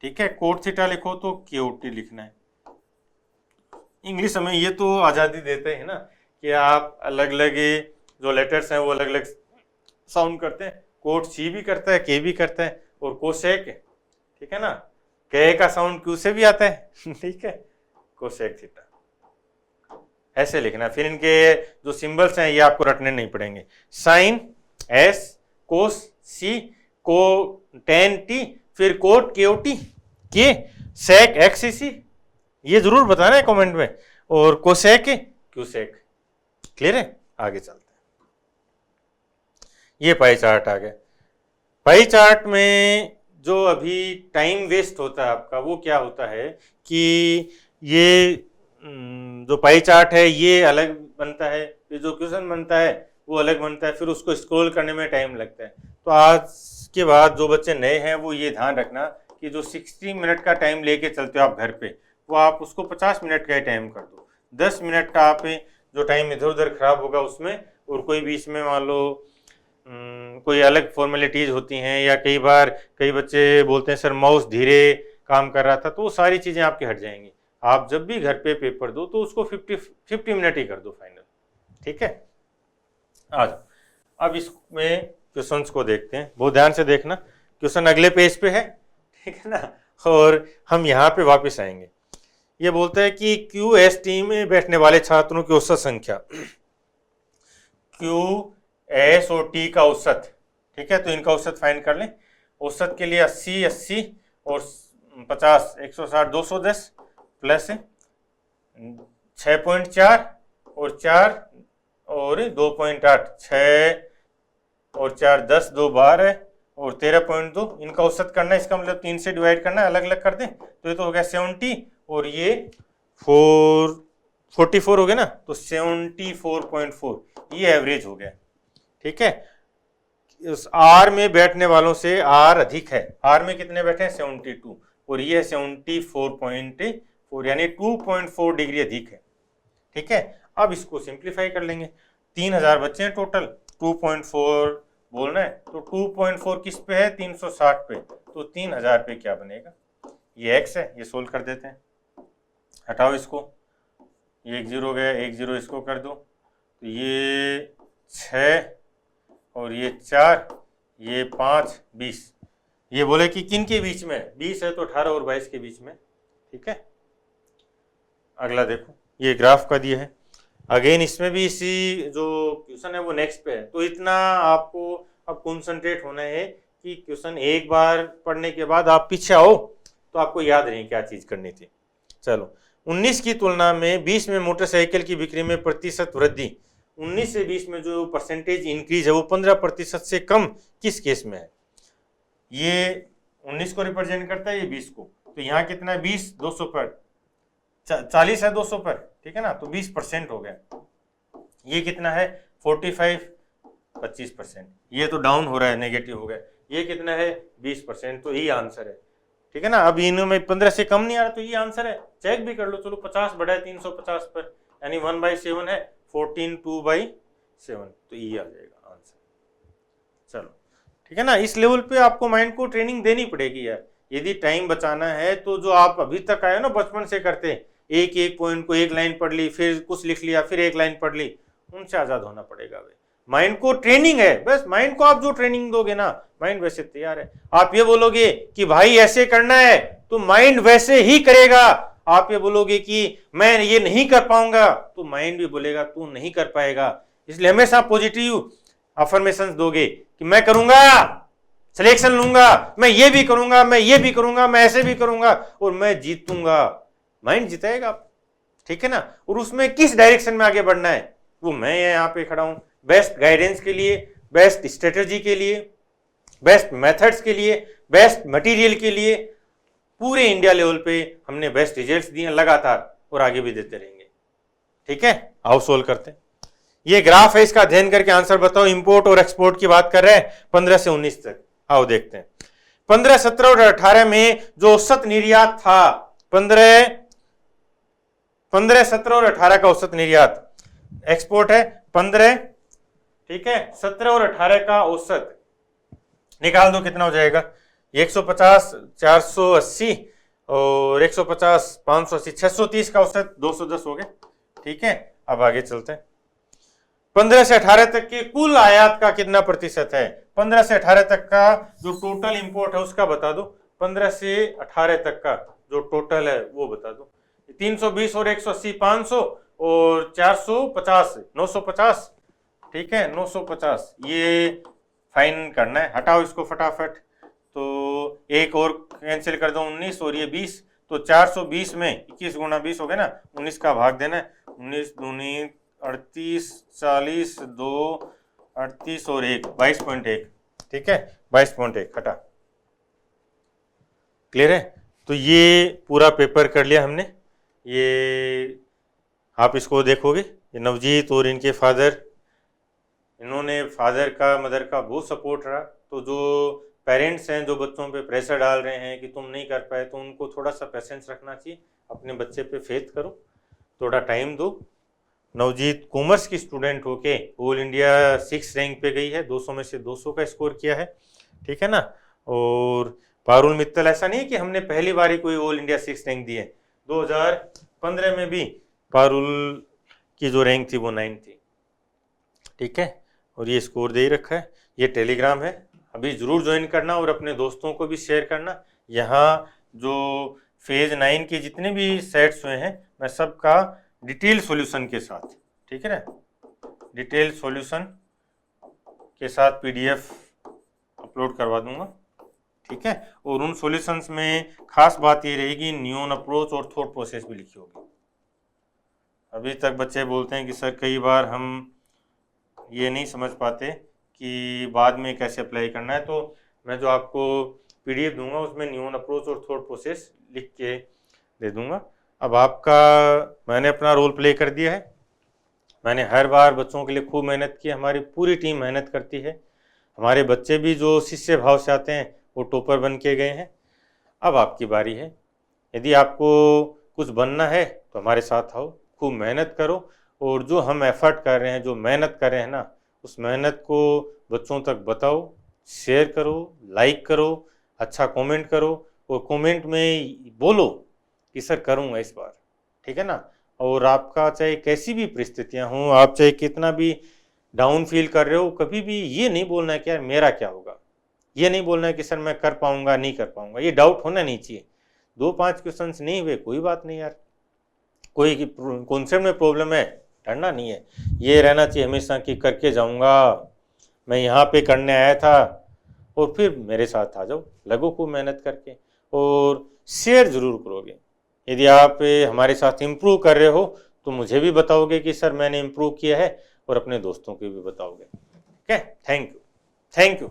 ठीक है। कोट थीटा लिखो तो क्यूटी लिखना है। इंग्लिश हमें ये तो आज़ादी देते हैं ना कि आप अलग अलग जो लेटर्स हैं वो अलग अलग साउंड करते हैं। कोट सी भी करता है, के भी करता है, और कोसेक, ठीक है ना, के का साउंड क्यू से भी आता है ठीक है, कोसेक थीटा ऐसे लिखना। फिर इनके जो सिंबल्स हैं ये आपको रटने नहीं पड़ेंगे। साइन एस, कोस सी, को टेन टी, फिर कोट केओटी के, सेक एक्स सी, ये जरूर बताना है कमेंट में, और कोसेक क्यूसेक। क्लियर है, आगे चलते हैं। ये पाई चार्ट आ गया। पाई चार्ट में जो अभी टाइम वेस्ट होता है आपका, वो क्या होता है कि ये जो पाई चार्ट है ये अलग बनता है, ये जो क्वेश्चन बनता है वो अलग बनता है, फिर उसको स्क्रॉल करने में टाइम लगता है। तो आज के बाद जो बच्चे नए हैं वो ये ध्यान रखना कि जो 60 मिनट का टाइम लेके चलते हो आप घर पे, वो आप उसको 50 मिनट का ही टाइम कर दो। 10 मिनट का आप जो टाइम इधर उधर खराब होगा उसमें, और कोई बीच में मान लो कोई अलग फॉर्मेलिटीज होती हैं, या कई बार कई बच्चे बोलते हैं सर माउस धीरे काम कर रहा था, तो वो सारी चीज़ें आपकी हट जाएंगी। आप जब भी घर पे पेपर दो तो उसको 50 मिनट ही कर दो फाइनल, ठीक है। आ जाओ, अब इसमें क्वेश्चंस को देखते हैं, बहुत ध्यान से देखना। क्वेश्चन अगले पेज पे है, ठीक है ना, और हम यहाँ पे वापस आएंगे। ये बोलता है कि QST में बैठने वाले छात्रों की औसत संख्या, QS और T का औसत, ठीक है। तो इनका औसत फाइंड कर लें। औसत के लिए 80 80 और 50 160 210 प्लस 6.4 और 4 और 2.8, 6 और 4 10 2 12 और 13.2, इनका औसत करना है। इसका मतलब 3 से डिवाइड करना है, अलग अलग कर दें तो ये तो हो गया 70, और ये 44 हो गया ना, तो 74.4 ये एवरेज हो गया, ठीक है। उस R में बैठने वालों से R अधिक है। R में कितने बैठे हैं, 72, और ये 74.4, यानी 2.4 डिग्री अधिक है, ठीक है। अब इसको सिंप्लीफाई कर लेंगे। 3000 बच्चे हैं टोटल, 2.4 बोलना है, तो 2.4 किस पे है, 360 पे, तो 3000 पे क्या बनेगा, ये x है, ये सोल्व कर देते हैं। हटाओ इसको, ये 1 0 गया, 1 0 इसको कर दो, तो ये 6 और ये 4, ये 5 20। ये बोले कि किन के बीच में, 20 है तो 18 और 22 के बीच में, ठीक है। अगला देखो, ये ग्राफ का दिया है। अगेन इसमें भी इसी जो क्वेश्चन है वो नेक्स्ट पे है, तो इतना आपको अब कंसंट्रेट होना है कि क्वेश्चन एक बार पढ़ने के बाद आप पीछे आओ तो आपको याद नहीं क्या चीज़ करनी थी। चलो, 19 की तुलना में 20 में मोटरसाइकिल की बिक्री में प्रतिशत वृद्धि, 19 से 20 में जो परसेंटेज इंक्रीज है वो 15% से कम किस केस में है। ये 19 को रिप्रेजेंट करता है, ये 20 को, तो यहाँ कितना है 20 200 पर 40 है 200 पर, ठीक है ना, तो 20% हो गया। ये कितना है 45, 25%, ये तो डाउन हो रहा है, नेगेटिव हो गया। ये कितना है 20%, तो ये आंसर है, ठीक है ना। अब इनमें 15 से कम नहीं आ रहा, तो ये आंसर है। चेक भी कर लो, चलो 50 बढ़ा है 350 पर, यानी 1/7 है, 14 2/7, तो ये आ जाएगा आंसर। चलो ठीक है ना। इस लेवल पे आपको माइंड को ट्रेनिंग देनी पड़ेगी यार, यदि टाइम बचाना है तो। जो आप अभी तक आए ना बचपन से करते, एक एक पॉइंट को एक लाइन पढ़ ली, फिर कुछ लिख लिया, फिर एक लाइन पढ़ ली, उनसे आजाद होना पड़ेगा भाई। माइंड को ट्रेनिंग है, बस माइंड को आप जो ट्रेनिंग दोगे ना, माइंड वैसे तैयार है। आप ये बोलोगे कि भाई ऐसे करना है, तो माइंड वैसे ही करेगा। आप ये बोलोगे कि मैं ये नहीं कर पाऊंगा, तो माइंड भी बोलेगा तू नहीं कर पाएगा। इसलिए हमेशा पॉजिटिव अफर्मेशंस दोगे कि मैं करूंगा, सिलेक्शन लूंगा, मैं ये भी करूंगा, मैं ये भी करूंगा, मैं ऐसे भी करूंगा और मैं जीतूंगा। माइंड जिताएगा, ठीक है ना। और उसमें किस डायरेक्शन में आगे बढ़ना है, वो मैं यहाँ पे खड़ा हूं, बेस्ट गाइडेंस के लिए, बेस्ट स्ट्रेटेजी के लिए, बेस्ट मेथड्स के लिए, बेस्ट मटेरियल के लिए। पूरे इंडिया लेवल पे हमने बेस्ट रिजल्ट्स दिए लगातार, और आगे भी देते रहेंगे, ठीक है। आओ सोल्व करते हैं। ये ग्राफ है, इसका अध्ययन करके आंसर बताओ। इंपोर्ट और एक्सपोर्ट की बात कर रहे हैं 15 से 19 तक। आओ देखते हैं। 15, 17 और 18 में जो औसत निर्यात था, 15, 17 और 18 का औसत निर्यात, एक्सपोर्ट है 15, ठीक है, 17 और 18 का औसत निकाल दो, कितना हो जाएगा 150, 480 और 150, 580, 630 का औसत 210 हो गया, ठीक है। अब आगे चलते हैं। 15 से 18 तक के कुल आयात का कितना प्रतिशत है? 15 से 18 तक का जो टोटल इंपोर्ट है उसका बता दो। 15 से 18 तक का जो टोटल है वो बता दो। 320 और 180 500 और 450 950, ठीक है 950। ये फाइन करना है, हटाओ इसको फटाफट। तो एक और कैंसिल कर दो 19 और ये 20, तो 420 में 21 गुना 20 हो गया ना, 19 का भाग देना है। 19 दूनी 38, 40, 2 38 और 1 22.1, ठीक है 22.1 हटा। क्लियर है? तो ये पूरा पेपर कर लिया हमने। ये आप इसको देखोगे, ये नवजीत और इनके फादर, इन्होंने फादर का मदर का बहुत सपोर्ट रहा। तो जो पेरेंट्स हैं जो बच्चों पे प्रेशर डाल रहे हैं कि तुम नहीं कर पाए, तो उनको थोड़ा सा पेशेंस रखना चाहिए, अपने बच्चे पे फेथ करो, थोड़ा टाइम दो। नवजीत कॉमर्स की स्टूडेंट होके ऑल इंडिया 6 रैंक पे गई है, 200 में से 200 का स्कोर किया है, ठीक है ना। और पारुल मित्तल, ऐसा नहीं है कि हमने पहली बार ही कोई ऑल इंडिया 6 रैंक दी है, 2015 में भी पारुल की जो रैंक थी वो 9 थी, ठीक है। और ये स्कोर दे ही रखा है। ये टेलीग्राम है, अभी ज़रूर ज्वाइन करना और अपने दोस्तों को भी शेयर करना। यहाँ जो फेज 9 के जितने भी सेट्स हुए हैं, मैं सबका डिटेल सॉल्यूशन के साथ, ठीक है ना, डिटेल सॉल्यूशन के साथ PDF अपलोड करवा दूंगा, ठीक है। और उन सॉल्यूशंस में खास बात ये रहेगी, न्यून अप्रोच और थॉट प्रोसेस भी लिखी होगी। अभी तक बच्चे बोलते हैं कि सर कई बार हम ये नहीं समझ पाते कि बाद में कैसे अप्लाई करना है, तो मैं जो आपको PDF दूंगा उसमें न्यून अप्रोच और थॉट प्रोसेस लिख के दे दूंगा। अब आपका, मैंने अपना रोल प्ले कर दिया है, मैंने हर बार बच्चों के लिए खूब मेहनत की, हमारी पूरी टीम मेहनत करती है। हमारे बच्चे भी जो शिष्य भाव से आते हैं वो टॉपर बन के गए हैं। अब आपकी बारी है, यदि आपको कुछ बनना है तो हमारे साथ आओ, खूब मेहनत करो, और जो हम एफर्ट कर रहे हैं, जो मेहनत कर रहे हैं ना, उस मेहनत को बच्चों तक बताओ, शेयर करो, लाइक करो, अच्छा कमेंट करो, और कमेंट में बोलो कि सर करूँगा इस बार, ठीक है ना। और आपका चाहे कैसी भी परिस्थितियाँ हों, आप चाहे कितना भी डाउन फील कर रहे हो, कभी भी ये नहीं बोलना है कि यार मेरा क्या होगा, ये नहीं बोलना है कि सर मैं कर पाऊँगा नहीं कर पाऊँगा, ये डाउट होना नहीं चाहिए। 2-5 क्वेश्चंस नहीं हुए कोई बात नहीं यार, कोई कॉन्सेप्ट में प्रॉब्लम है, डरना नहीं है। ये रहना चाहिए हमेशा कि करके जाऊँगा, मैं यहाँ पे करने आया था, और फिर मेरे साथ आ जाओ, लगो खूब मेहनत करके। और शेयर ज़रूर करोगे, यदि आप हमारे साथ इम्प्रूव कर रहे हो तो मुझे भी बताओगे कि सर मैंने इम्प्रूव किया है, और अपने दोस्तों को भी बताओगे, ठीक है। Thank you, thank you.